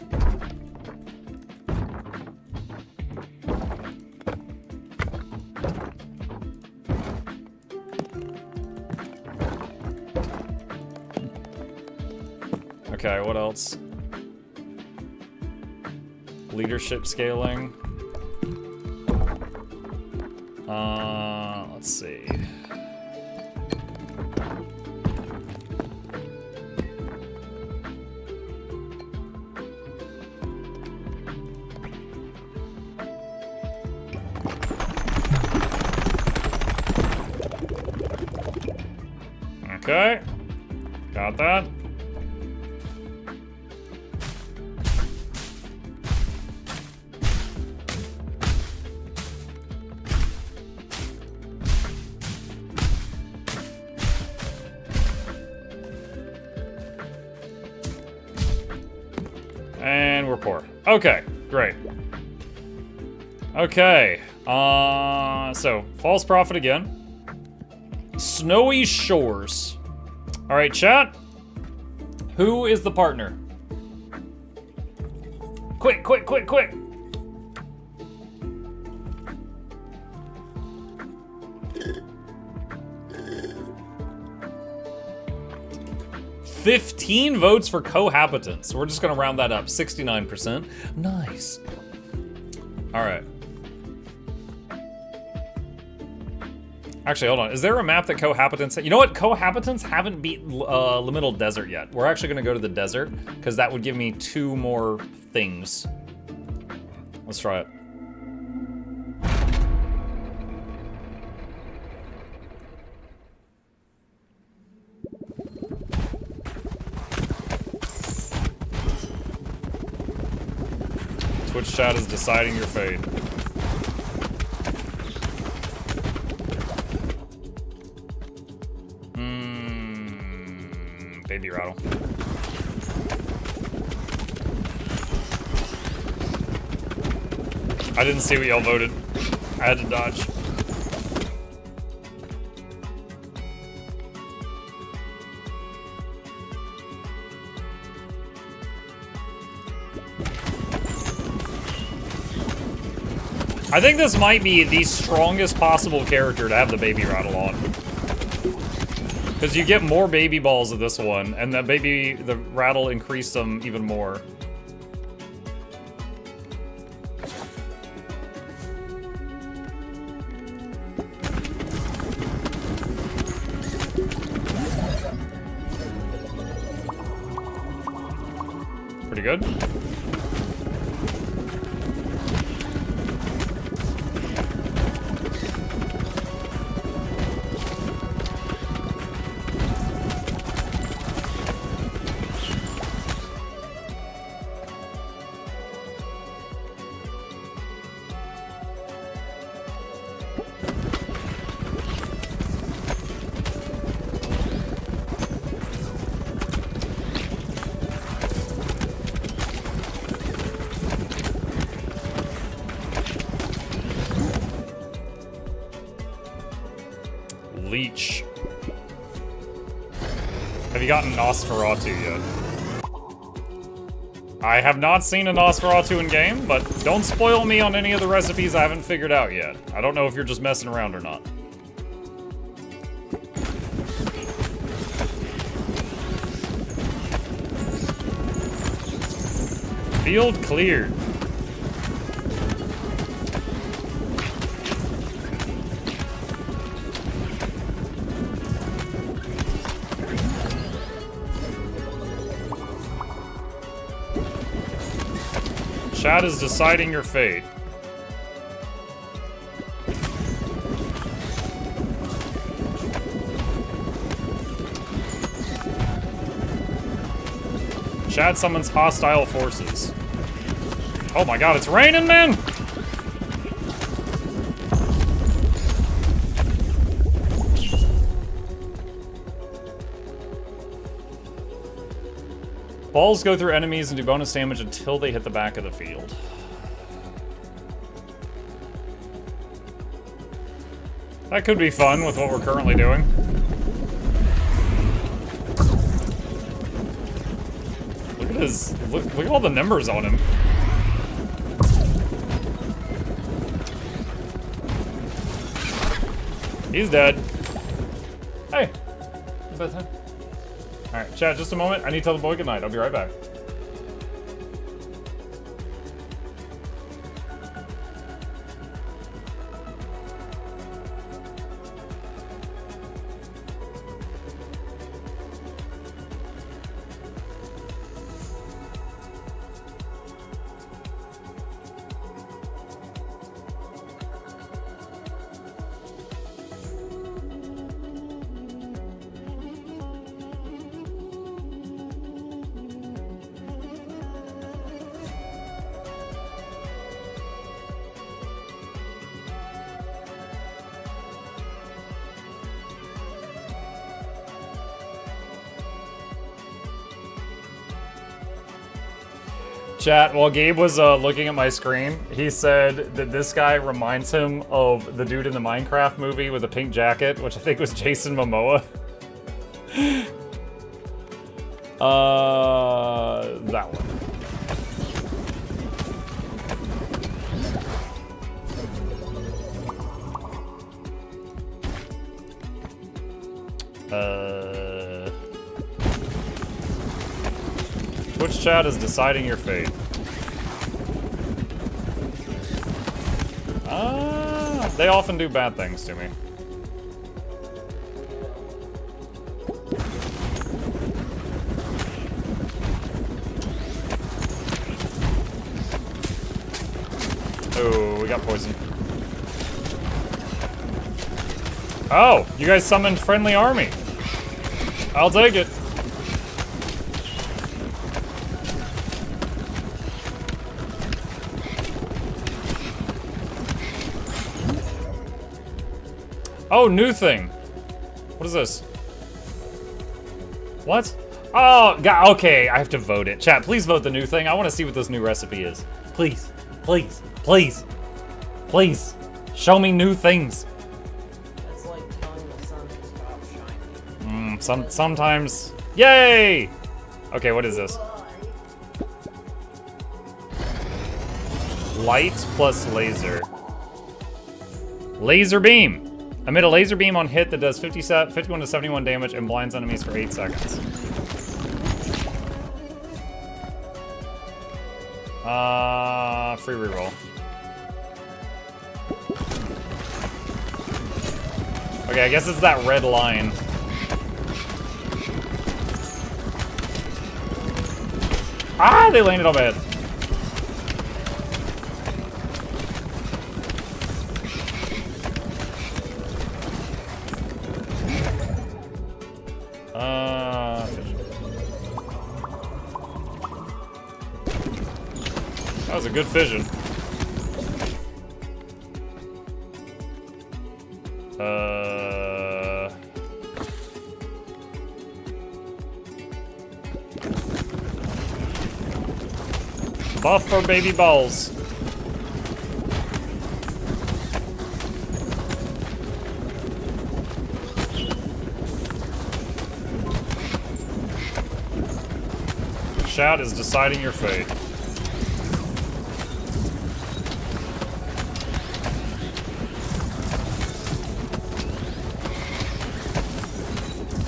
Okay, what else? Leadership scaling. Let's see. Okay, got that. And we're poor. Okay, great. Okay, so false prophet again. Snowy Shores. All right, chat. Who is the partner? Quick, quick, quick, quick. $15 votes for cohabitants. So we're just gonna round that up. 69%. Nice. All right. Actually, hold on. Is there a map that cohabitants... You know what? Cohabitants haven't beat Liminal Desert yet. We're actually going to go to the desert, because that would give me 2 more things. Let's try it. Twitch chat is deciding your fate. Baby rattle. I didn't see what y'all voted. I had to dodge. I think this might be the strongest possible character to have the baby rattle on. Because you get more baby balls of this one, and the rattle increased them even more. Pretty good. Leech. Have you gotten Nosferatu yet? I have not seen a Nosferatu in game, but don't spoil me on any of the recipes I haven't figured out yet. I don't know if you're just messing around or not. Field cleared. Chat is deciding your fate. Chat summons hostile forces. Oh my god, it's raining, man! Balls go through enemies and do bonus damage until they hit the back of the field. That could be fun with what we're currently doing. Look at his... Look at all the numbers on him. He's dead. Hey. Bedtime. Alright, chat, just a moment. I need to tell the boy goodnight. I'll be right back. Chat, while Gabe was looking at my screen, he said that this guy reminds him of the dude in the Minecraft movie with the pink jacket, which I think was Jason Momoa. That one. Twitch chat is deciding your fate. They often do bad things to me. Oh, we got poisoned. Oh, you guys summoned friendly army. I'll take it. Oh, new thing. What is this? What? Oh, God, okay, I have to vote it. Chat, please vote the new thing. I want to see what this new recipe is. Please, please, please, please. Show me new things. It's like telling the sun to stop shining. Sometimes. Yay! Okay, what is this? Light plus laser. Laser beam. Emit a laser beam on hit that does 51 to 71 damage and blinds enemies for 8 seconds. Free reroll. Okay, I guess it's that red line. Ah, they landed on my head. That was a good fission. Buff for baby balls. Shout is deciding your fate.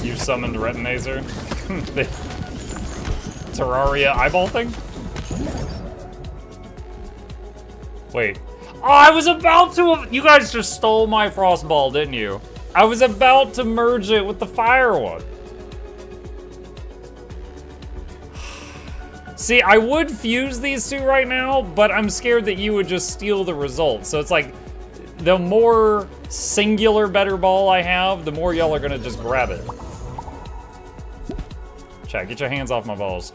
You summoned Retinazer? The Terraria eyeball thing? Wait. Oh, I was about to... You guys just stole my Frostball, didn't you? I was about to merge it with the fire one. See, I would fuse these two right now, but I'm scared that you would just steal the result. So it's like, the more singular better ball I have, the more y'all are gonna just grab it. Chat, get your hands off my balls.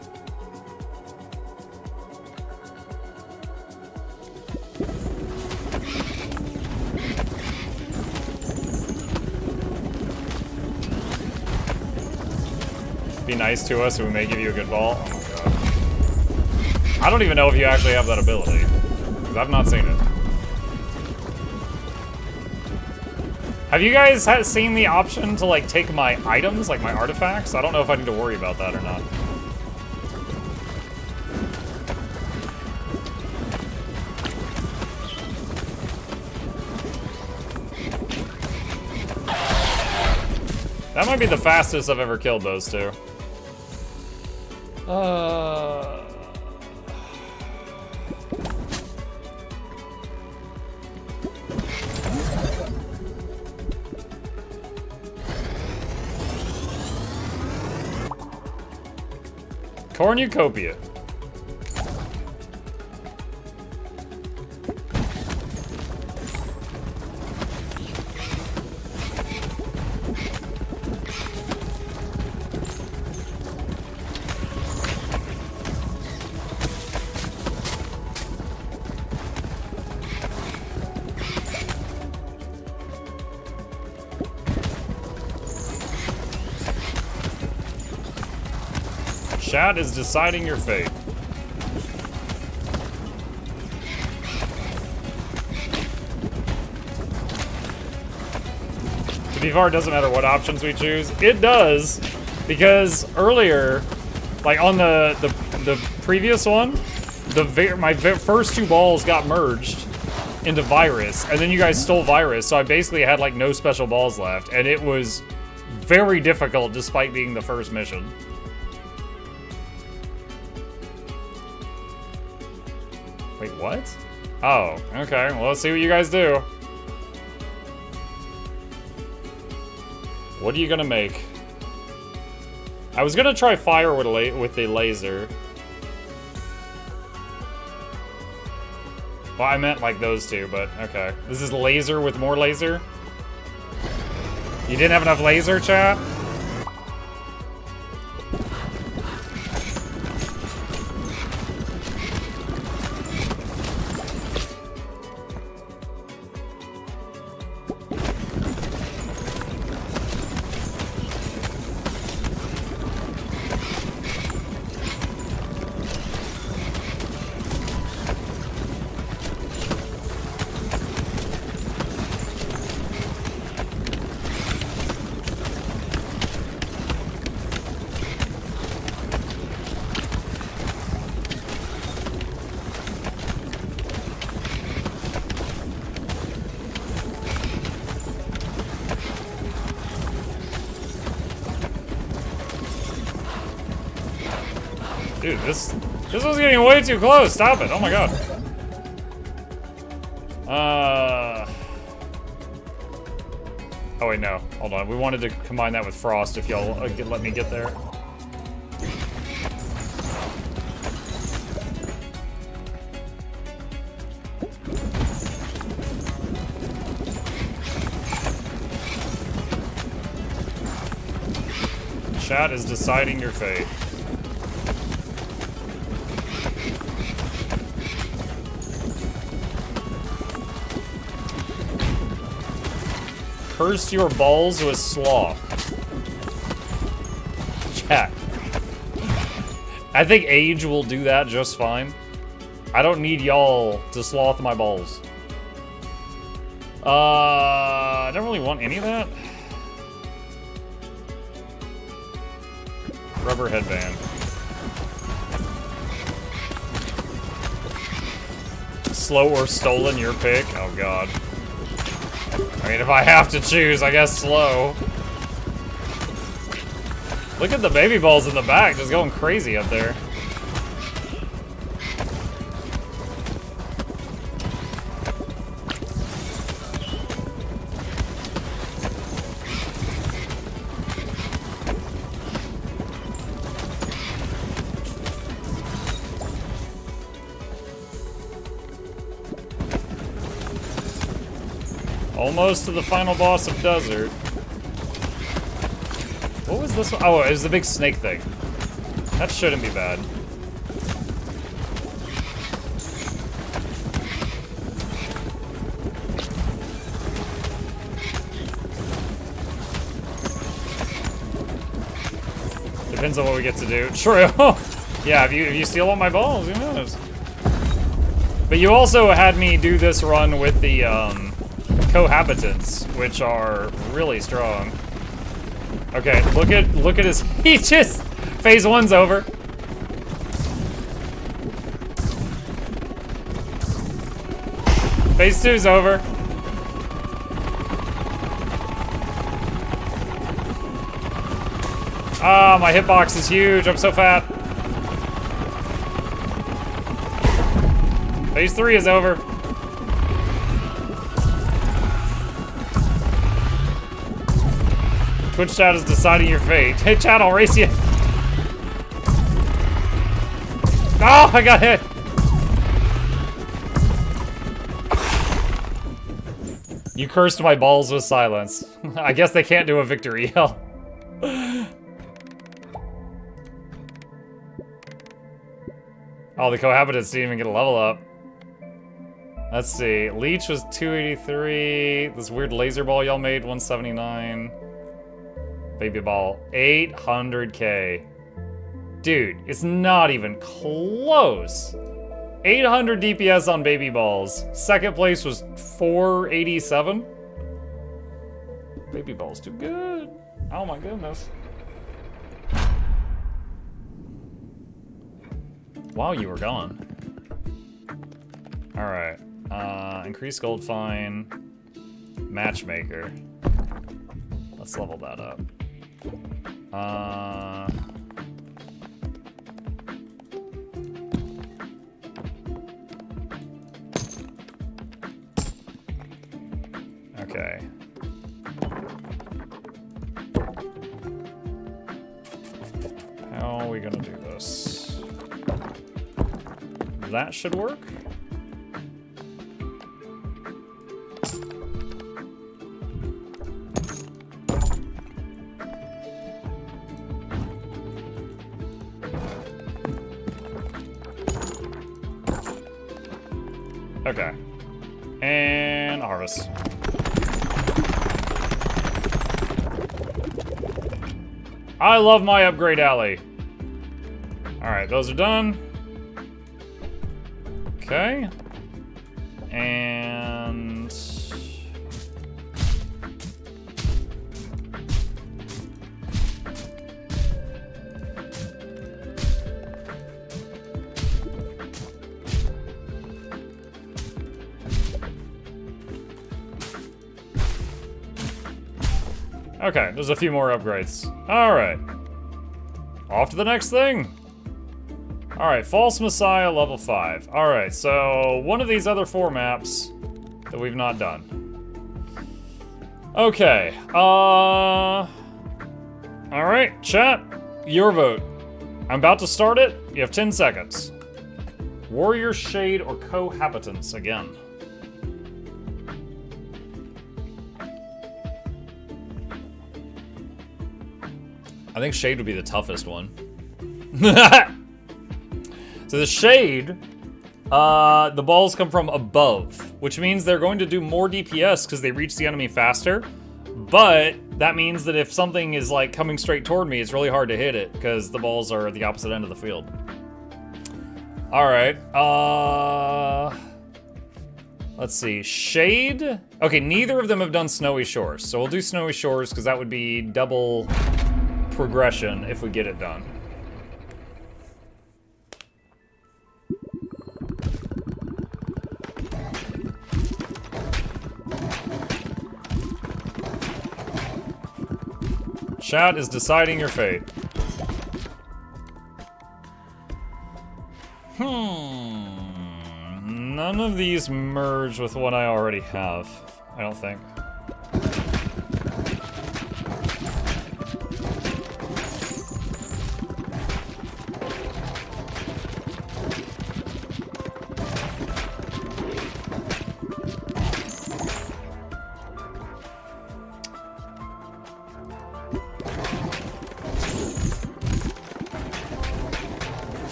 Be nice to us and we may give you a good ball. Oh my god. I don't even know if you actually have that ability, because I've not seen it. Have you guys seen the option to like take my items, like my artifacts? I don't know if I need to worry about that or not. That might be the fastest I've ever killed those two. Cornucopia. Chat is deciding your fate. To be fair, it doesn't matter what options we choose. It does, because earlier, like on the previous one, my first two balls got merged into Virus, and then you guys stole Virus, so I basically had like no special balls left, and it was very difficult despite being the first mission. Wait, what? Oh, okay. Well, let's see what you guys do. What are you gonna make? I was gonna try fire with the laser. Well, I meant like those two, but okay. This is laser with more laser? You didn't have enough laser, chat? Dude, this was getting way too close. Stop it. Oh my god. Oh wait, no. Hold on. We wanted to combine that with Frost if y'all let me get there. Chat is deciding your fate. Curse your balls with sloth. Chat. I think age will do that just fine. I don't need y'all to sloth my balls. I don't really want any of that. Rubber headband. Slow or stolen, your pick? Oh god. I mean, if I have to choose, I guess slow. Look at the baby balls in the back, just going crazy up there. Almost to the final boss of Desert. What was this one? Oh, it was the big snake thing. That shouldn't be bad. Depends on what we get to do. True. Yeah, if you steal all my balls, who knows? But you also had me do this run with the cohabitants, which are really strong. Okay, look at his. He just phase 1's over. Phase 2's over. Ah, my hitbox is huge. I'm so fat. Phase 3 is over. Twitch chat is deciding your fate. Hey chat, I'll race you. Oh, I got hit. You cursed my balls with silence. I guess they can't do a victory yell. Oh, the cohabitants didn't even get a level up. Let's see. Leech was 283. This weird laser ball y'all made, 179. Baby ball, 800k. Dude, it's not even close. 800 DPS on baby balls. Second place was 487. Baby ball's too good. Oh my goodness. Wow, you were gone. Alright. Increase gold fine. Matchmaker. Let's level that up. Okay. How are we gonna do this? That should work. Okay. And harvest. I love my upgrade alley. Alright, those are done. Okay. And... okay, there's a few more upgrades. Alright. Off to the next thing. Alright, False Messiah level 5. Alright, so one of these other 4 maps that we've not done. Okay, alright, chat, your vote. I'm about to start it. You have 10 seconds. Warrior, Shade, or Cohabitants again. I think Shade would be the toughest one. So the Shade, the balls come from above, which means they're going to do more DPS because they reach the enemy faster. But that means that if something is like coming straight toward me, it's really hard to hit it because the balls are at the opposite end of the field. All right, let's see, Shade. Okay, neither of them have done Snowy Shores, so we'll do Snowy Shores because that would be double progression if we get it done. Chat is deciding your fate. None of these merge with what I already have, I don't think.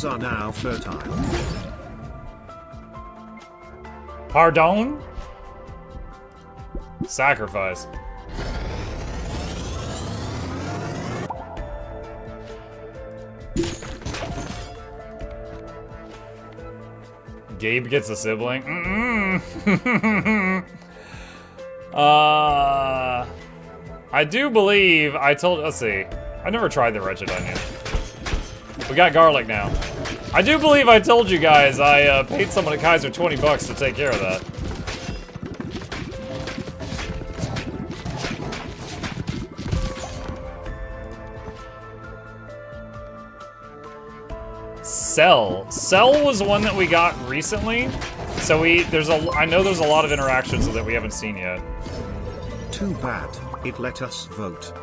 fields are now fertile. Pardon? Sacrifice. Gabe gets a sibling? I do believe I told, let's see. I never tried the Wretched Onion. We got garlic now. I do believe I told you guys I paid someone at Kaiser 20 bucks to take care of that. Cell was one that we got recently. So I know there's a lot of interactions that we haven't seen yet. Too bad, it let us vote.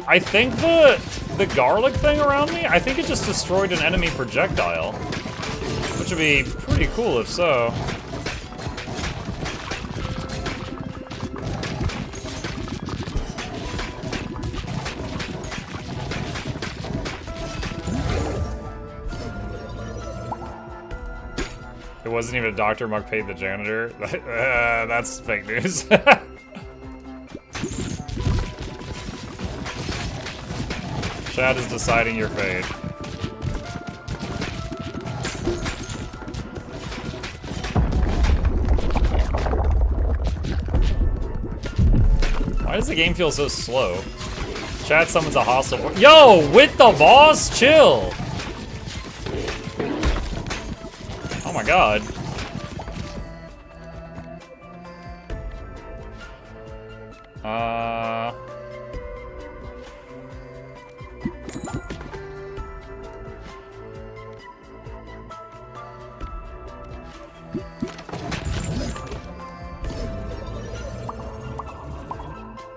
I think the garlic thing around me, I think it just destroyed an enemy projectile. Which would be pretty cool if so. It wasn't even a doctor, Mark paid the janitor. That's fake news. Chad is deciding your fate. Why does the game feel so slow? Chad summons a hostile. Yo, with the boss, chill. Oh my god.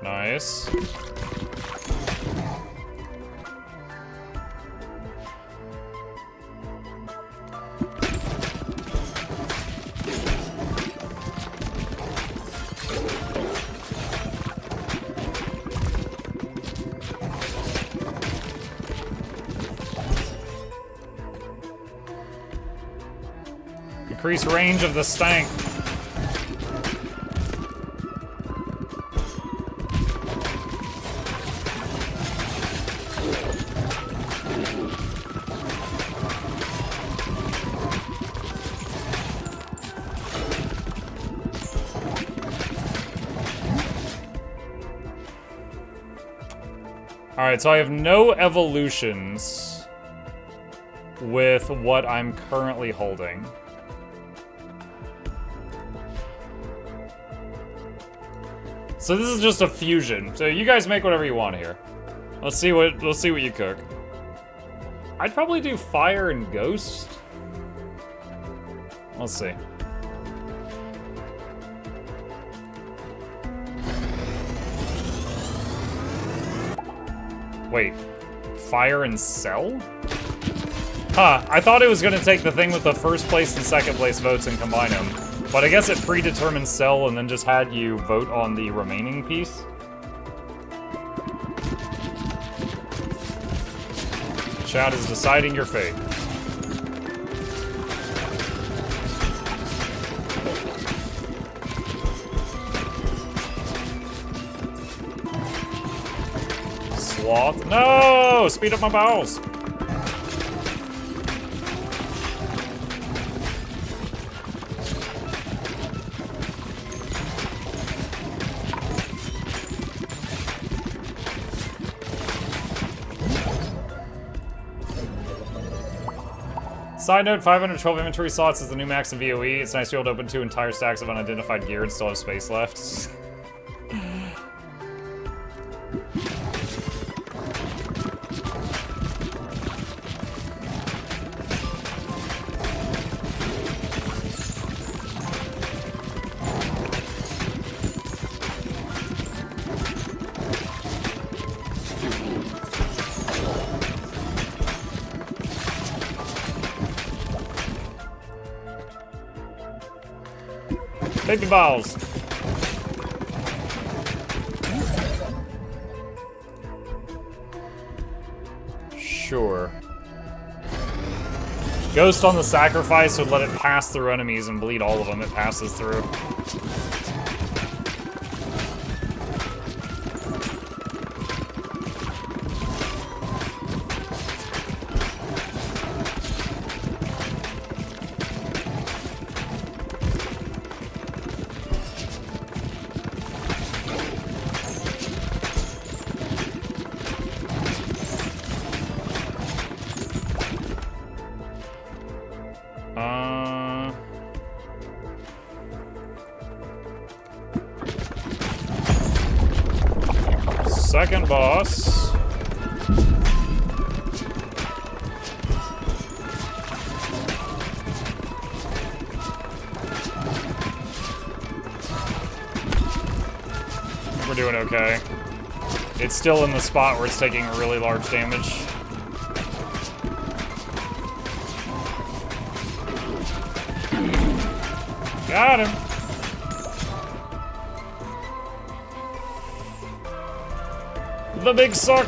Nice. Increase range of the stank. Alright, so I have no evolutions with what I'm currently holding. So this is just a fusion. So you guys make whatever you want here. Let's see what you cook. I'd probably do fire and ghost. Let's see. Wait, fire and cell? Huh, I thought it was gonna take the thing with the first place and second place votes and combine them. But I guess it predetermined cell and then just had you vote on the remaining piece. Chad is deciding your fate. Sloth? No! Speed up my bowels! Side note, 512 inventory slots is the new max in VOE. It's nice to be able to open 2 entire stacks of unidentified gear and still have space left. Baby balls. sure. Ghost on the Sacrifice would let it pass through enemies and bleed all of them it passes through. Second boss. We're doing okay. It's still in the spot where it's taking really large damage. Got him. The big suck.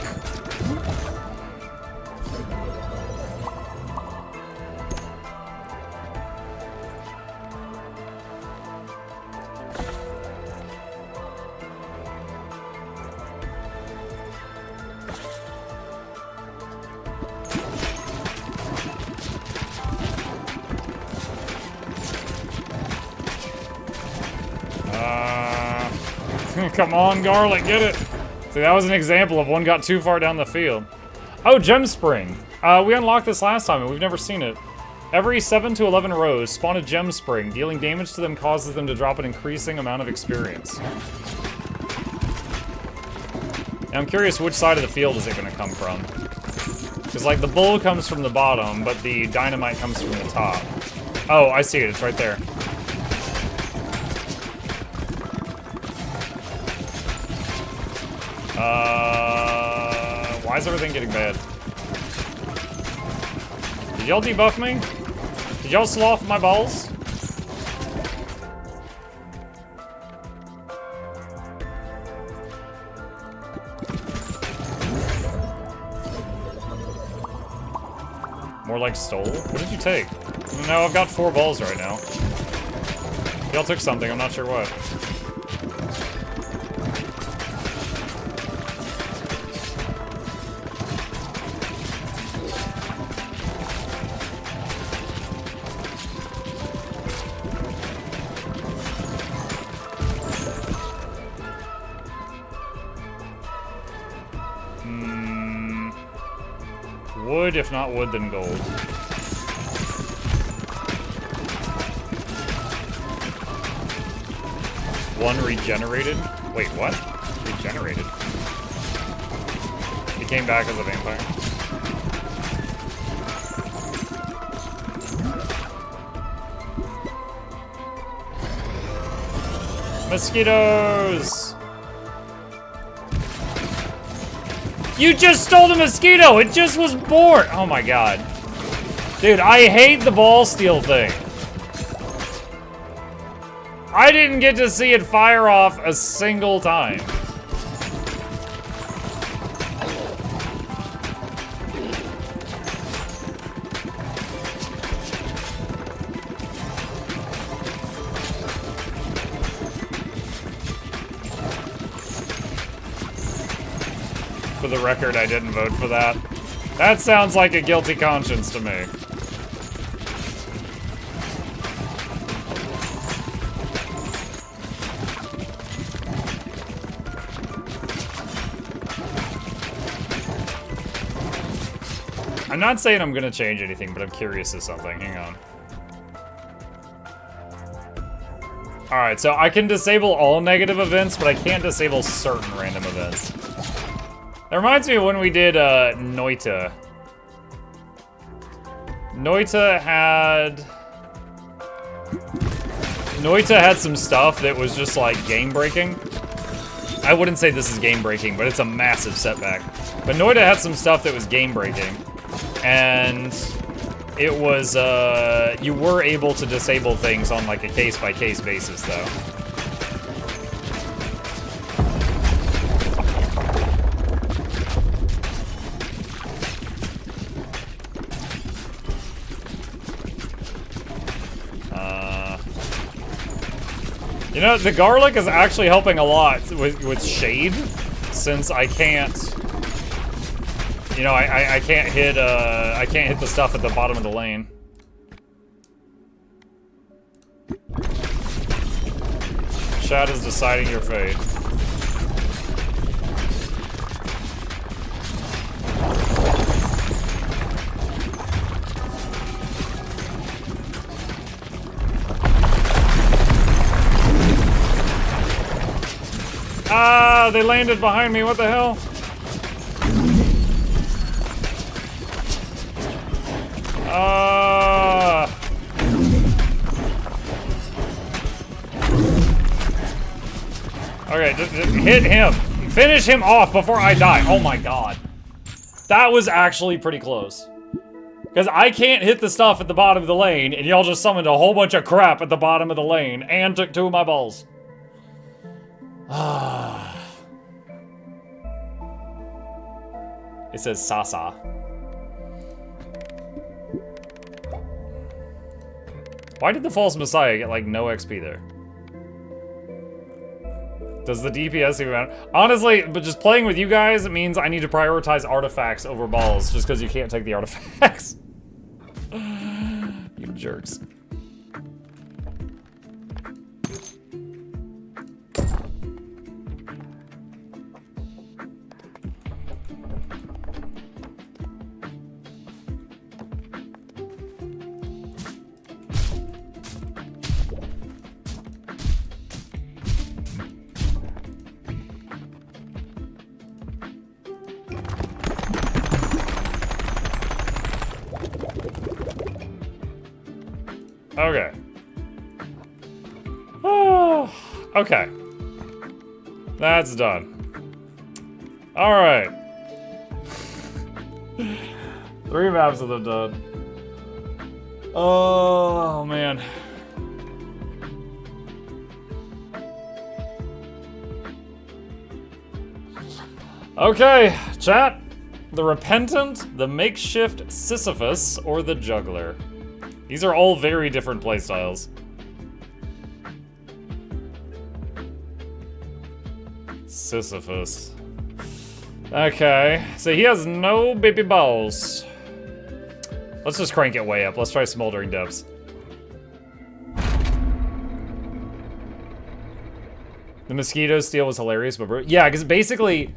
Come on, Garlic, get it. See, that was an example of one got too far down the field. Oh, Gem Spring. We unlocked this last time and we've never seen it. Every 7 to 11 rows, spawn a Gem Spring. Dealing damage to them causes them to drop an increasing amount of experience. Now, I'm curious which side of the field is it going to come from. Because, like, the bull comes from the bottom, but the dynamite comes from the top. Oh, I see it. It's right there. Why is everything getting bad? Did y'all debuff me? Did y'all slough my balls? More like stole? What did you take? No, I've got 4 balls right now. Y'all took something, I'm not sure what. Wood, if not wood, then gold. One regenerated? Wait, what? Regenerated? He came back as a vampire. Mosquitoes! You just stole the mosquito! It just was born! Oh my god. Dude, I hate the ball steal thing. I didn't get to see it fire off a single time. For the record, I didn't vote for that. That sounds like a guilty conscience to me. I'm not saying I'm gonna change anything, but I'm curious of something. Hang on. Alright, so I can disable all negative events, but I can't disable certain random events. That reminds me of when we did Noita. Noita had some stuff that was just like game breaking. I wouldn't say this is game breaking, but it's a massive setback. But Noita had some stuff that was game breaking. And it was, you were able to disable things on like a case-by-case basis though. You know, the garlic is actually helping a lot with shade, since I can't. You know, I can't hit the stuff at the bottom of the lane. Chat is deciding your fate. Ah, they landed behind me, what the hell? Okay, just hit him. Finish him off before I die. Oh my god. That was actually pretty close. Because I can't hit the stuff at the bottom of the lane, and y'all just summoned a whole bunch of crap at the bottom of the lane, and took 2 of my balls. It says Sasa. Why did the False Messiah get like no XP there? Does the DPS even matter? Honestly, but just playing with you guys, it means I need to prioritize artifacts over balls just because you can't take the artifacts. You jerks. Okay. Oh, okay. That's done. Alright. 3 maps of them done. Oh, man. Okay, chat. The Repentant, the Makeshift Sisyphus, or the Juggler. These are all very different playstyles. Sisyphus. Okay, so he has no baby balls. Let's just crank it way up. Let's try Smoldering Depths. The Mosquito Steel was hilarious, but yeah, because basically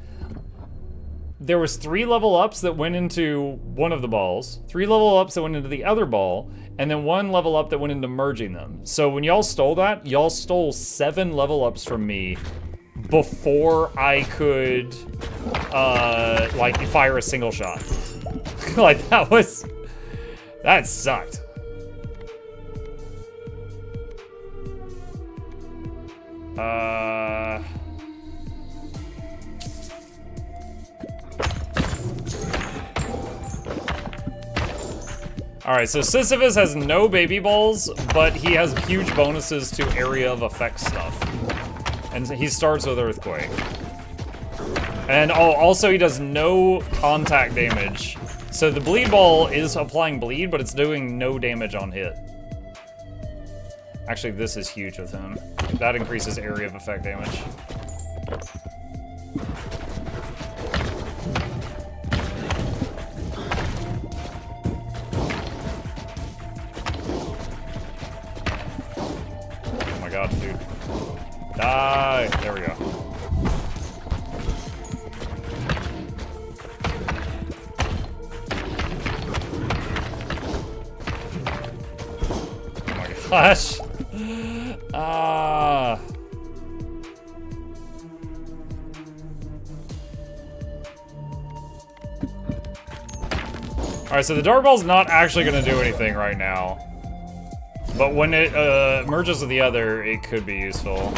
there was 3 level ups that went into one of the balls, 3 level ups that went into the other ball, and then 1 level up that went into merging them. So when y'all stole that, y'all stole 7 level ups from me before I could, like, fire a single shot. Like, that sucked. Alright, so Sisyphus has no baby balls, but he has huge bonuses to area of effect stuff. And he starts with Earthquake. And oh, also he does no contact damage. So the bleed ball is applying bleed, but it's doing no damage on hit. Actually, this is huge with him. That increases area of effect damage. Oh my god, dude. Die! There we go. Oh my gosh. Alright, so the dart ball's not actually gonna do anything right now. But when it merges with the other, it could be useful.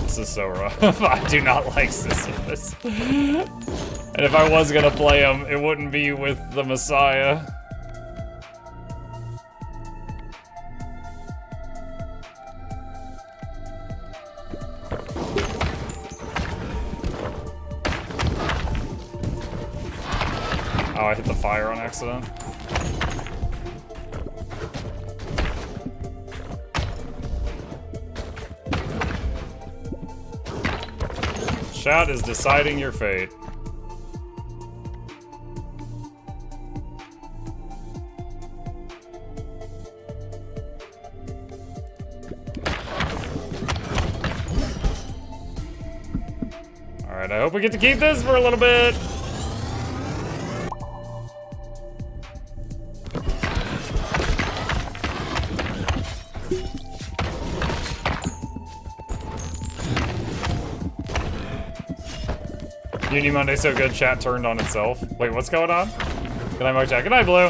This is so rough. I do not like Sisyphus. And if I was gonna play him, it wouldn't be with the Messiah. Oh, I hit the fire on accident. Chat is deciding your fate. Alright, I hope we get to keep this for a little bit. Uni Monday so good, chat turned on itself. Wait, what's going on? Good night, Mark Jack. Good night, Blue.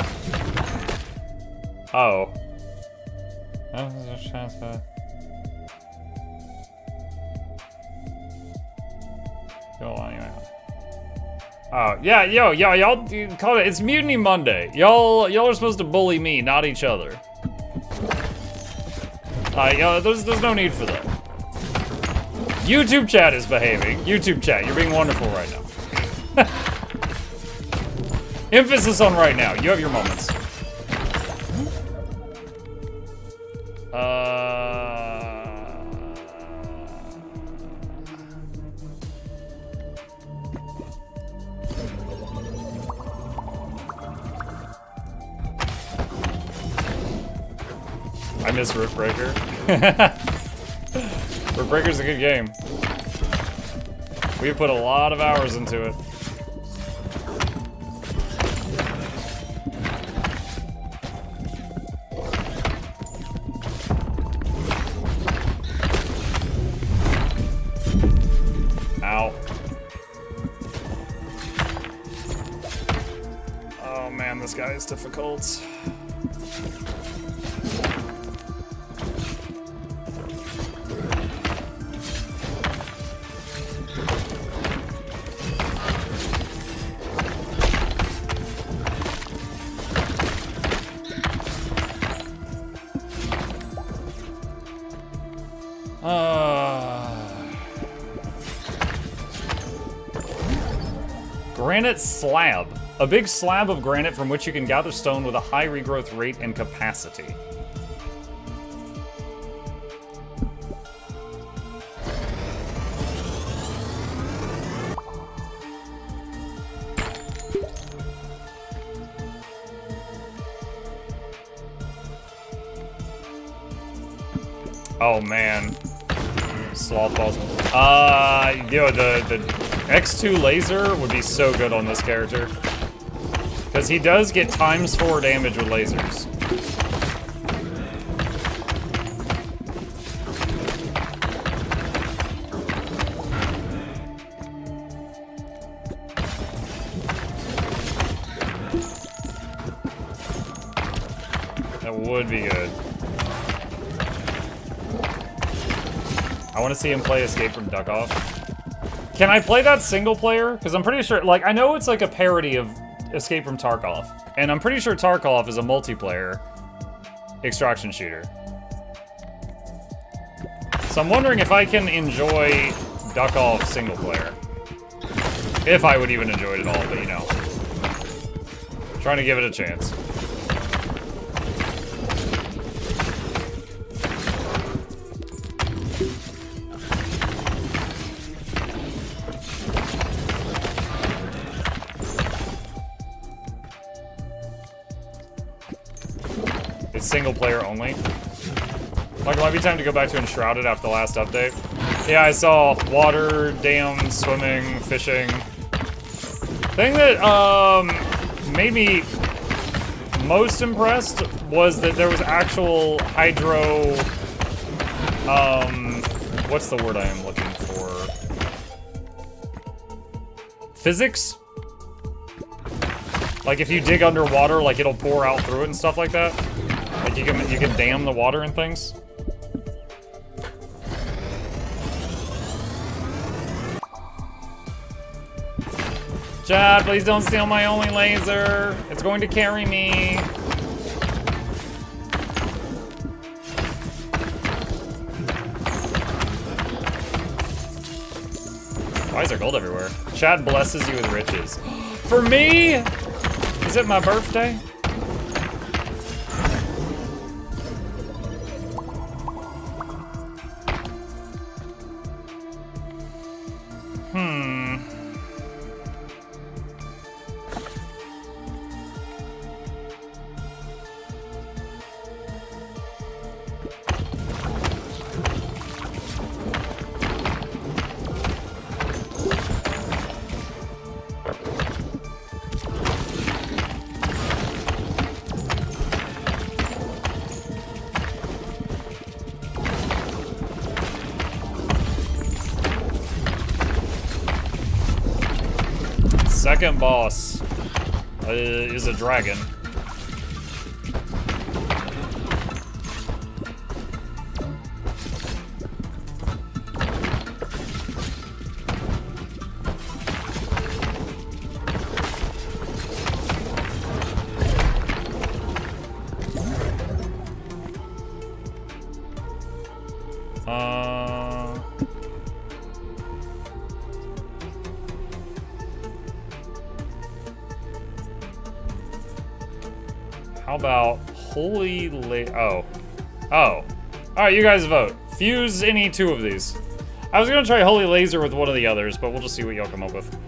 Oh. Oh, yeah, y'all call it. It's Mutiny Monday. Y'all are supposed to bully me, not each other. There's no need for that. YouTube chat is behaving. YouTube chat, you're being wonderful right now. Emphasis on right now. You have your moments. I miss Riftbreaker. Riftbreaker's a good game. We've put a lot of hours into it. Ow. Oh man, this guy is difficult. Granite slab. A big slab of granite from which you can gather stone with a high regrowth rate and capacity. Oh man. Sloth balls. Yo, the X2 laser would be so good on this character. Because he does get ×4 damage with lasers. That would be good. I want to see him play Escape from Duck Off. Can I play that single player? Because I'm pretty sure, like, I know it's like a parody of Escape from Tarkov. And I'm pretty sure Tarkov is a multiplayer extraction shooter. So I'm wondering if I can enjoy Duck Off single player. If I would even enjoy it at all, but you know. Trying to give it a chance. It's single player only. Like, it might be time to go back to Enshrouded after the last update. Yeah, I saw water, dam, swimming, fishing. Thing that made me most impressed was that there was actual hydro. What's the word I am looking for? Physics? Like if you dig underwater, like it'll pour out through it and stuff like that. Like you can dam the water and things. Chad, please don't steal my only laser. It's going to carry me. Why is there gold everywhere? Chad blesses you with riches. For me? Is it my birthday? Second boss is a dragon. How about Holy Oh. Alright, you guys vote. Fuse any two of these. I was gonna try Holy Laser with one of the others, but we'll just see what y'all come up with.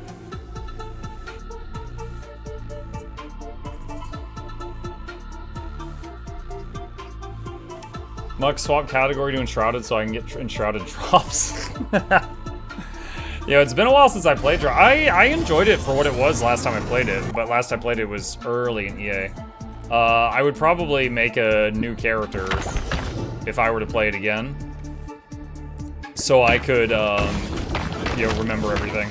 Muck, swap category to Enshrouded so I can get Enshrouded drops. Yeah, it's been a while since I played Drop. I enjoyed it for what it was last time I played it, but last I played it was early in EA. I would probably make a new character if I were to play it again, so I could, you know, remember everything.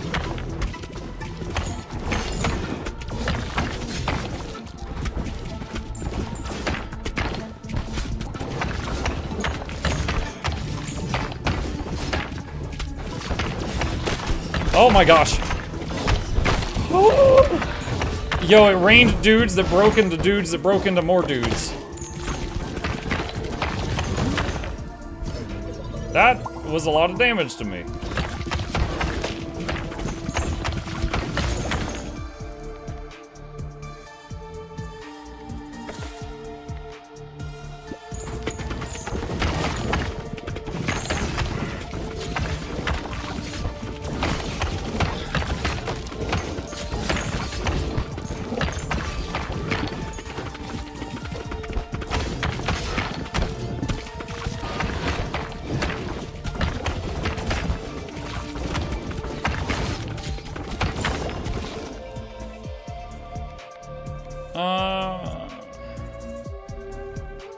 Oh my gosh. Yo, it rained dudes that broke into dudes that broke into more dudes. That was a lot of damage to me.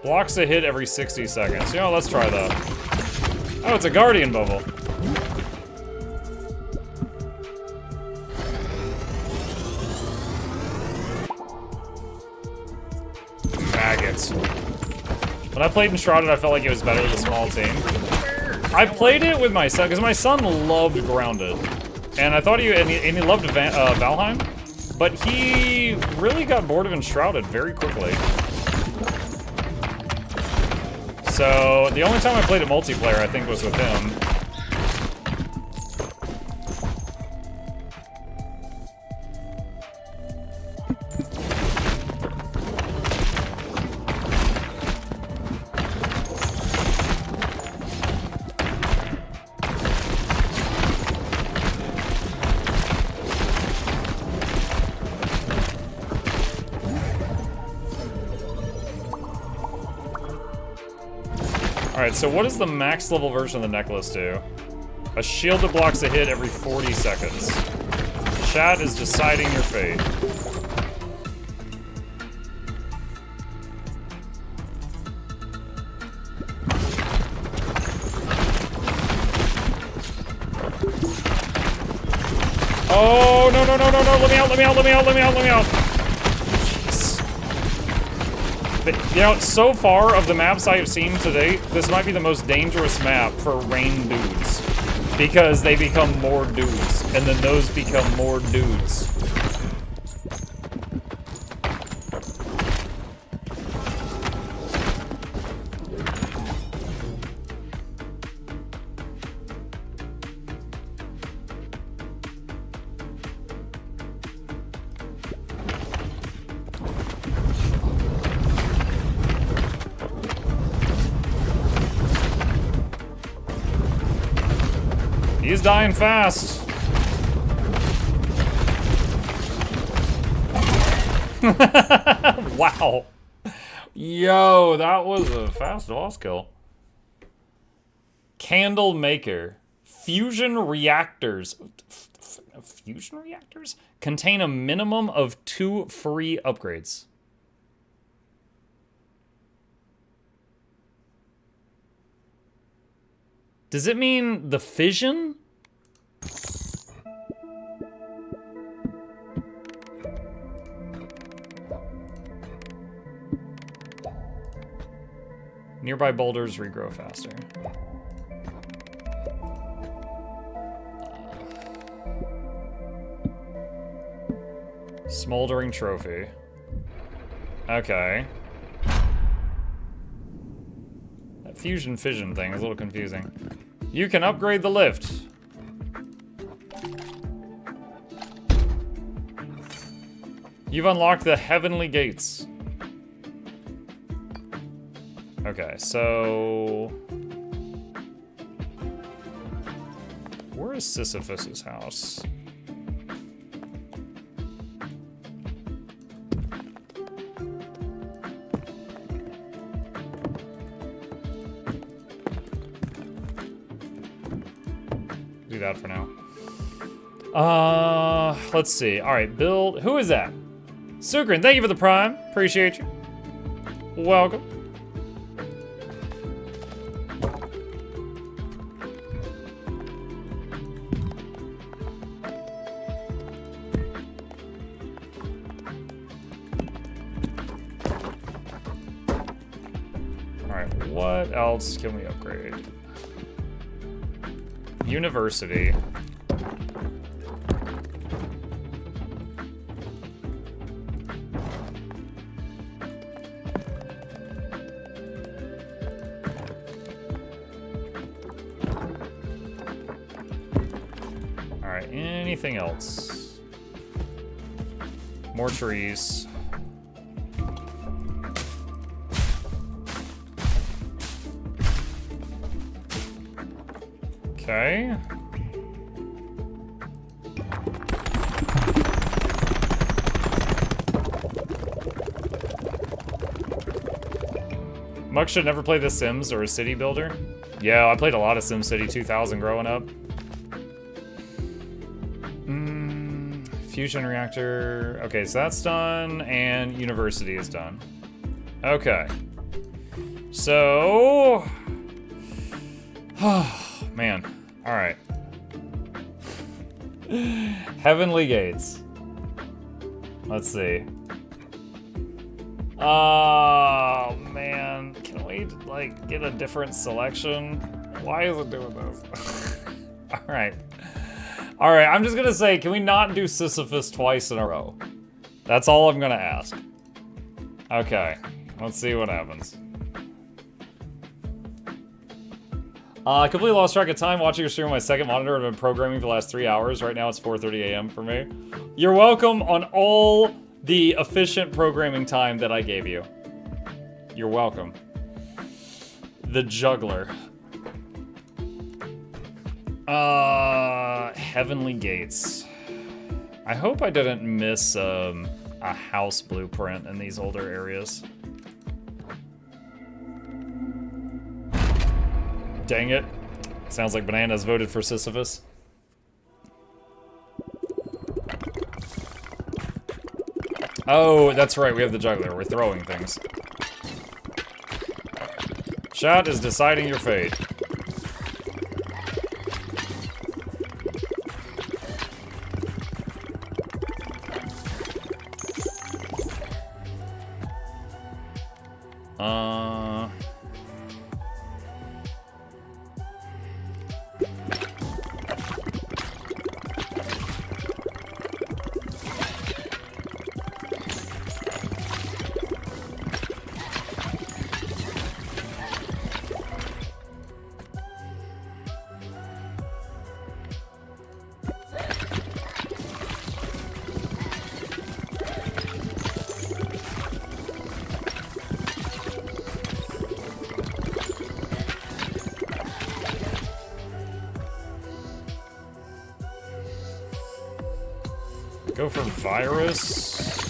Blocks a hit every 60 seconds. You know, let's try that. Oh, it's a Guardian bubble. Maggots. When I played Enshrouded, I felt like it was better with a small team. I played it with my son, because my son loved Grounded. And I thought he loved Valheim. But he really got bored of Enshrouded very quickly. So, the only time I played it multiplayer, I think, was with him. Alright, so what does the max level version of the necklace do? A shield that blocks a hit every 40 seconds. Chat is deciding your fate. Oh, no, no, no, no, no, let me out, let me out, let me out, let me out, let me out. But, you know, so far of the maps I have seen to date, this might be the most dangerous map for rain dudes. Because they become more dudes, and then those become more dudes. He's dying fast. Wow. Yo, that was a fast boss kill. Candle maker. Fusion reactors. Fusion reactors? Contain a minimum of 2 free upgrades. Does it mean the fission? Nearby boulders regrow faster. Smoldering trophy. Okay. That fusion fission thing is a little confusing. You can upgrade the lift. You've unlocked the heavenly gates. Okay, so... where is Sisyphus's house? Do that for now. Let's see. All right, build. Who is that? Sukrin, thank you for the prime. Appreciate you. Welcome. All right, what else can we upgrade? University. Alright, anything else? More trees. Okay. Muck should never play The Sims or a city builder. Yeah, I played a lot of SimCity 2000 growing up. Fusion reactor. Okay, so that's done, and university is done. Okay. So... man. Alright. Heavenly gates. Let's see. Oh, man. Can we, like, get a different selection? Why is it doing this? Alright. Alright, I'm just gonna say, can we not do Sisyphus twice in a row? That's all I'm gonna ask. Okay. Let's see what happens. I completely lost track of time watching your stream on my second monitor. I've been programming for the last 3 hours. Right now it's 4:30 a.m. for me. You're welcome on all the efficient programming time that I gave you. You're welcome. The juggler. Heavenly gates. I hope I didn't miss a house blueprint in these older areas. Dang it. Sounds like Bananas voted for Sisyphus. Oh, that's right, we have the juggler. We're throwing things. Chat is deciding your fate. Go for virus.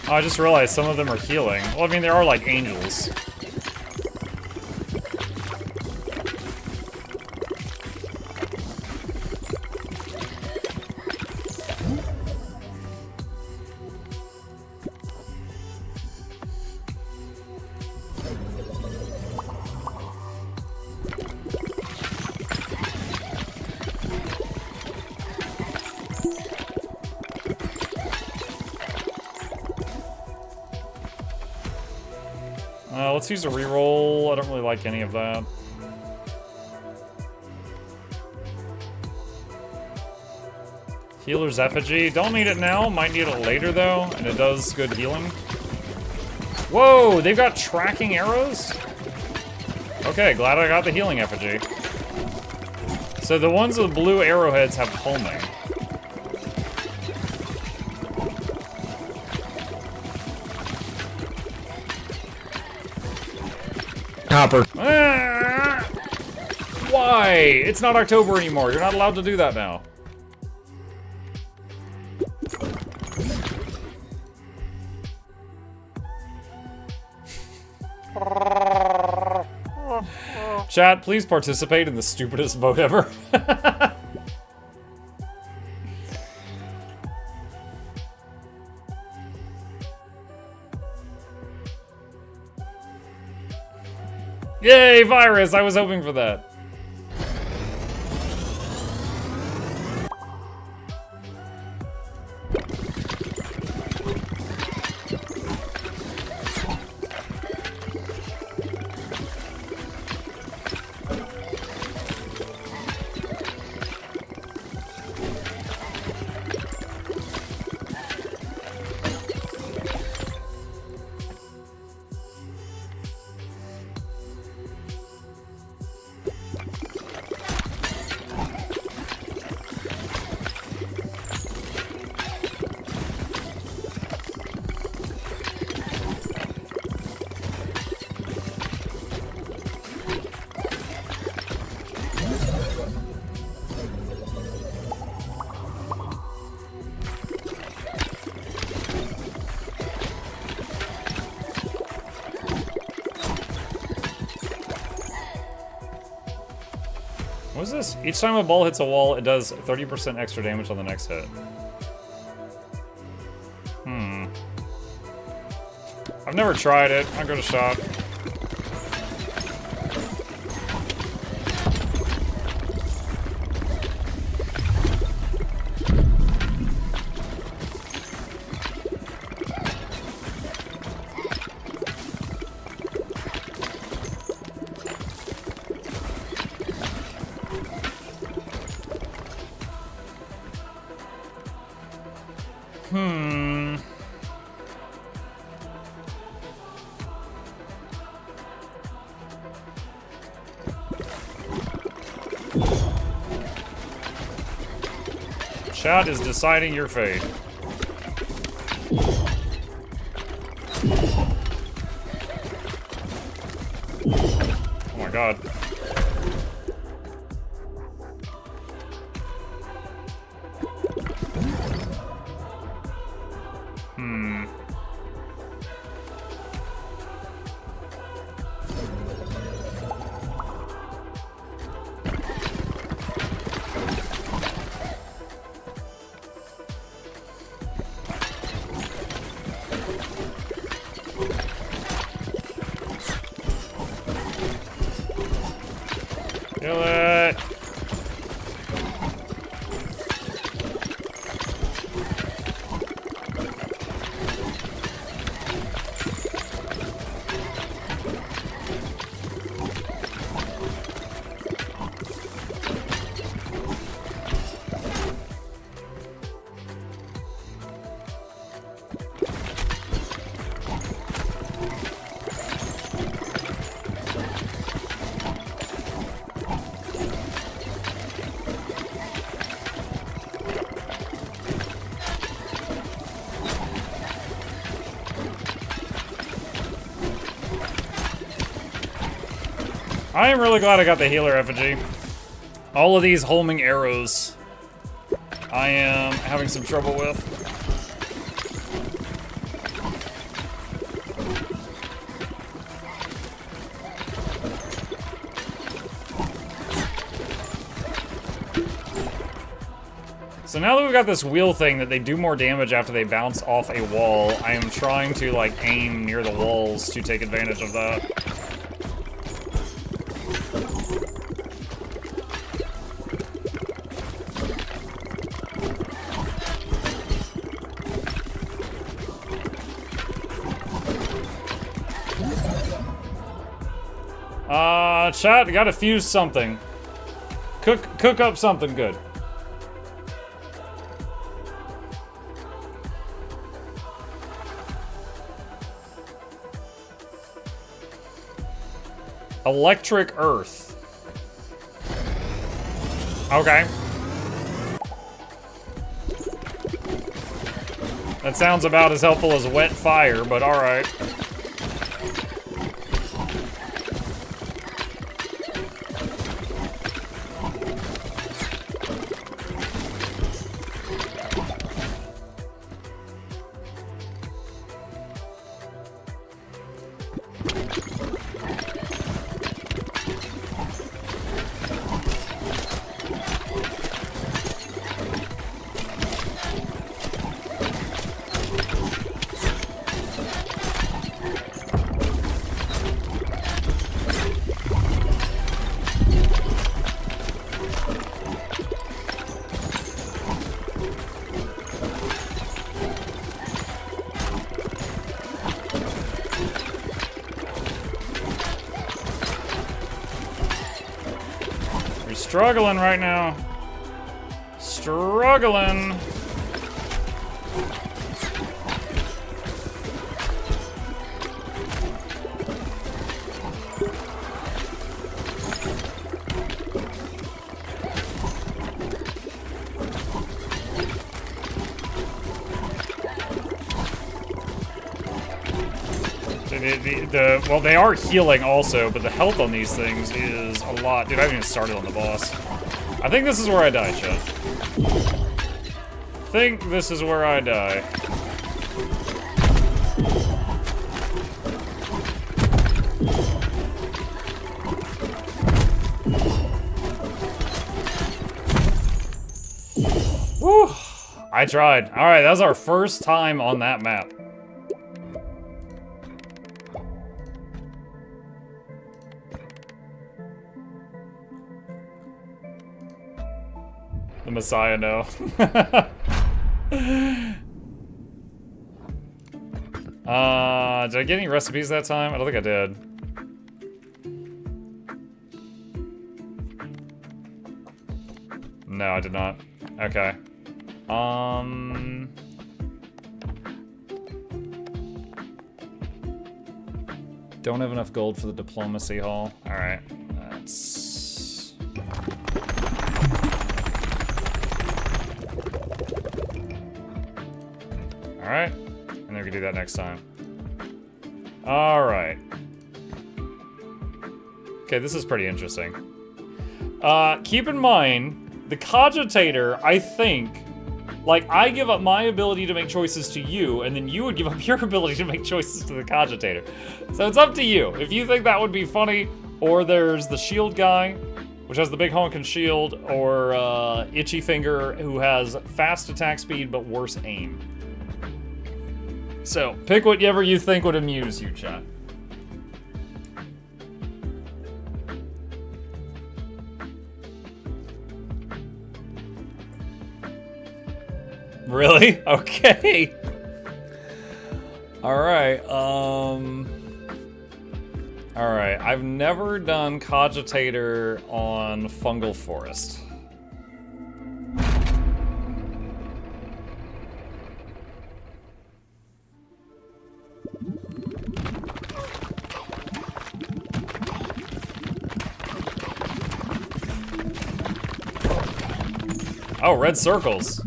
Oh, I just realized some of them are healing. Well, I mean, there are like angels. Let's use a reroll. I don't really like any of that. Healer's Effigy. Don't need it now. Might need it later, though. And it does good healing. Whoa! They've got tracking arrows? Okay, glad I got the healing Effigy. So the ones with blue arrowheads have homing. Hopper. Why? It's not October anymore. You're not allowed to do that now. Chat, please participate in the stupidest vote ever. Yay, virus! I was hoping for that. What is this? Each time a ball hits a wall, it does 30% extra damage on the next hit. I've never tried it. I'll give it a shot. Chat is deciding your fate. Oh my god. Kill it! I am really glad I got the healer effigy. All of these homing arrows I am having some trouble with. So now that we've got this wheel thing that they do more damage after they bounce off a wall, I am trying to like aim near the walls to take advantage of that. Chat, gotta fuse something. Cook up something good. Electric Earth. Okay. That sounds about as helpful as wet fire, but alright. Struggling right now. Struggling. Well, they are healing also, but the health on these things is a lot. Dude, I haven't even started on the boss. I think this is where I die, chat. I think this is where I die. Woo! I tried. Alright, that was our first time on that map. The Messiah, no. Did I get any recipes that time? I don't think I did. No, I did not. Okay. Don't have enough gold for the diplomacy hall. Alright. That's... Alright. And then we can do that next time. Alright. Okay, this is pretty interesting. Keep in mind, the cogitator, I think, like, I give up my ability to make choices to you, and then you would give up your ability to make choices to the cogitator. So it's up to you. If you think that would be funny, or there's the shield guy, which has the big honkin' shield, or Itchy Finger, who has fast attack speed but worse aim. So, pick whatever you think would amuse you, chat. Really? Okay. Alright, Alright, I've never done Cogitator on Fungal Forest. Oh, red circles.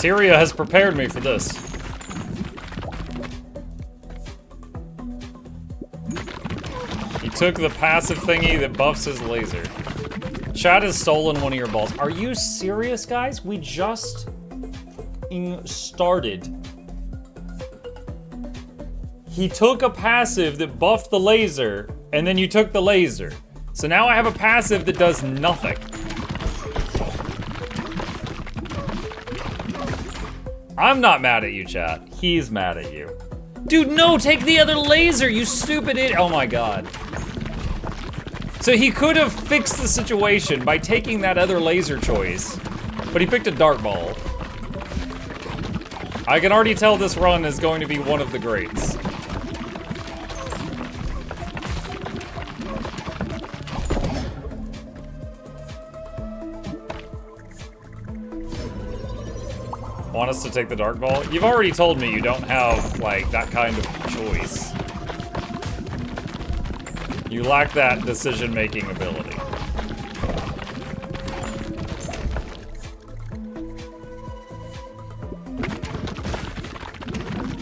Tyria has prepared me for this. He took the passive thingy that buffs his laser. chat has stolen one of your balls. Are you serious, guys? We just started. He took a passive that buffed the laser, and then you took the laser. So now I have a passive that does nothing. I'm not mad at you, chat. He's mad at you. Dude, no, take the other laser, you stupid idiot. Oh my god. So he could have fixed the situation by taking that other laser choice, but he picked a dart ball. I can already tell this run is going to be one of the greats. Want us to take the dart ball? You've already told me you don't have, like, that kind of choice. You lack that decision-making ability.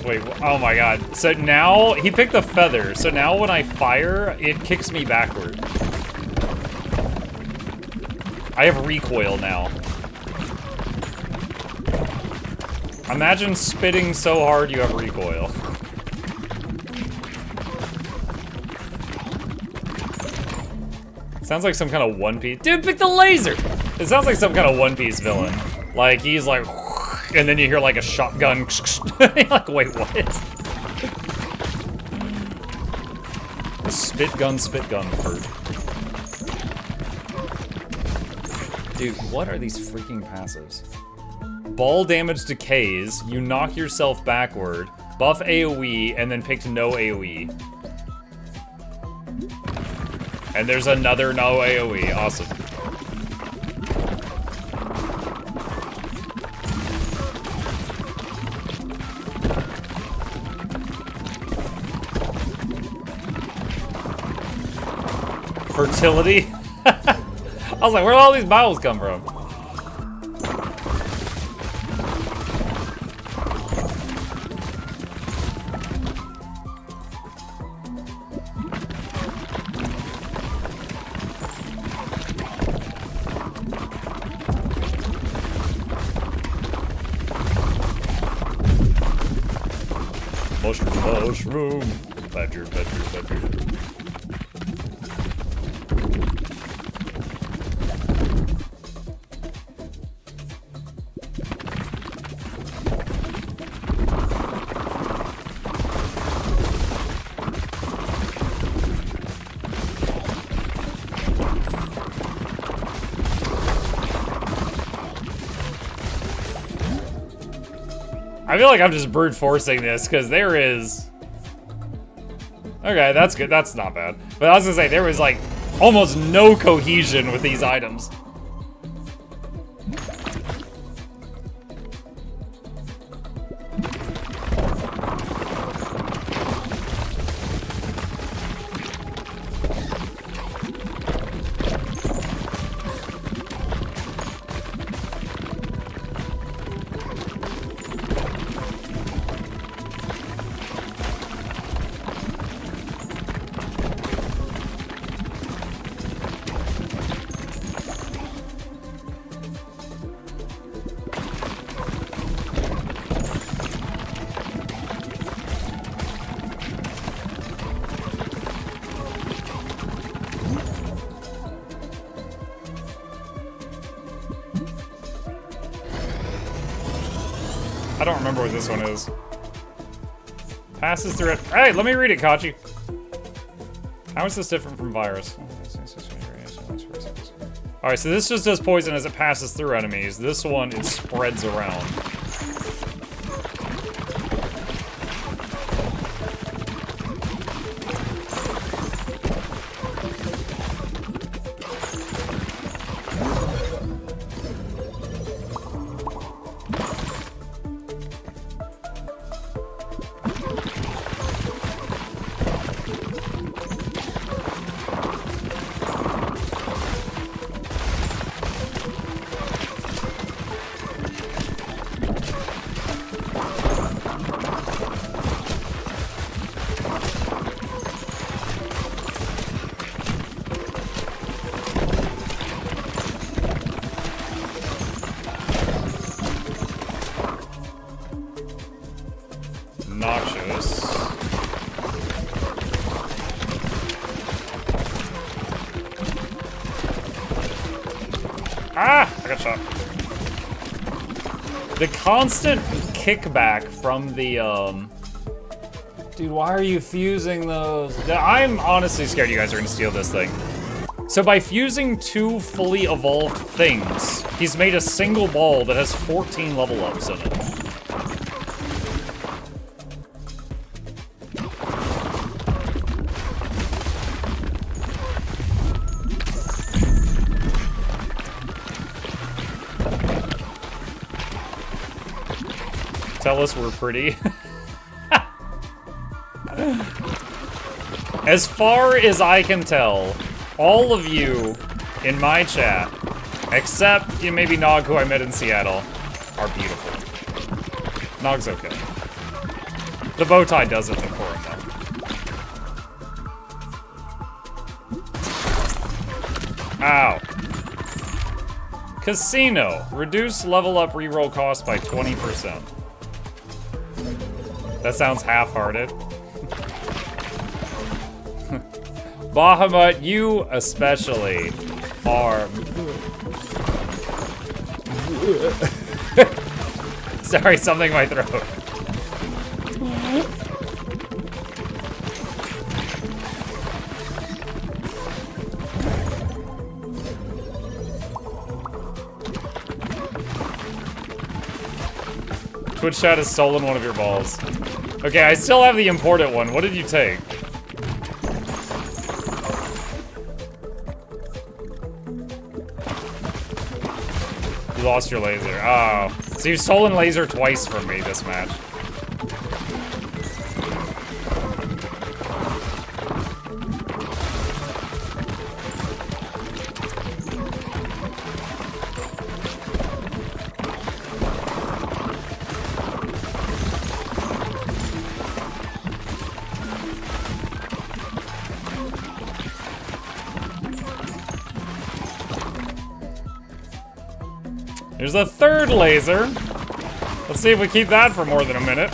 Wait, oh my god. So now, he picked the feather, so now when I fire, it kicks me backward. I have recoil now. Imagine spitting so hard you have recoil. Sounds like some kind of One Piece. Dude, pick the laser! It sounds like some kind of One Piece villain. Like, he's like, and then you hear like a shotgun. You're like, wait, what? The spit gun bird. Dude, what are these freaking passives? Ball damage decays, you knock yourself backward, buff AoE, and then picked no AoE. And there's another no AoE, awesome. Fertility? I was like, where do all these bowels come from? Mushroom. Badger. I feel like I'm just brute forcing this because there is. Okay, that's good. That's not bad. But I was gonna say, there was like almost no cohesion with these items. I don't remember what this one is. Passes through it. Hey, let me read it, Kachi. How is this different from virus? Alright, so this just does poison as it passes through enemies. This one, it spreads around. Ah! I got shot. The constant kickback from the, Dude, why are you fusing those? I'm honestly scared you guys are gonna steal this thing. So by fusing 2 fully evolved things, he's made a single ball that has 14 level ups in it. Tell us we're pretty. As far as I can tell, all of you in my chat, except maybe Nog, who I met in Seattle, are beautiful. Nog's okay. The bow tie does it for him, though. Ow. Casino. Reduce level up reroll cost by 20%. That sounds half-hearted. Bahamut, you especially are... Sorry, something in my throat. Twitch chat has stolen one of your balls. Okay, I still have the important one. What did you take? You lost your laser. Oh. So you've stolen laser twice from me this match. There's a third laser. Let's see if we keep that for more than a minute.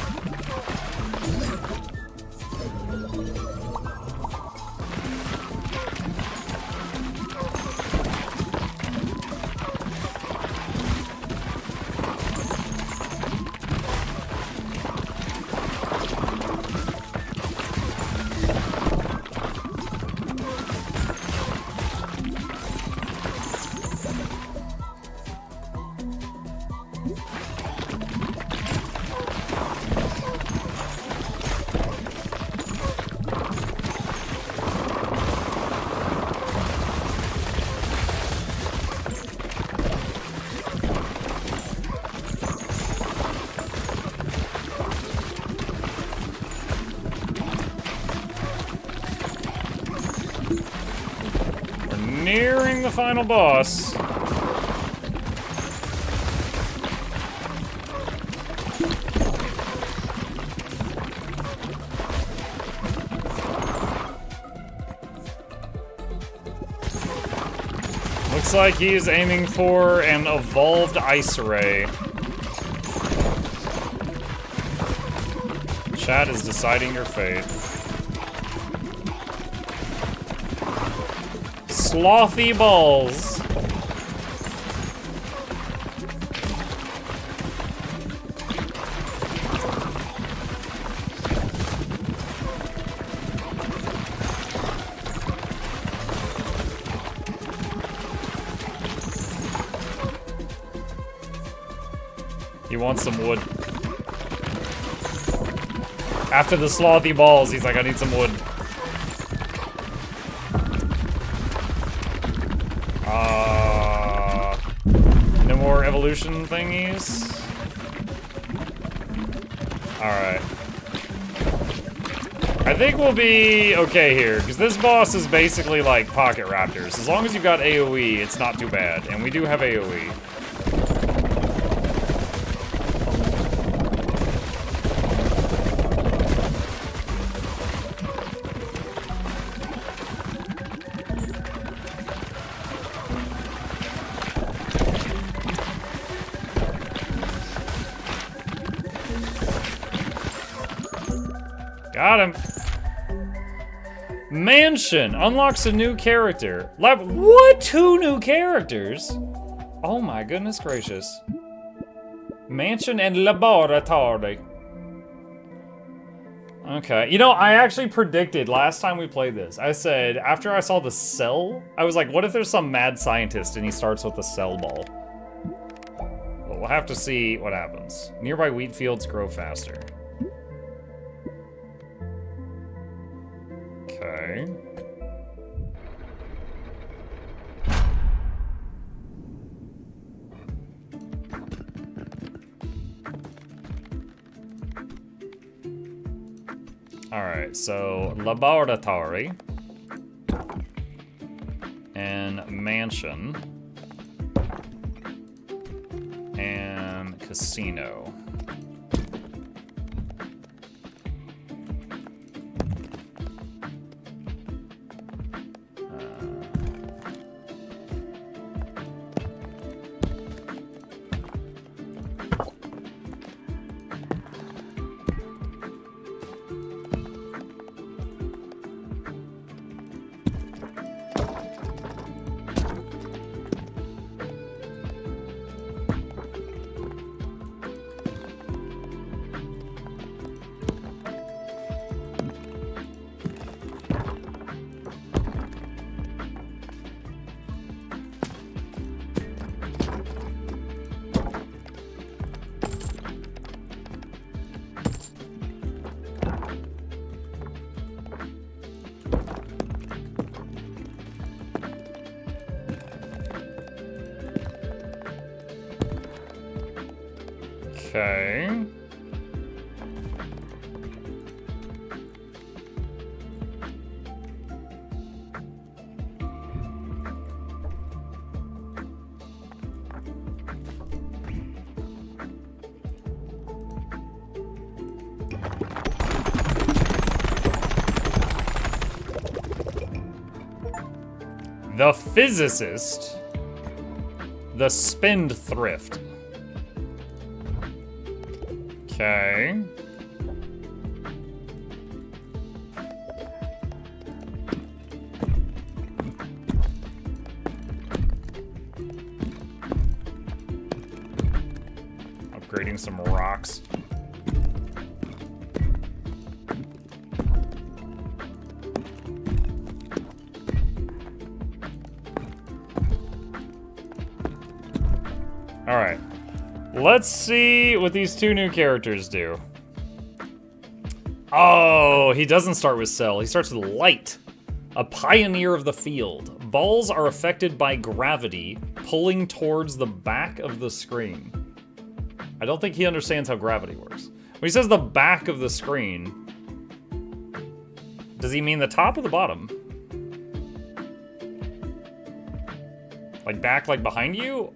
Nearing the final boss. Looks like he's aiming for an evolved ice ray. Chat is deciding your fate. Slothy balls. He wants some wood. After the slothy balls, he's like, I need some wood. No more evolution thingies? Alright. I think we'll be okay here, because this boss is basically like Pocket Raptors. As long as you've got AoE, it's not too bad. And we do have AoE. Got him. Mansion unlocks a new character. What? 2 new characters? Oh my goodness gracious. Mansion and laboratory. Okay, you know, I actually predicted last time we played this. I said, after I saw the cell, I was like, what if there's some mad scientist and he starts with the cell ball? Well, we'll have to see what happens. Nearby wheat fields grow faster. Okay. Alright, so laboratory and mansion and casino. Okay. The physicist. The spendthrift. Okay. Upgrading some rocks. All right. Let's see what these two new characters do. Oh, he doesn't start with Cell. He starts with Light, a pioneer of the field. Balls are affected by gravity, pulling towards the back of the screen. I don't think he understands how gravity works. When he says the back of the screen, does he mean the top or the bottom? Like back like behind you?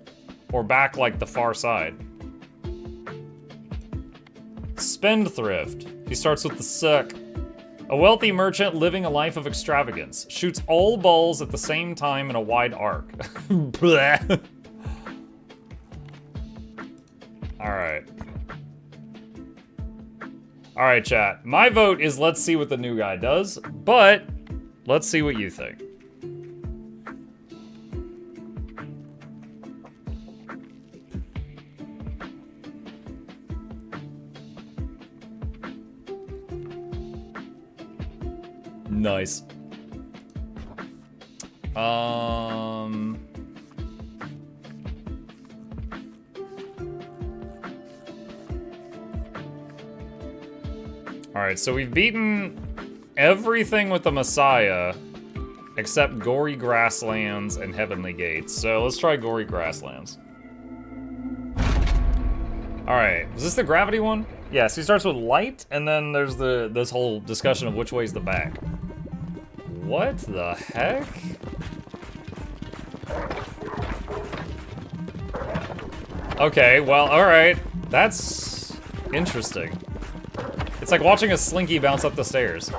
Or back like the far side? Spendthrift. He starts with the suck. A wealthy merchant living a life of extravagance. Shoots all balls at the same time in a wide arc. Alright. Alright, chat. My vote is let's see what the new guy does, but let's see what you think. Nice. Alright, so we've beaten everything with the Messiah except Gory Grasslands and Heavenly Gates. So let's try Gory Grasslands. Alright, was this the gravity one? Yeah, so he starts with light, and then there's this whole discussion of which way's the back. What the heck? Okay, well, alright. That's interesting. It's like watching a slinky bounce up the stairs.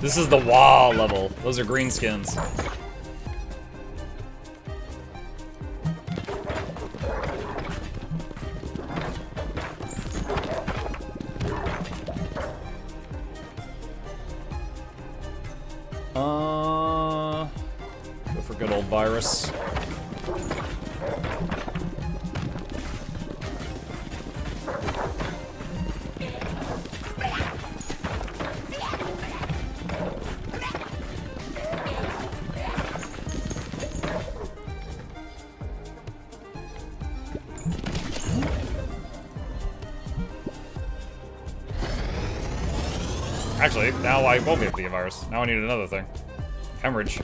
This is the wall level. Those are green skins. virus. Actually, now I won't be able to get virus. Now I need another thing. Hemorrhage.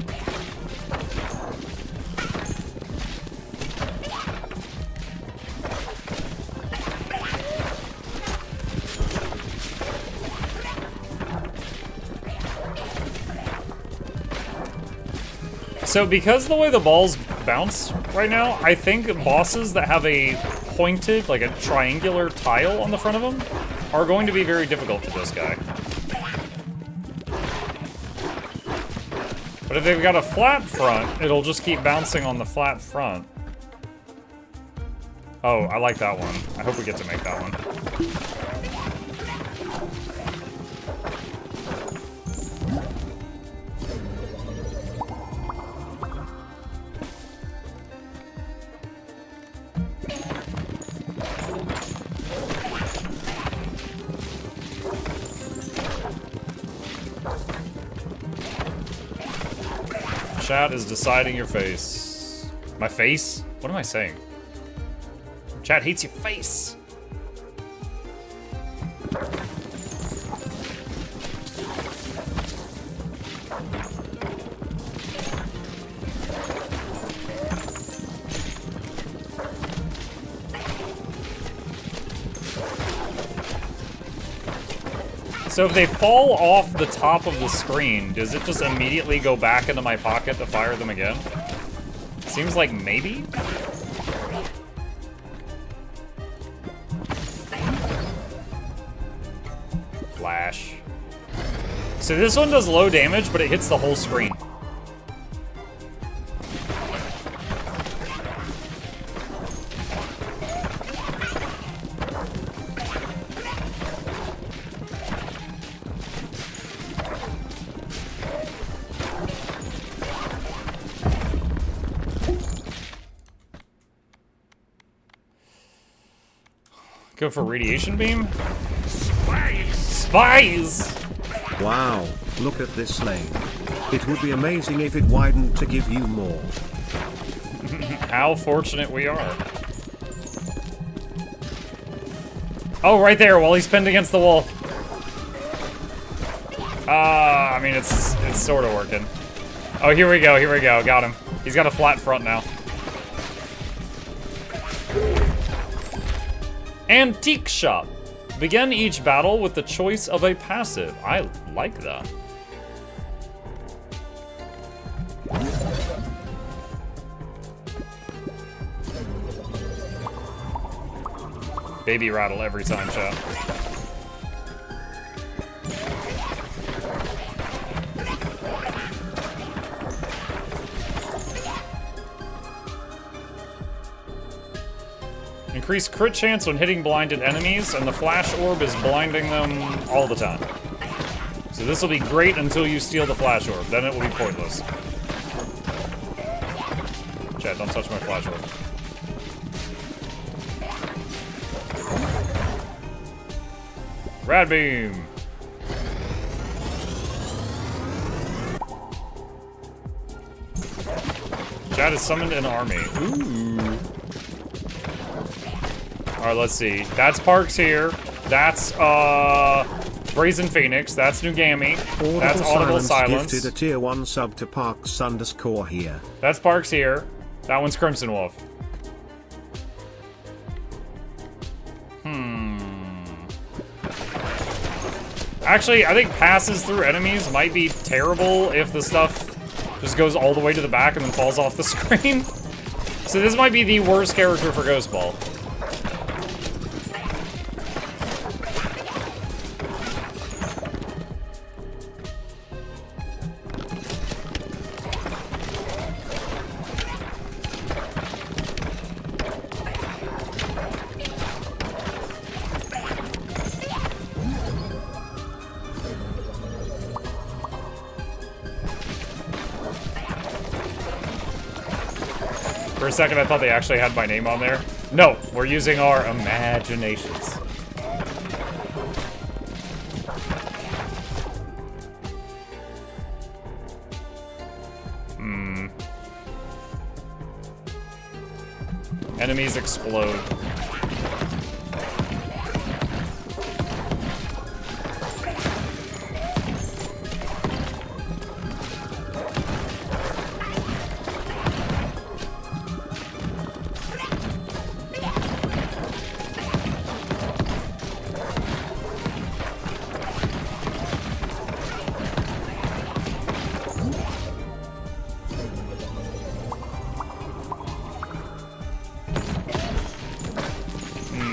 So because the way the balls bounce right now, I think bosses that have a pointed, like a triangular tile on the front of them, are going to be very difficult for this guy. But if they've got a flat front, it'll just keep bouncing on the flat front. Oh, I like that one. I hope we get to make that one. Chat is deciding your face. My face? What am I saying? Chat hates your face. So if they fall off the top of the screen, does it just immediately go back into my pocket to fire them again? Seems like maybe? Flash. So this one does low damage, but it hits the whole screen. Go for radiation beam? Spies! Wow, look at this lane. It would be amazing if it widened to give you more. How fortunate we are. Oh, right there, while he's pinned against the wall. I mean, it's sort of working. Oh, here we go, got him. He's got a flat front now. Antique Shop. Begin each battle with the choice of a passive. I like that. Baby rattle every time, chat. Increase crit chance when hitting blinded enemies, and the flash orb is blinding them all the time. So this will be great until you steal the flash orb, then it will be pointless. Chat, don't touch my flash orb. Rad beam! Chat has summoned an army. Ooh. Alright, let's see. That's Parks here. That's, Brazen Phoenix. That's Nugami. That's Audible Silence. Gifted a tier 1 sub to Parks_ here. That's Parks here. That one's Crimson Wolf. Actually, I think passes through enemies might be terrible if the stuff just goes all the way to the back and then falls off the screen. So this might be the worst character for Ghost Ball. For a second, I thought they actually had my name on there. No, we're using our imaginations. Enemies explode.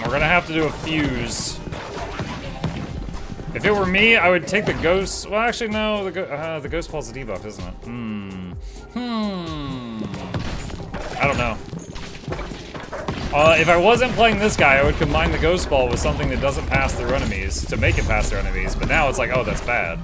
We're gonna have to do a fuse. If it were me, I would take the ghost. Well, actually, no. The ghost ball's a debuff, isn't it? I don't know. If I wasn't playing this guy, I would combine the ghost ball with something that doesn't pass through enemies to make it pass through enemies. But now it's like, oh, that's bad.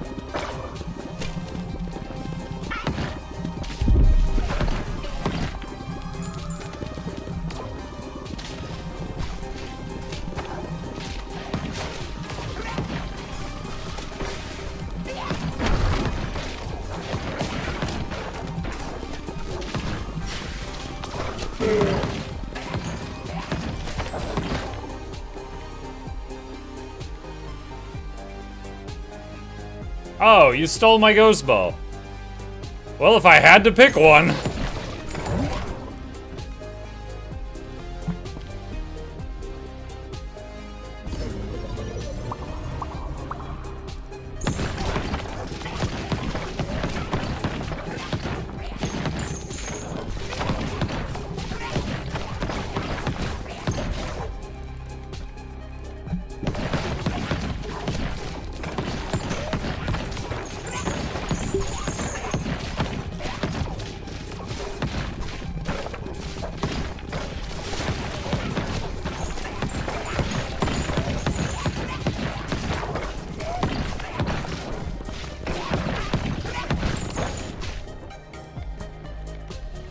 Oh, you stole my ghost ball. Well, if I had to pick one.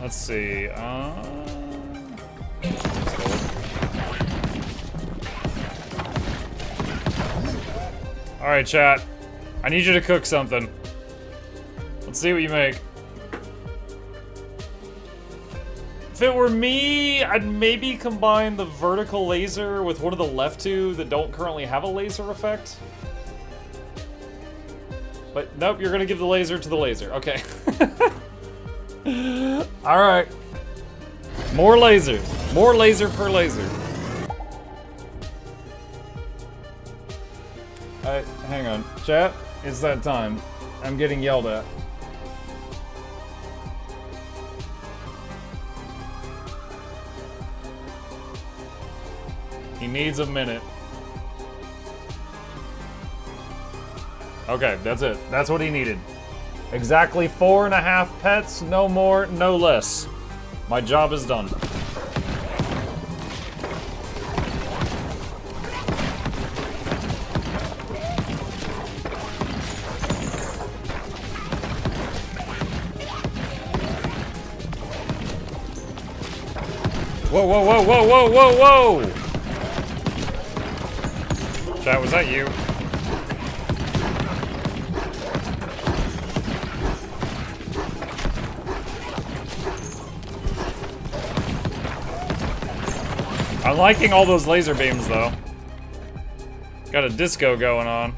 Let's see, Alright, chat. I need you to cook something. Let's see what you make. If it were me, I'd maybe combine the vertical laser with one of the left two that don't currently have a laser effect. But nope, you're gonna give the laser to the laser. Okay. Alright. More laser. More laser per laser. Alright, hang on. Chat, it's that time. I'm getting yelled at. He needs a minute. Okay, that's it. That's what he needed. Exactly 4.5 pets, no more, no less. My job is done. Whoa, whoa, whoa, whoa, whoa, whoa, whoa! Chat, was that you? I'm liking all those laser beams, though. Got a disco going on.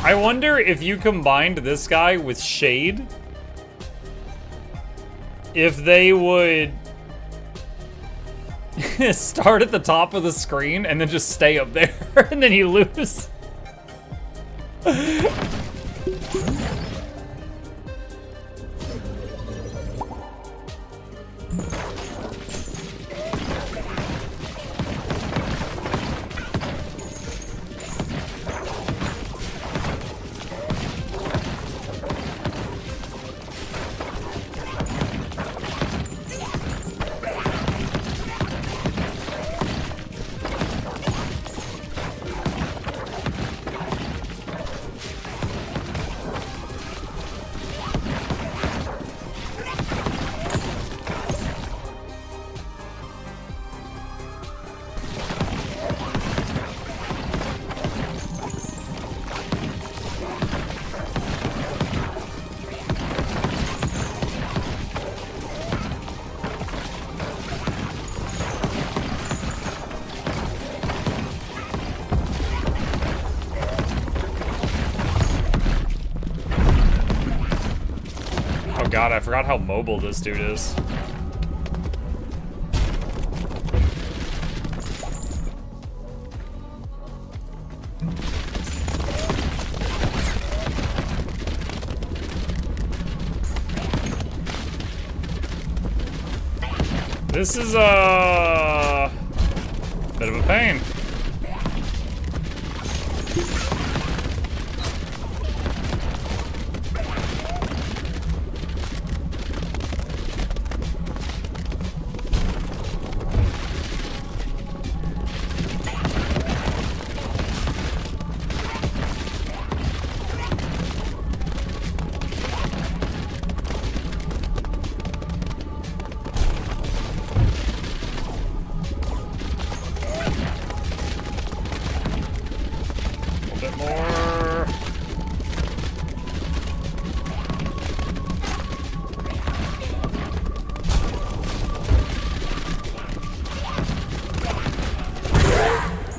I wonder if you combined this guy with Shade, if they would start at the top of the screen and then just stay up there and then you lose. god, I forgot how mobile this dude is. This is a bit of a pain.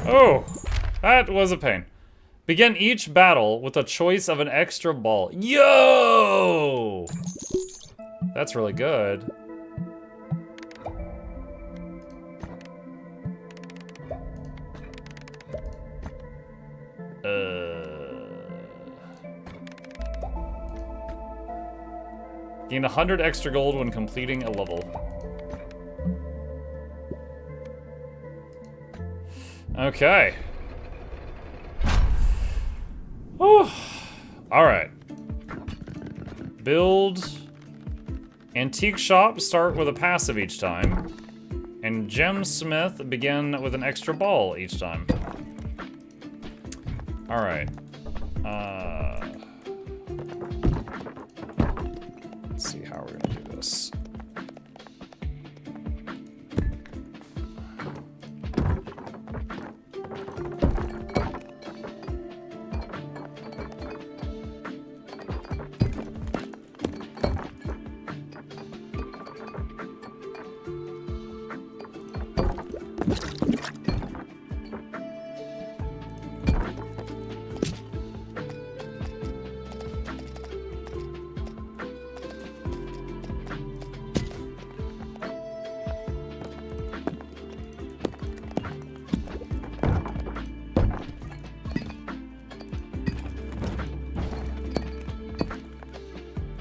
Oh, that was a pain. Begin each battle with a choice of an extra ball. Yo! That's really good. Gain 100 extra gold when completing a level. Okay. Whew. Alright. Build. Antique shop, start with a passive each time. And gemsmith, begin with an extra ball each time. Alright. Let's see how we're gonna do this.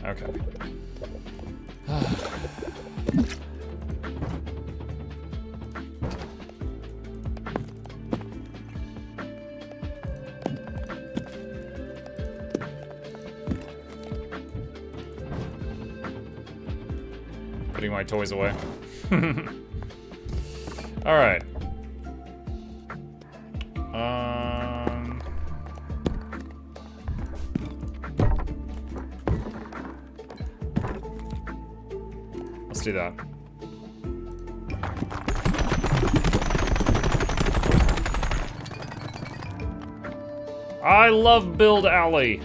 Okay. Putting my toys away. All right. Let's do that. I love Build Alley.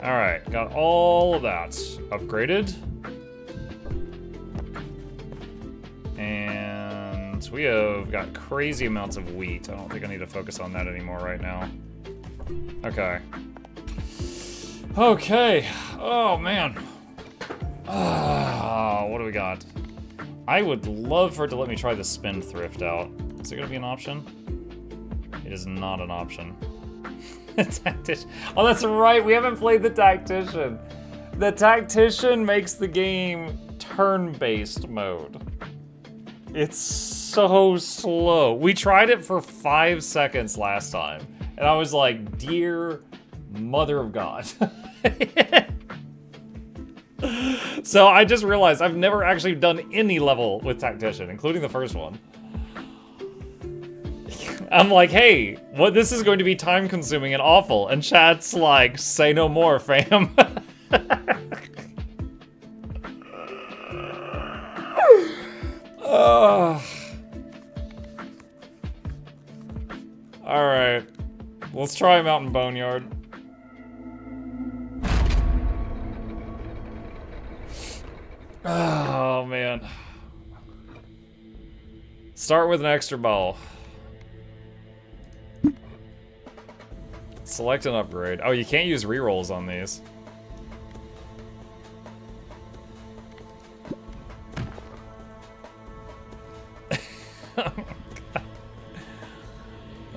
All right, got all of that upgraded. And we have got crazy amounts of wheat. I don't think I need to focus on that anymore right now. Okay. Okay. Oh, man. What do we got? I would love for it to let me try the Spendthrift out. Is it going to be an option? It is not an option. Tactician. Oh, that's right. We haven't played the Tactician. The Tactician makes the game turn-based mode. It's so slow. We tried it for 5 seconds last time, and I was like, dear mother of God. So I just realized I've never actually done any level with Tactician, including the first one. I'm like, hey, what? This is going to be time consuming and awful. And chat's like, say no more, fam. Alright. Let's try Mountain Boneyard. Oh, man. Start with an extra ball. Select an upgrade. Oh, you can't use rerolls on these.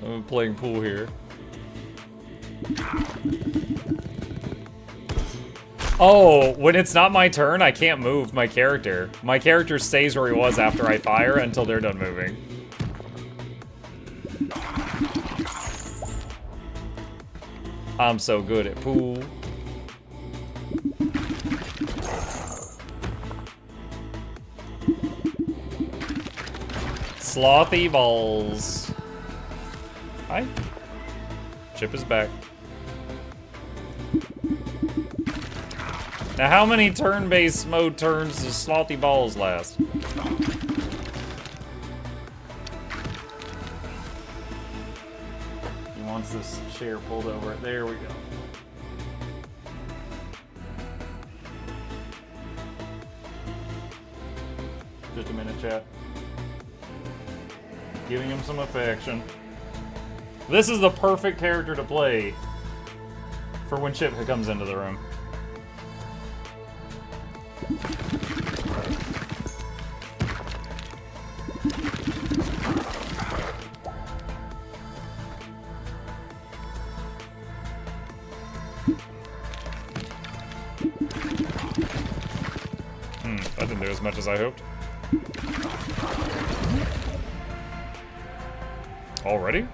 I'm playing pool here. Oh, when it's not my turn, I can't move my character. My character stays where he was after I fire until they're done moving. I'm so good at pool. Slothy balls. Hi. Chip is back. Now, how many turn-based mode turns does Slothy balls last? He wants this chair pulled over. There we go. Just a minute, chat. Giving him some affection. This is the perfect character to play for when Chip comes into the room. That didn't do as much as I hoped. Already?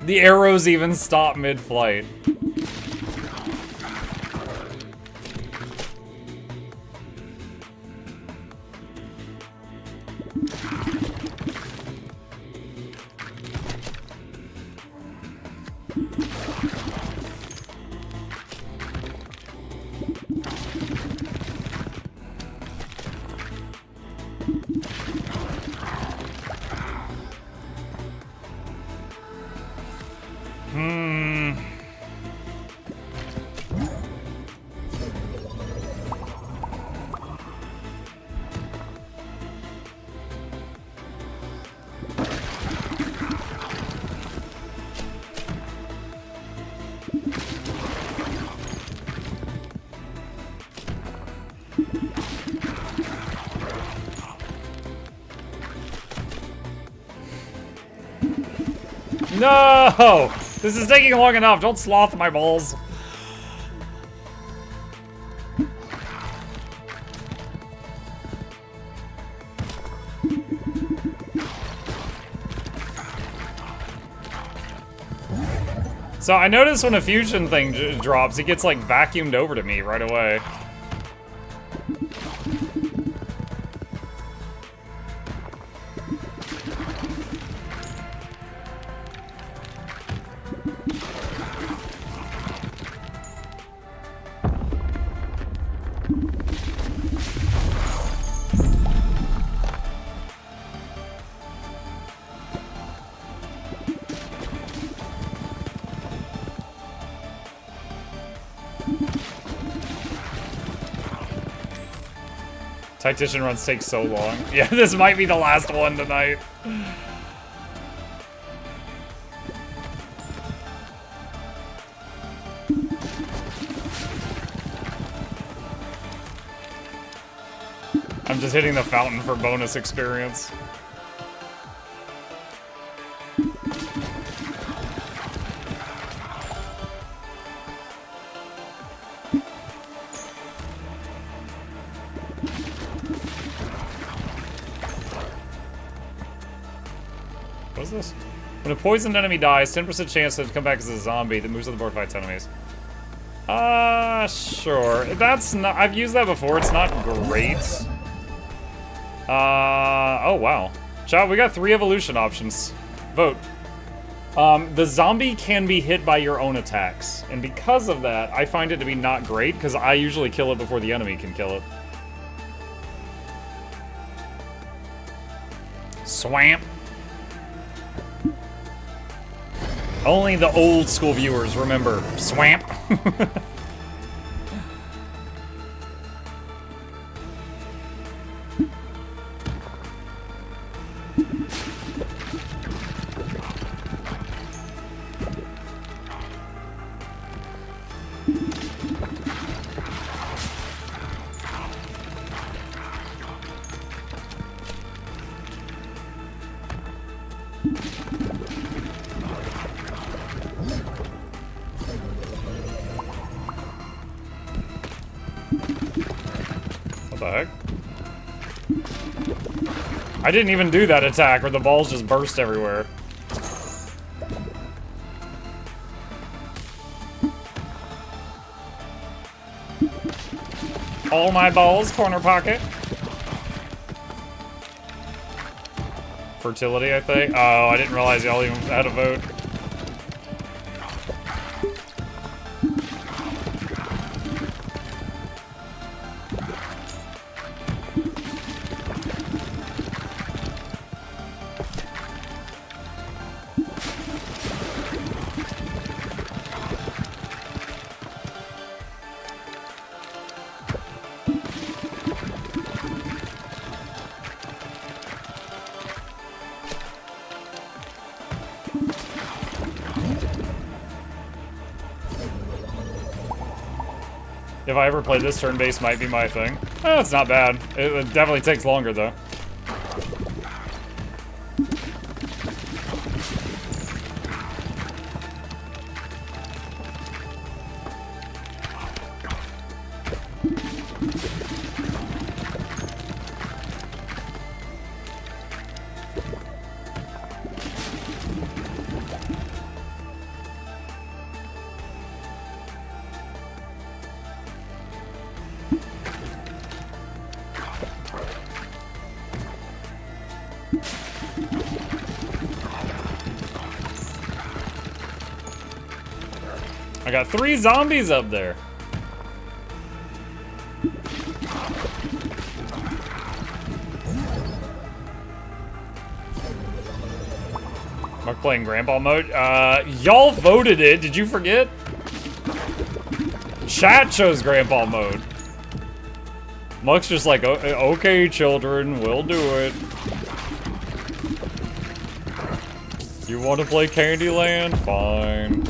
The arrows even stop mid-flight. No! This is taking long enough. Don't sloth my balls. So I noticed when a fusion thing drops, it gets like vacuumed over to me right away. Tactician runs take so long. Yeah, this might be the last one tonight. I'm just hitting the fountain for bonus experience. What's this? When a poisoned enemy dies, 10% chance to come back as a zombie that moves on the board, fights enemies. Sure. That's not. I've used that before. It's not great. Oh wow. Chat, we got 3 evolution options. Vote. The zombie can be hit by your own attacks, and because of that, I find it to be not great because I usually kill it before the enemy can kill it. Swamp. Only the old school viewers remember Swamp. What the heck? I didn't even do that attack where the balls just burst everywhere. All my balls, corner pocket. Fertility, I think. Oh, I didn't realize y'all even had a vote. If I ever play this turn-based, might be my thing. Oh, it's not bad. It definitely takes longer, though. I got 3 zombies up there. Am I playing grandpa mode? Y'all voted it. Did you forget? Chat chose grandpa mode. Muck's just like, okay, children, we'll do it. You want to play Candyland? Fine.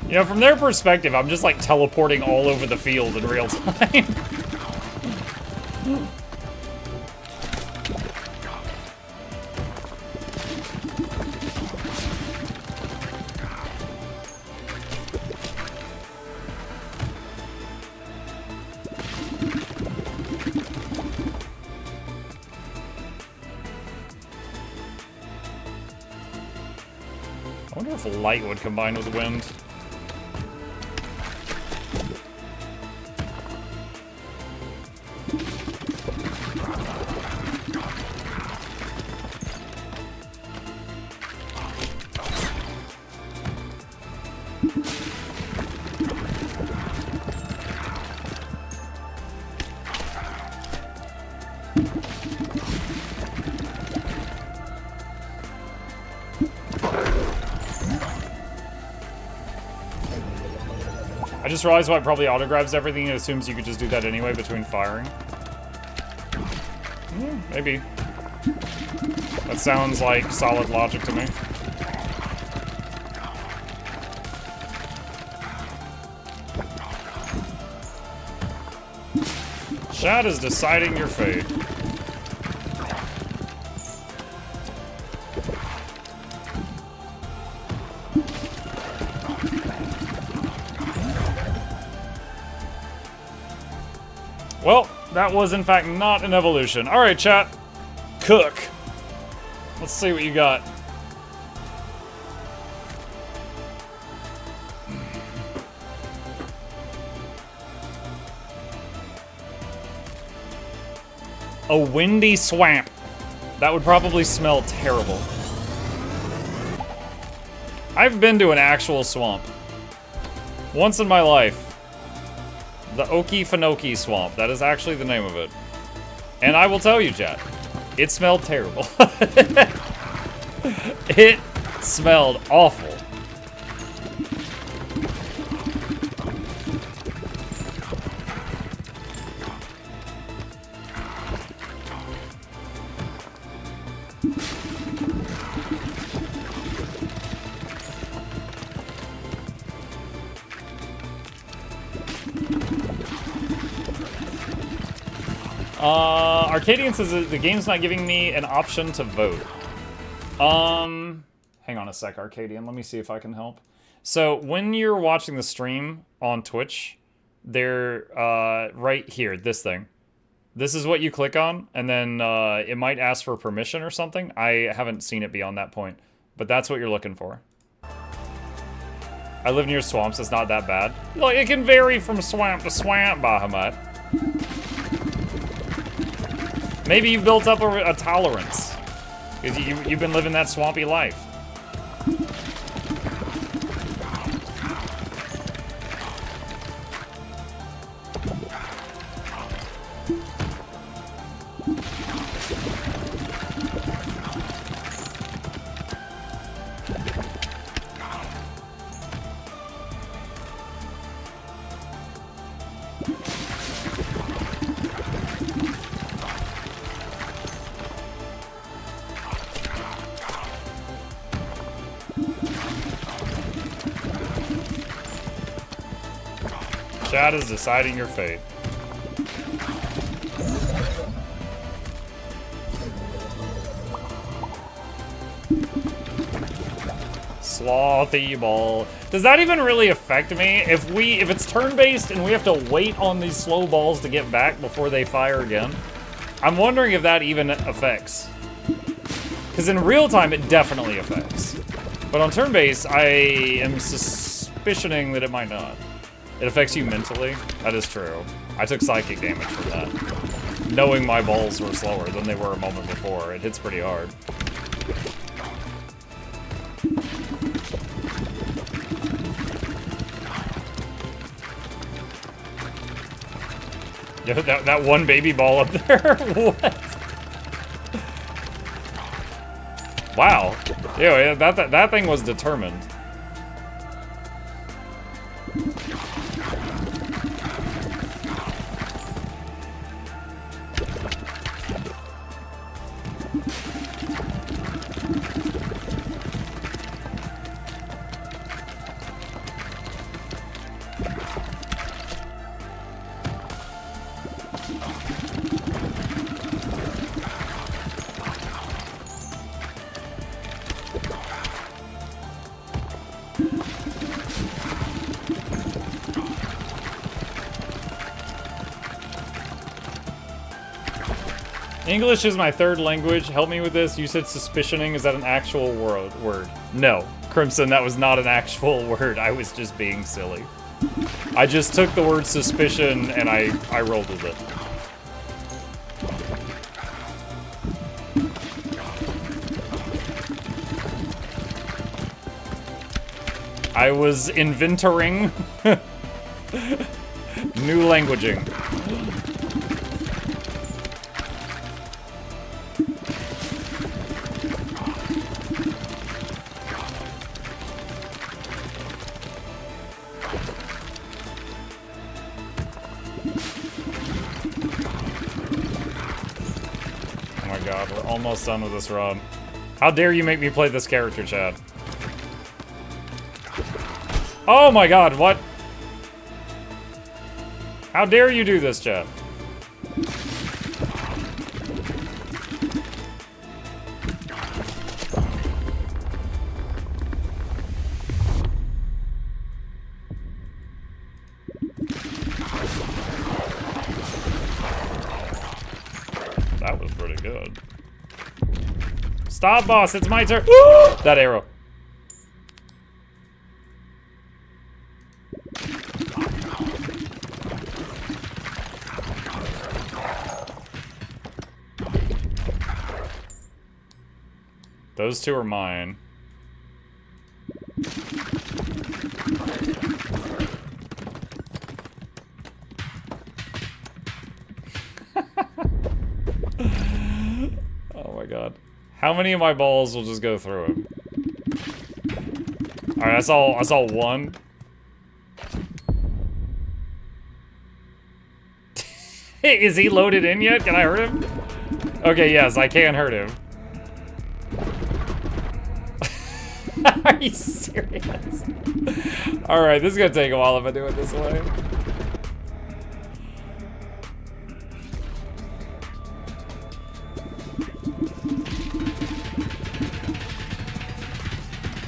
You know, from their perspective, I'm just like teleporting all over the field in real time. I wonder if light would combine with wind. I just realized why it probably auto-grabs everything. It assumes you could just do that anyway between firing. Maybe. That sounds like solid logic to me. Chat is deciding your fate. Well, that was in fact not an evolution. Alright, chat. Cook. Let's see what you got. A windy swamp. That would probably smell terrible. I've been to an actual swamp. Once in my life. The Okefenokee Swamp. That is actually the name of it. And I will tell you, chat, it smelled terrible. It smelled awful. Arcadian says that the game's not giving me an option to vote. Hang on a sec, Arcadian. Let me see if I can help. So, when you're watching the stream on Twitch, they're, right here, this thing. This is what you click on, and then, it might ask for permission or something. I haven't seen it beyond that point, but that's what you're looking for. I live near swamps, it's not that bad. Like, it can vary from swamp to swamp, Bahamut. Maybe you've built up a tolerance. Because you've been living that swampy life. Chat is deciding your fate. Slothy ball. Does that even really affect me? If it's turn-based and we have to wait on these slow balls to get back before they fire again, I'm wondering if that even affects. Because in real time, it definitely affects. But on turn-based, I am suspicioning that it might not. It affects you mentally? That is true. I took psychic damage from that. Knowing my balls were slower than they were a moment before, it hits pretty hard. Yeah, that one baby ball up there? What? Wow. Yeah, that thing was determined. English is my third language. Help me with this. You said suspicioning. Is that an actual word? No. Crimson, that was not an actual word. I was just being silly. I just took the word suspicion and I rolled with it. I was inventoring new languaging. Almost done with this run. How dare you make me play this character, Chad? Oh my god, what? How dare you do this, Chad? That was pretty good. Stop, boss, it's my turn. That arrow. Those two are mine. Oh my god. How many of my balls will just go through him? Alright, I saw one. Is he loaded in yet? Can I hurt him? Okay, yes, I can hurt him. Are you serious? Alright, this is gonna take a while if I do it this way.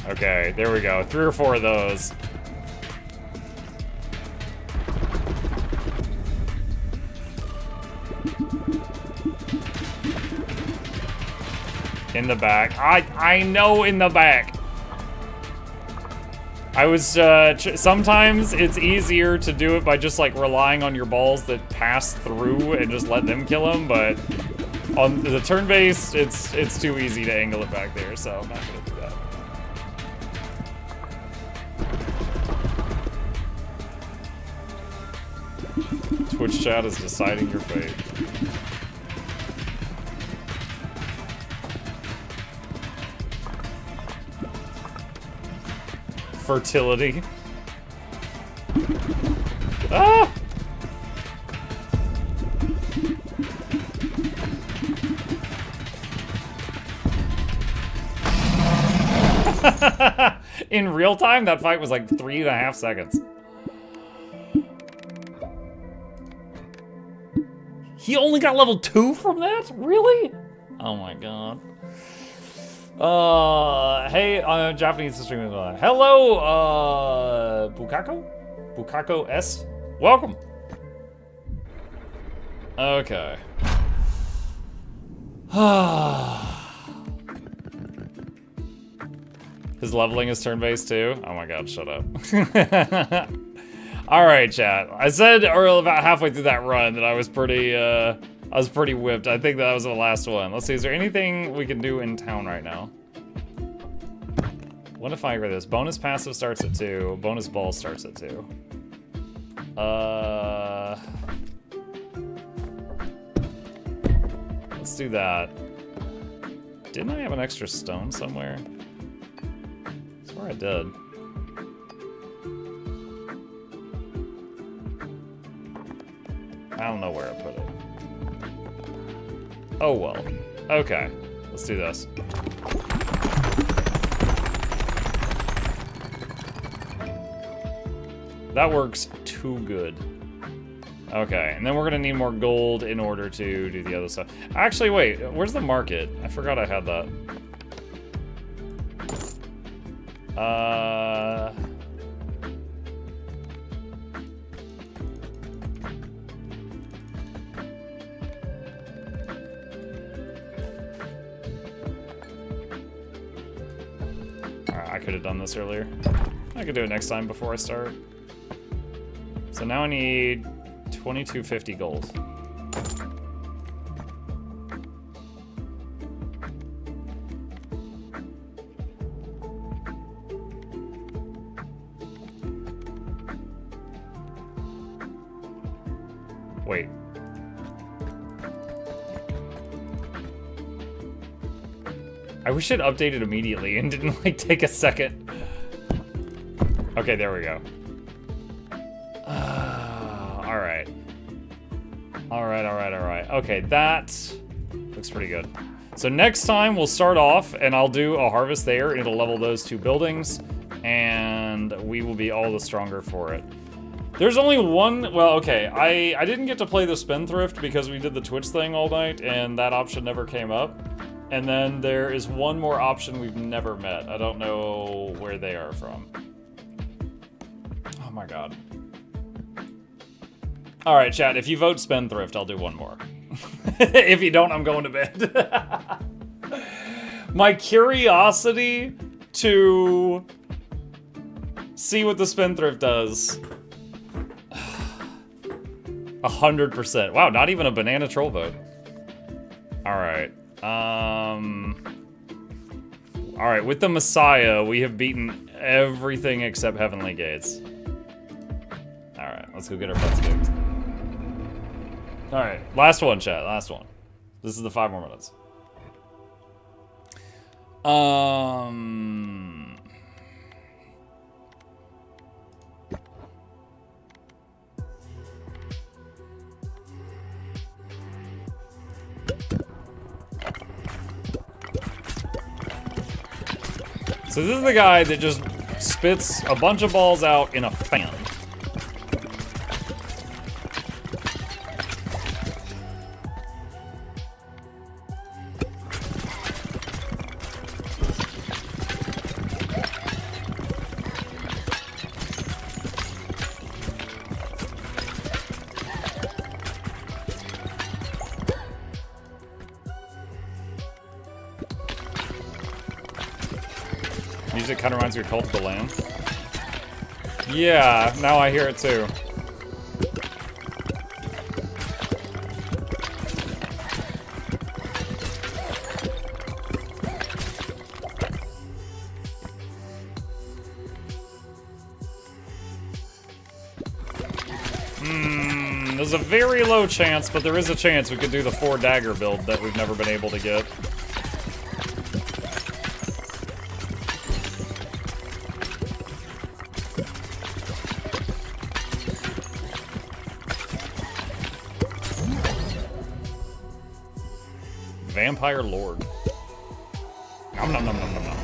Okay, there we go. 3 or 4 of those. In the back. I know in the back. I was, sometimes it's easier to do it by just like relying on your balls that pass through and just let them kill them, but on the turn-based, it's too easy to angle it back there, so I'm not gonna do that. Twitch chat is deciding your fate. Fertility. Ah! In real time, that fight was like 3.5 seconds. He only got level 2 from that? Really? Oh my god. Hey, Japanese streaming. Hello, Bukako? Bukako S? Welcome. Okay. His leveling is turn-based too? Oh my god, shut up. Alright, chat. I said earlier about halfway through that run that I was pretty whipped. I think that was the last one. Let's see, is there anything we can do in town right now? What if I agree this? Bonus passive starts at 2. Bonus ball starts at 2. Let's do that. Didn't I have an extra stone somewhere? I swear I did. I don't know where I put it. Oh well. Okay. Let's do this. That works too good. Okay, and then we're gonna need more gold in order to do the other stuff. Actually, wait, where's the market? I forgot I had that. Alright, I could have done this earlier. I could do it next time before I start. So now I need 2250 gold. Wait. I wish it updated immediately and didn't like take a second. Okay, there we go. Alright. Okay, that looks pretty good. So next time we'll start off and I'll do a harvest there and it'll level those 2 buildings and we will be all the stronger for it. There's only one, well, okay, I didn't get to play the Spendthrift because we did the Twitch thing all night and that option never came up. And then there is one more option we've never met. I don't know where they are from. Oh my god. Alright, chat, if you vote Spendthrift, I'll do one more. If you don't, I'm going to bed. My curiosity to see what the Spendthrift does. 100%. Wow, not even a banana troll vote. Alright. Alright, with the Messiah, we have beaten everything except Heavenly Gates. Alright, let's go get our butts kicked. Alright, last one, chat, last one. This is the 5 more minutes. So this is the guy that just spits a bunch of balls out in a fan. Music kind of reminds me of Cult of the Lamb. Yeah, now I hear it too. There's a very low chance, but there is a chance we could do the 4 dagger build that we've never been able to get. Vampire Lord. Nom nom nom nom nom nom.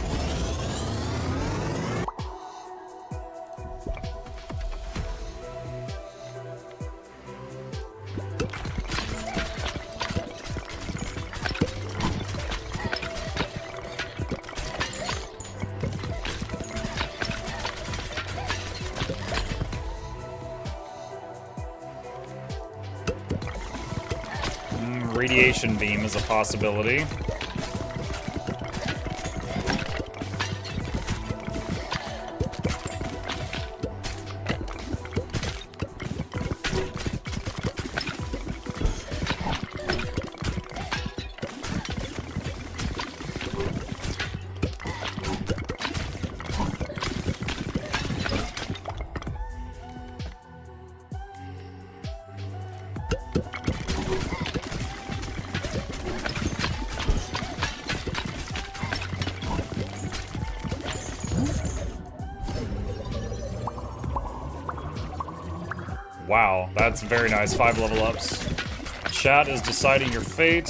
Radiation beam is a possibility. Wow, that's very nice. 5 level ups. Chat is deciding your fate.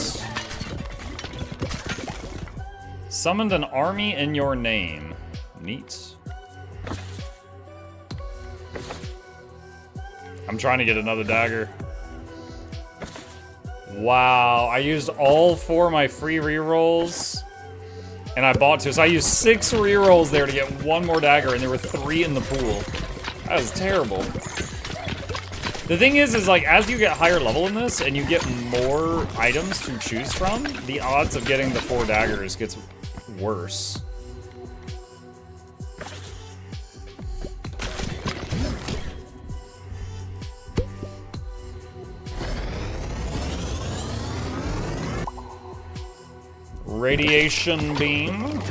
Summoned an army in your name. Neat. I'm trying to get another dagger. Wow, I used all 4 of my free rerolls. And I bought 2, so I used 6 rerolls there to get 1 more dagger, and there were 3 in the pool. That was terrible. The thing is like, as you get higher level in this, and you get more items to choose from, the odds of getting the 4 daggers gets worse. Radiation beam.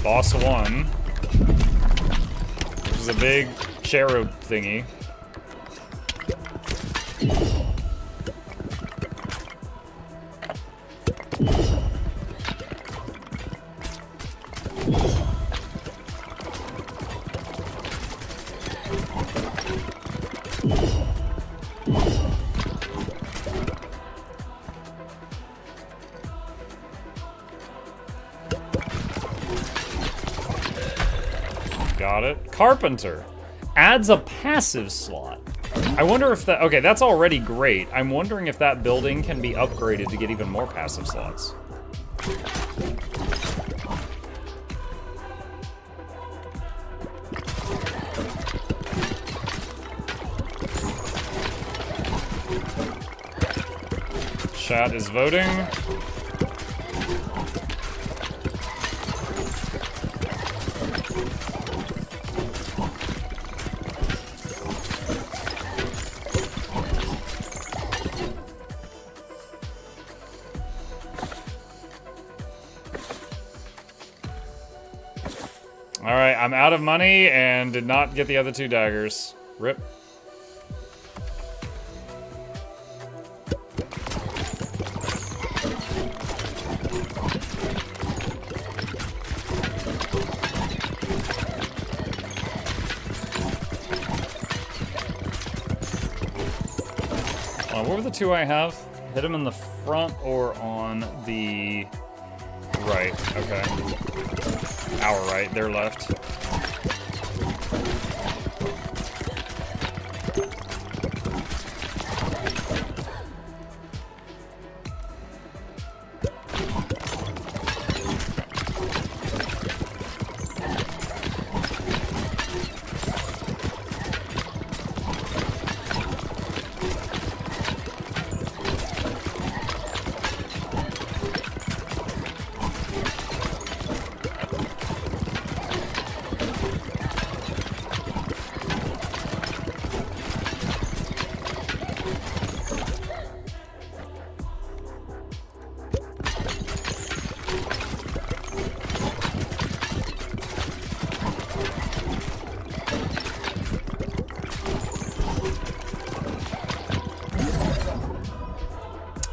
Boss 1, which is a big cherub thingy. Got it. Carpenter. Adds a passive slot. I wonder if that... Okay, that's already great. I'm wondering if that building can be upgraded to get even more passive slots. Chat is voting. Alright, I'm out of money and did not get the other 2 daggers. Rip. What were the 2 I have? Hit him in the front or on the right. Okay. Our right, their left.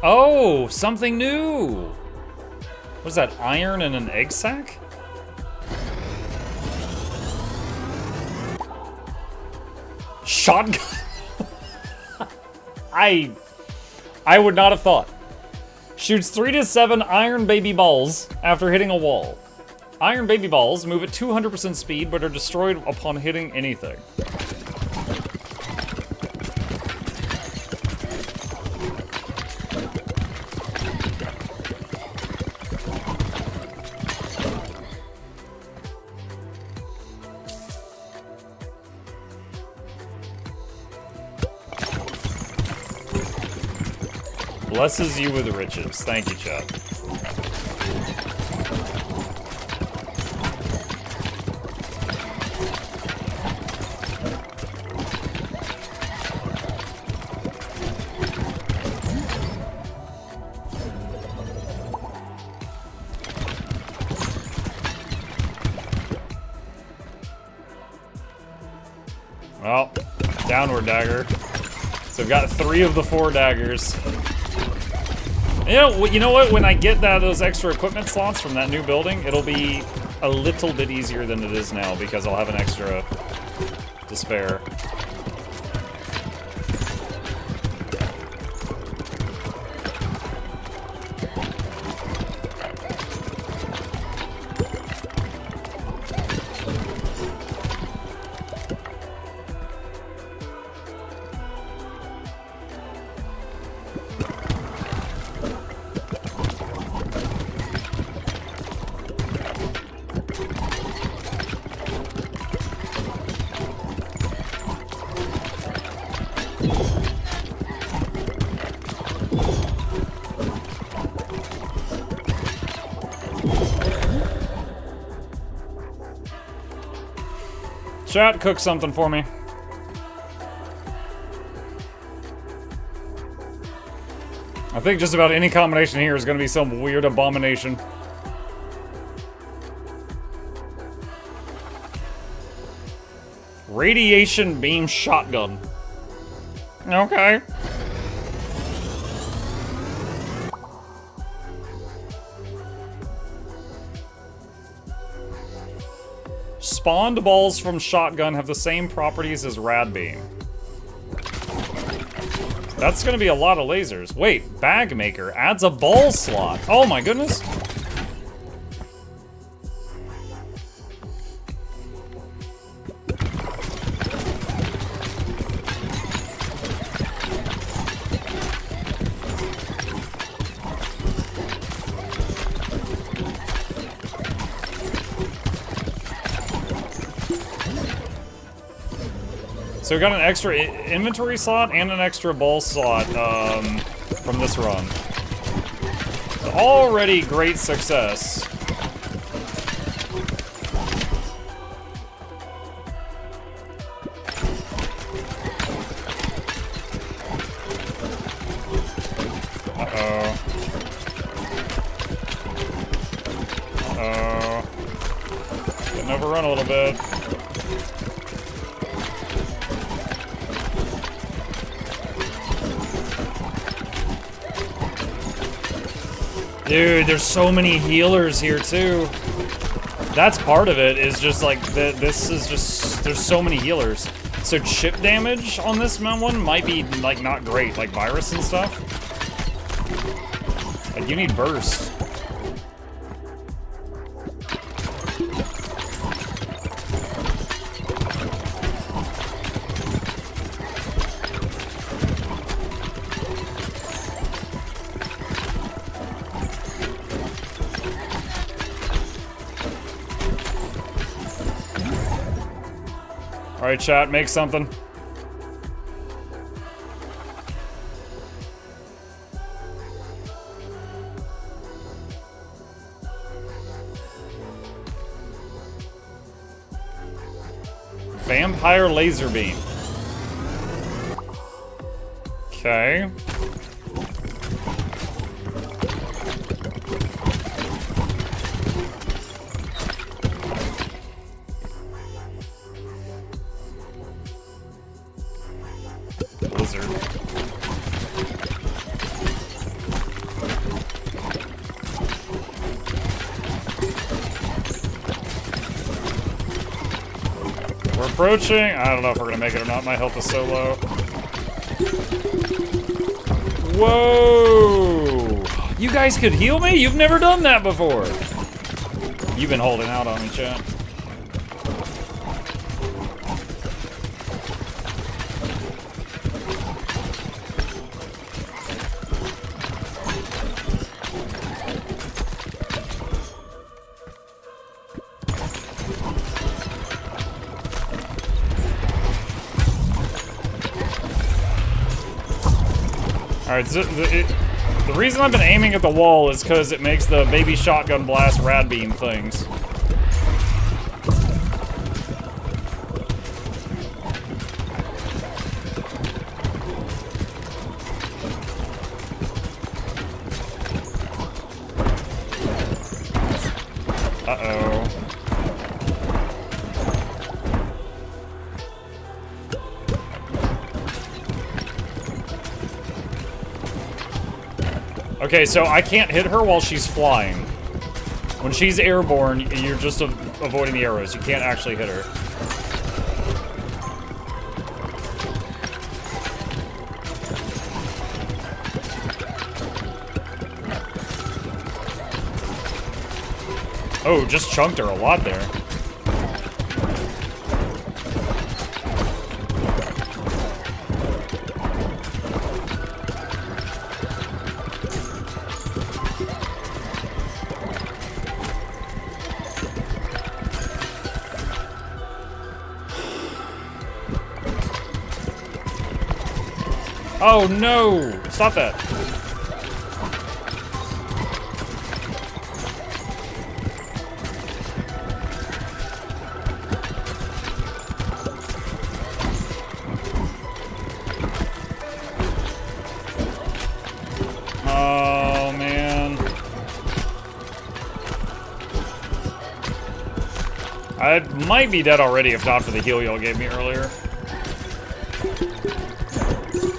Oh, something new! What is that, iron in an egg sack? Shotgun? I would not have thought. Shoots 3 to 7 iron baby balls after hitting a wall. Iron baby balls move at 200% speed but are destroyed upon hitting anything. Blesses you with riches. Thank you, chat. Well, downward dagger. So I've got 3 of the 4 daggers. You know what? When I get those extra equipment slots from that new building, it'll be a little bit easier than it is now because I'll have an extra to spare. Chat, cook something for me. I think just about any combination here is going to be some weird abomination. Radiation beam shotgun. Okay. Spawned balls from shotgun have the same properties as rad beam. That's gonna be a lot of lasers. Wait, bag maker adds a ball slot. Oh my goodness. So we got an extra inventory slot and an extra ball slot from this run. Already great success. Getting overrun a little bit. Dude, there's so many healers here too. That's part of it, is just like, this is just, there's so many healers. So chip damage on this one might be like not great, like virus and stuff. Like you need burst. Alright, chat, make something. Vampire laser beam. Okay. Blizzard. We're approaching. I don't know if we're gonna make it or not. My health is so low. Whoa! You guys could heal me? You've never done that before. You've been holding out on me, chat. Alright, so the reason I've been aiming at the wall is because it makes the baby shotgun blast rad beam things. Uh-oh. Okay, so I can't hit her while she's flying. When she's airborne, you're just avoiding the arrows. You can't actually hit her. Oh, just chunked her a lot there. Oh no! Stop that. Oh man. I might be dead already if not for the heal y'all gave me earlier.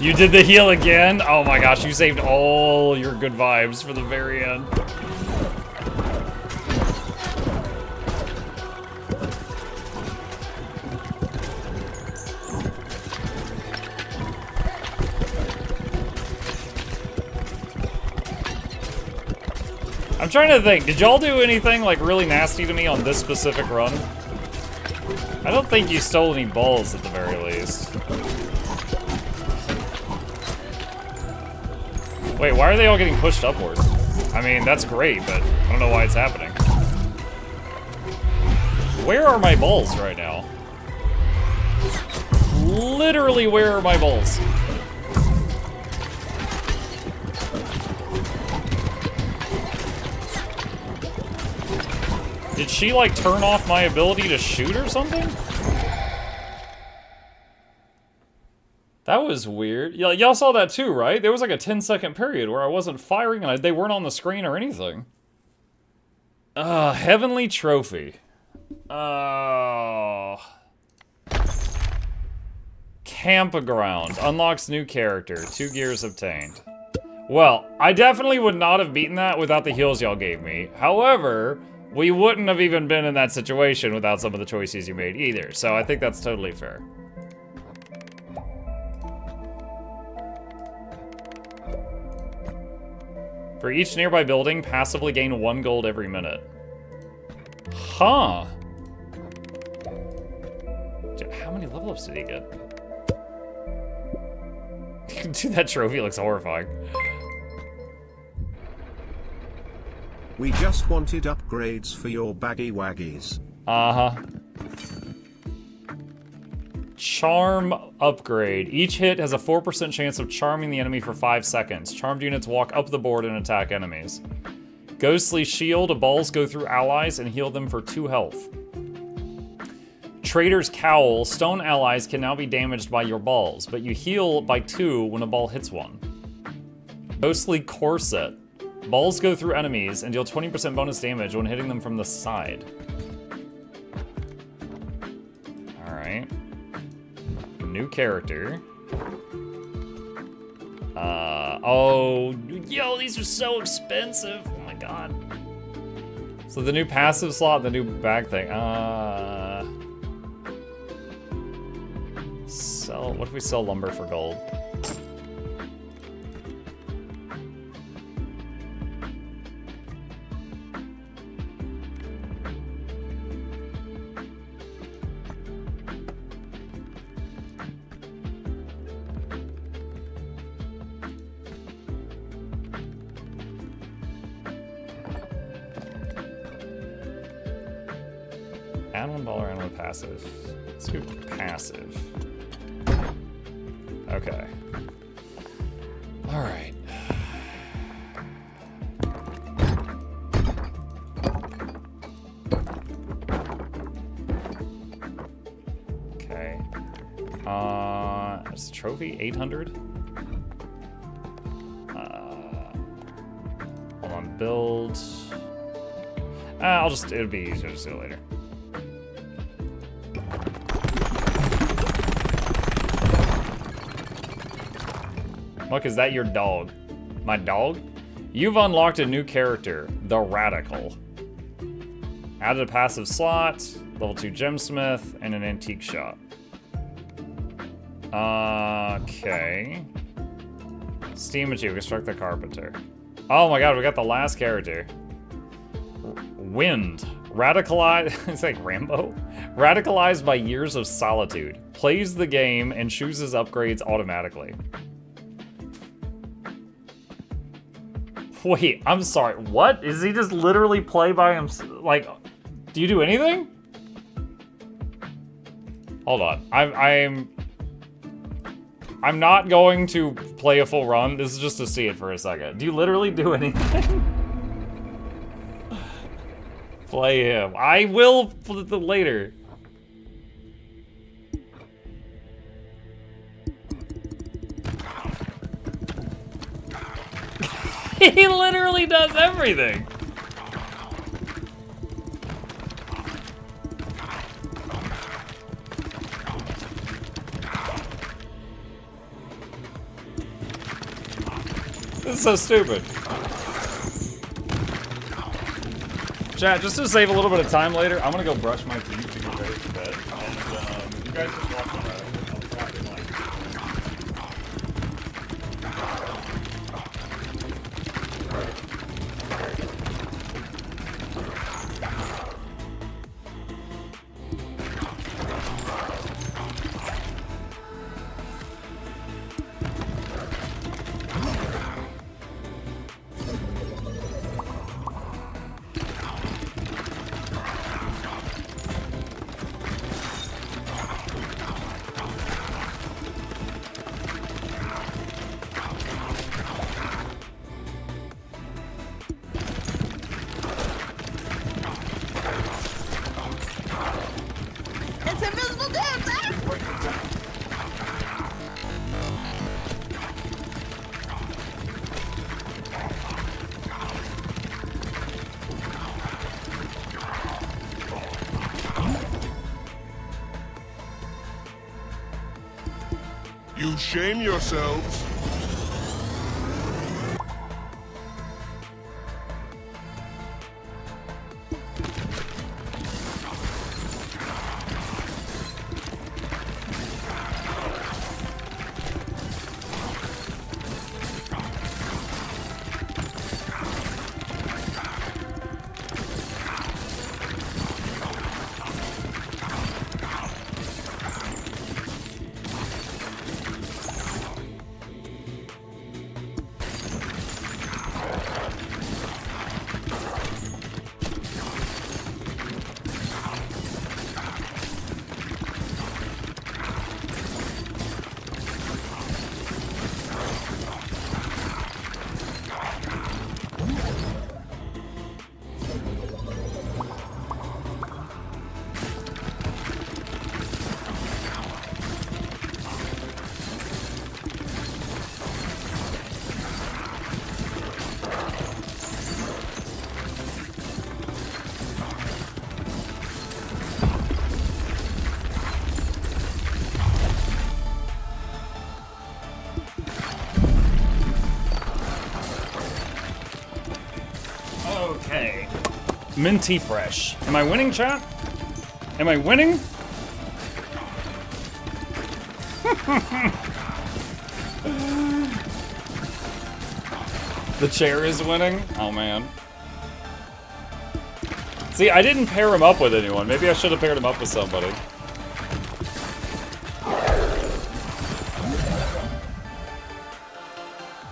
You did the heal again? Oh my gosh, you saved all your good vibes for the very end. I'm trying to think, did y'all do anything like really nasty to me on this specific run? I don't think you stole any balls at the very least. Wait, why are they all getting pushed upward? I mean, that's great, but I don't know why it's happening. Where are my balls right now? Literally, where are my balls? Did she, like, turn off my ability to shoot or something? That was weird. Y'all saw that too, right? There was like a 10-second period where I wasn't firing and they weren't on the screen or anything. Heavenly Trophy. Campground. Unlocks new character. 2 gears obtained. Well, I definitely would not have beaten that without the heals y'all gave me. However, we wouldn't have even been in that situation without some of the choices you made either. So I think that's totally fair. For each nearby building, passively gain 1 gold every minute. Huh. Dude, how many level ups did he get? Dude, that trophy looks horrifying. We just wanted upgrades for your baggy waggies. Uh-huh. Charm upgrade. Each hit has a 4% chance of charming the enemy for 5 seconds. Charmed units walk up the board and attack enemies. Ghostly shield. Balls go through allies and heal them for 2 health. Traitor's cowl. Stone allies can now be damaged by your balls, but you heal by 2 when a ball hits one. Ghostly corset. Balls go through enemies and deal 20% bonus damage when hitting them from the side. Alright. New character. Oh, yo, these are so expensive. Oh my god. So the new passive slot, the new bag thing. Sell, what if we sell lumber for gold? Add 1 ball or add 1 passive. Let's do passive. Okay. Alright. Okay. It's a trophy, 800. Hold on, build. It'll be easier to do it later. Muck, is that your dog? My dog? You've unlocked a new character, the Radical. Added a passive slot, level 2 gemsmith, and an antique shop. Okay. Steam achieve, construct the carpenter. Oh my god, we got the last character. Wind. Radicalized, it's like Rambo. Radicalized by years of solitude. Plays the game and chooses upgrades automatically. Wait, I'm sorry, what? Is he just literally play by himself? Like, do you do anything? Hold on, I'm not going to play a full run. This is just to see it for a second. Do you literally do anything? Play him. I will later. He literally does everything. This is so stupid. Chat, just to save a little bit of time later, I'm gonna go brush my teeth to get ready for bed. And you guys just watch the rest. I'll try to like. You shame yourselves. Okay. Minty fresh. Am I winning, chat? Am I winning? The chair is winning? Oh, man. See, I didn't pair him up with anyone. Maybe I should have paired him up with somebody.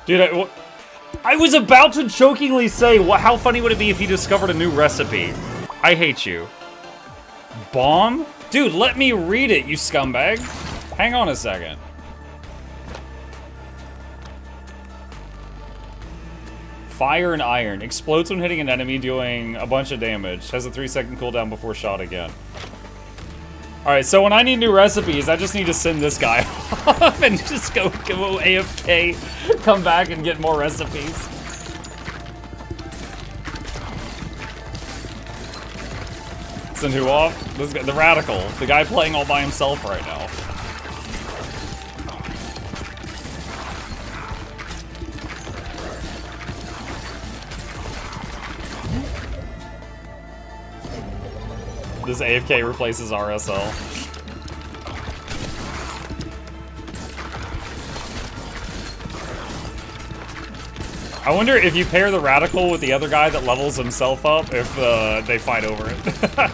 Dude, I was about to jokingly say, how funny would it be if he discovered a new recipe? I hate you. Bomb? Dude, let me read it, you scumbag. Hang on a second. Fire and iron. Explodes when hitting an enemy, doing a bunch of damage. Has a 3-second cooldown before shot again. Alright, so when I need new recipes, I just need to send this guy off and just go AFK, come back and get more recipes. Send who off? This guy, the Radical, the guy playing all by himself right now. This AFK replaces RSL. I wonder if you pair the Radical with the other guy that levels himself up, if they fight over it.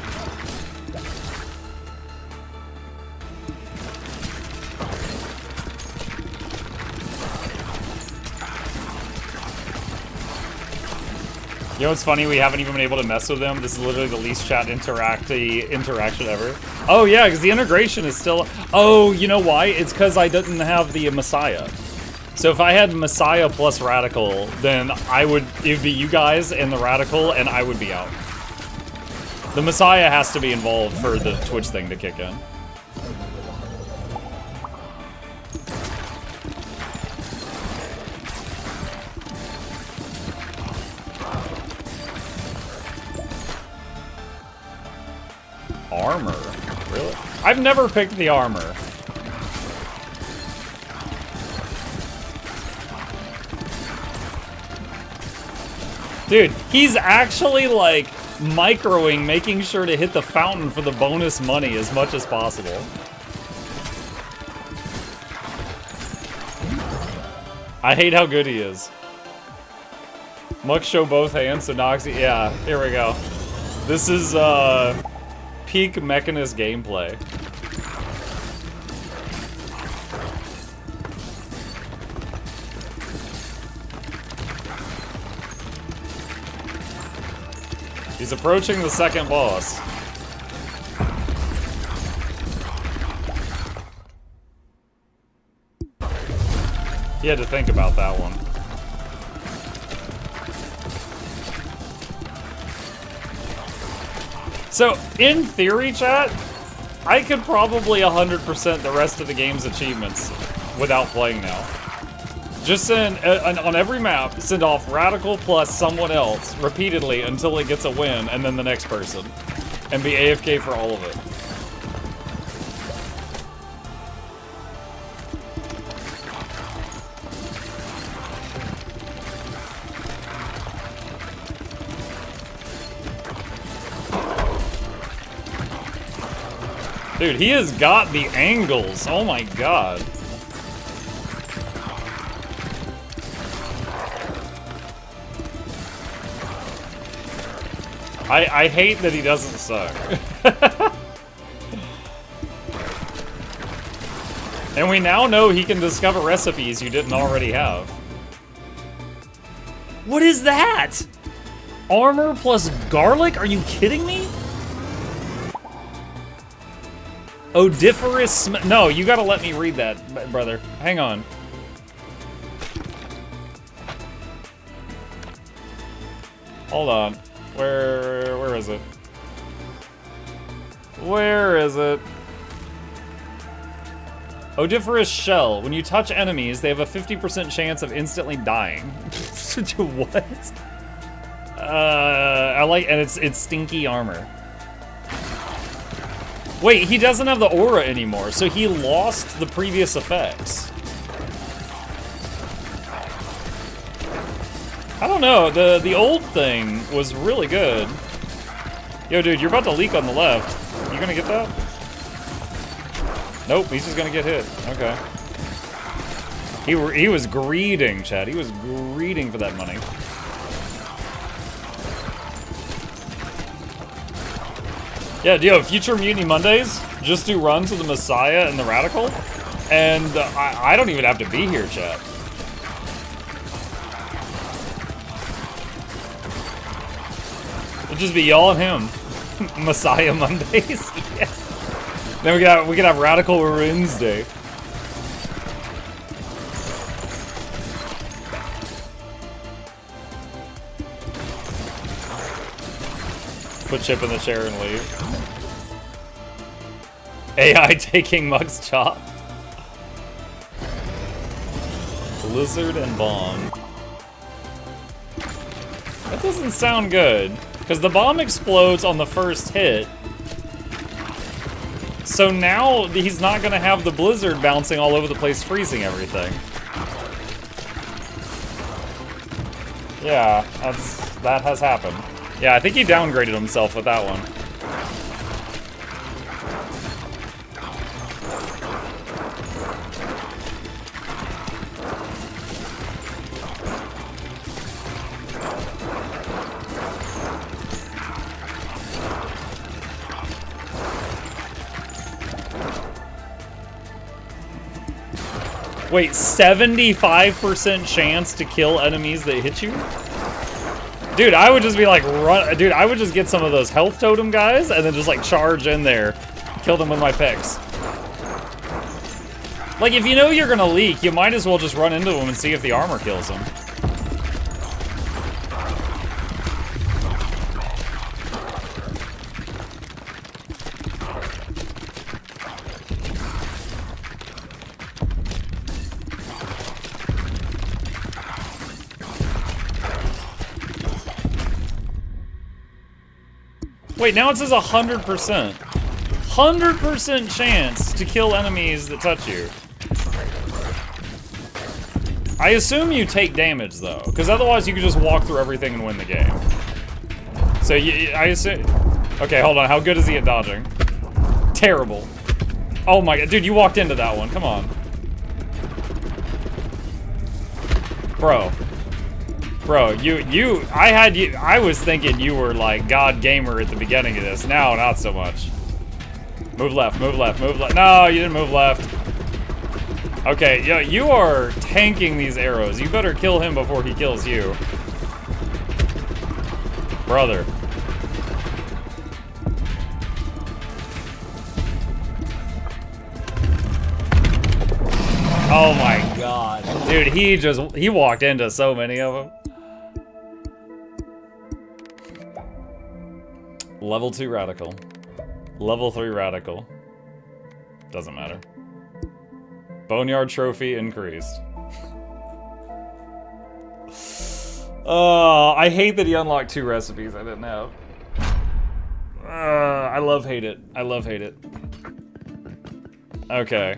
You know what's funny? We haven't even been able to mess with them. This is literally the least chat interaction ever. Oh yeah, because the integration is still... Oh, you know why? It's because I didn't have the Messiah. So if I had Messiah plus Radical, then it'd be you guys and the Radical, and I would be out. The Messiah has to be involved for the Twitch thing to kick in. Armor? Really? I've never picked the armor. Dude, he's actually like microing, making sure to hit the fountain for the bonus money as much as possible. I hate how good he is. Muk show both hands to Noxxi. Yeah, here we go. This is peak Mechanist gameplay. He's approaching the second boss. He had to think about that one. So, in theory, chat, I could probably 100% the rest of the game's achievements without playing now. Just send, on every map, send off Radical plus someone else repeatedly until it gets a win, and then the next person. And be AFK for all of it. Dude, he has got the angles. Oh my god. I hate that he doesn't suck. And we now know he can discover recipes you didn't already have. What is that? Armor plus garlic? Are you kidding me? Odiferous no, you gotta let me read that, brother. Hang on. Hold on. Where is it? Where is it? Odiferous shell. When you touch enemies, they have a 50% chance of instantly dying. What? I like, and it's stinky armor. Wait, he doesn't have the aura anymore, so he lost the previous effects. I don't know, the old thing was really good. Yo, dude, you're about to leak on the left. You gonna get that? Nope, he's just gonna get hit. Okay. He was greeding, Chad. He was greeding for that money. Yeah, yo, future Mutiny Mondays, just do runs with the Messiah and the Radical, and I don't even have to be here, chat. It'd just be y'all and him. Messiah Mondays. Yeah. Then we could have Radical Wednesday. Put Chip in the chair and leave. AI taking Mug's chop. Blizzard and bomb. That doesn't sound good, because the bomb explodes on the first hit. So now he's not gonna have the blizzard bouncing all over the place, freezing everything. Yeah, that has happened. Yeah, I think he downgraded himself with that one. Wait, 75% chance to kill enemies that hit you? Dude, I would just be like, run. Dude, I would just get some of those health totem guys and then just like charge in there. Kill them with my picks. Like, if you know you're gonna leak, you might as well just run into them and see if the armor kills them. Wait, now it says 100%. 100% chance to kill enemies that touch you. I assume you take damage, though, because otherwise you could just walk through everything and win the game. So, I assume... Okay, hold on. How good is he at dodging? Terrible. Oh my god. Dude, you walked into that one. Come on. Bro. Bro, I was thinking you were like God Gamer at the beginning of this. Now, not so much. Move left, move left, move left. No, you didn't move left. Okay, yo, you are tanking these arrows. You better kill him before he kills you. Brother. Oh my god. Dude, he walked into so many of them. Level 2 Radical. Level 3 Radical. Doesn't matter. Boneyard Trophy increased. I hate that he unlocked 2 recipes I didn't have. I love hate it. I love hate it. Okay.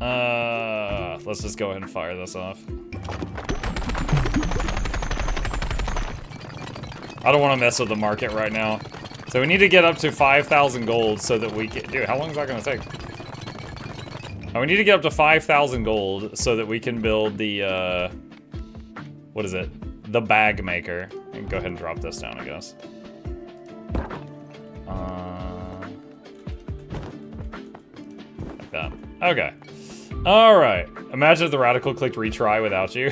Let's just go ahead and fire this off. I don't want to mess with the market right now. So we need to get up to 5,000 gold so that we can... Dude, how long is that gonna take? Oh, we need to get up to 5,000 gold so that we can build the, what is it? The bag maker. And go ahead and drop this down, I guess. Like that. Okay. Alright. Imagine if the radical clicked retry without you.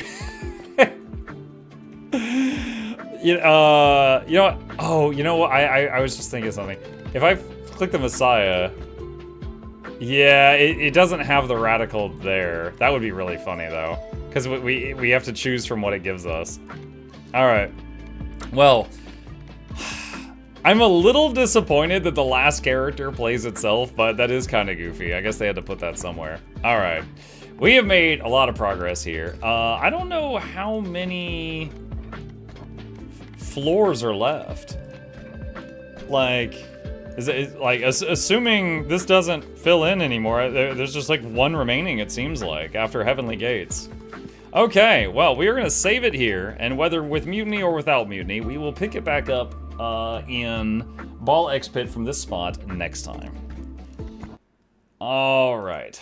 You know what? Oh, you know what? I was just thinking of something. If I click the Messiah... Yeah, it doesn't have the radical there. That would be really funny, though. Because we have to choose from what it gives us. Alright. Well... I'm a little disappointed that the last character plays itself, but that is kind of goofy. I guess they had to put that somewhere. Alright. We have made a lot of progress here. I don't know how many... floors are left. Like, is it like assuming this doesn't fill in anymore? There's just like one remaining, it seems like, after Heavenly Gates. Okay, well, we are gonna save it here, and whether with Mutiny or without Mutiny, we will pick it back up in Ball X Pit from this spot next time. All right,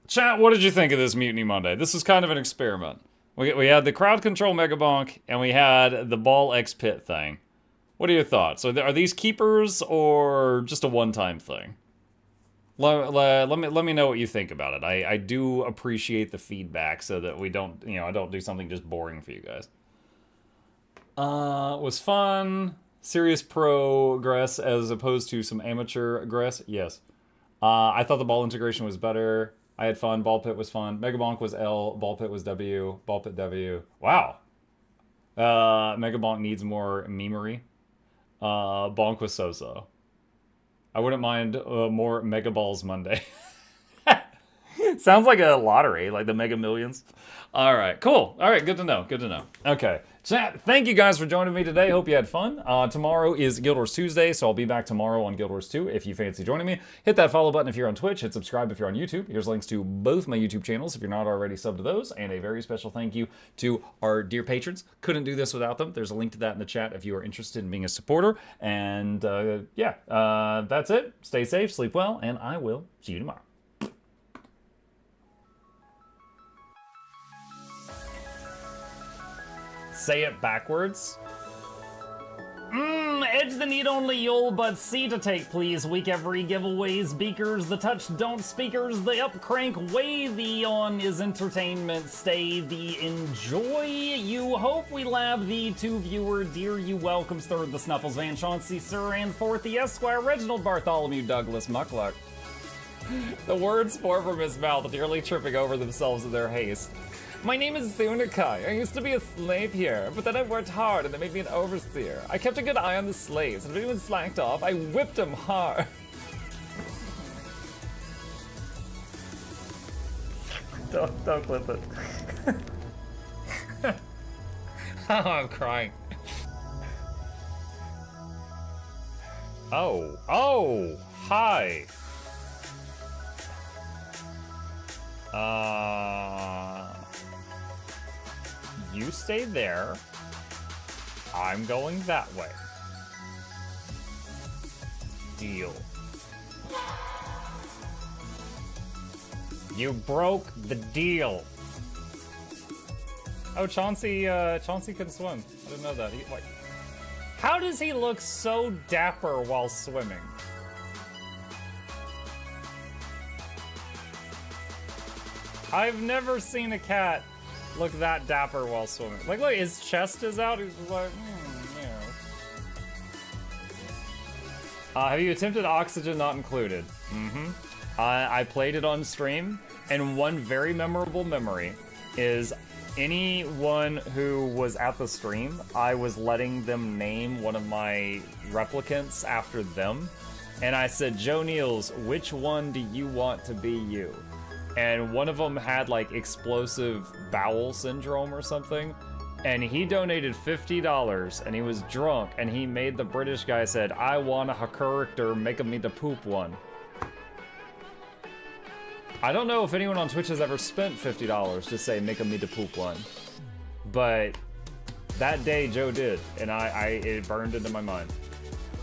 chat. What did you think of this Mutiny Monday? This was kind of an experiment. We had the crowd control Megabonk, and we had the Ball X Pit thing. What are your thoughts? So are these keepers or just a one-time thing? Let me know what you think about it. I do appreciate the feedback so that we don't, you know, I don't do something just boring for you guys. Was fun. Serious progress as opposed to some amateurgress. Yes. I thought the ball integration was better. I had fun. Ball pit was fun. Megabonk was L. Ball pit was W. Ball pit W. Wow. Megabonk needs more memery. Bonk was so-so. I wouldn't mind more Mega Balls Monday. Sounds like a lottery, like the Mega Millions. All right, cool. All right, good to know. Good to know. Okay, chat. Thank you guys for joining me today. Hope you had fun. Tomorrow is Guild Wars Tuesday, so I'll be back tomorrow on Guild Wars 2 if you fancy joining me. Hit that follow button if you're on Twitch. Hit subscribe if you're on YouTube. Here's links to both my YouTube channels if you're not already subbed to those. And a very special thank you to our dear patrons. Couldn't do this without them. There's a link to that in the chat if you are interested in being a supporter. And that's it. Stay safe, sleep well, and I will see you tomorrow. Say it backwards. Edge the need only you'll but see to take, please. Week every giveaways, beakers, the touch don't speakers, the up crank way, the on is entertainment, stay the enjoy. You hope we lab the two viewer, dear you welcomes, third the Snuffles, Van Chauncey, Sir, and fourth the Esquire, Reginald Bartholomew, Douglas, Mukluk. The words pour from his mouth, nearly tripping over themselves in their haste. My name is Zunikai. I used to be a slave here, but then I worked hard and they made me an overseer. I kept a good eye on the slaves, and if anyone slacked off, I whipped them hard. Don't clip it. Oh, I'm crying. Oh, hi. You stay there. I'm going that way. Deal. You broke the deal. Oh, Chauncey can swim. I didn't know that. How does he look so dapper while swimming? I've never seen a cat look that dapper while swimming. Like, look, his chest is out. He's like, yeah. Have you attempted Oxygen Not Included? I played it on stream, and one very memorable memory is anyone who was at the stream, I was letting them name one of my replicants after them, and I said, Joe Niels, which one do you want to be you? And one of them had like explosive bowel syndrome or something, and he donated $50, and he was drunk, and he made the British guy said, I want a character, make me the poop one. I don't know if anyone on Twitch has ever spent $50 to say make me the poop one, but that day Joe did, and it burned into my mind.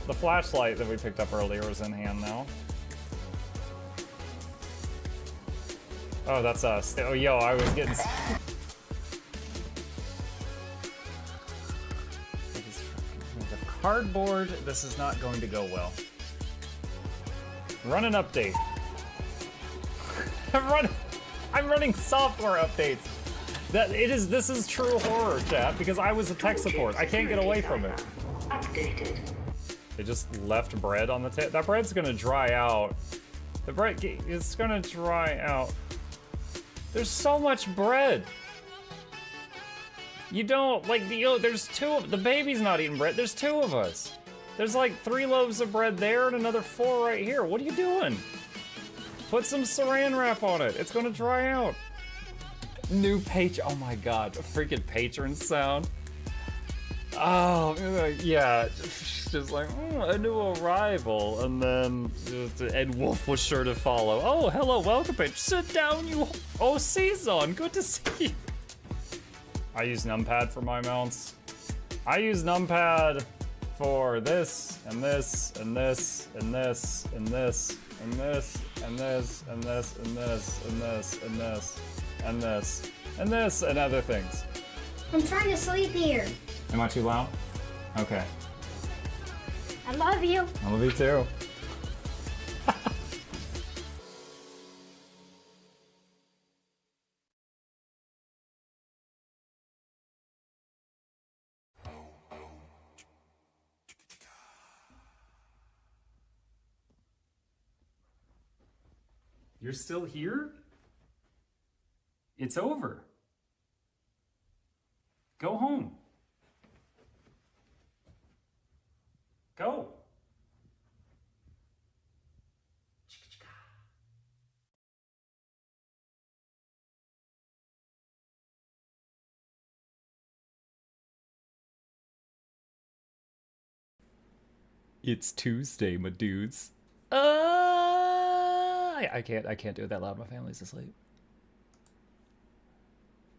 The flashlight that we picked up earlier is in hand now. Oh, that's us. Oh, yo, I was getting... Cardboard, this is not going to go well. Run an update. I'm running software updates. This is true horror, chat, because I was a tech support. I can't get away from it. Updated. They just left bread on the table. That bread's gonna dry out. The bread is gonna dry out. There's so much bread. You don't, like, there's the baby's not eating bread. There's 2 of us. There's like 3 loaves of bread there and another 4 right here. What are you doing? Put some saran wrap on it. It's gonna dry out. New oh my god, a freaking patron sound. Oh, yeah, just like, a new arrival, and then Ed Wolf was sure to follow. Oh, hello, welcome, page. Sit down, you. Oh, Season, good to see you. I use numpad for my mounts. I use numpad for this, and this, and this, and this, and this, and this, and this, and this, and this, and this, and this, and this, and this, and other things. I'm trying to sleep here. Am I too loud? Okay. I love you. I love you too. You're still here? It's over. Go home. Go. It's Tuesday, my dudes. I can't do it that loud. My family's asleep.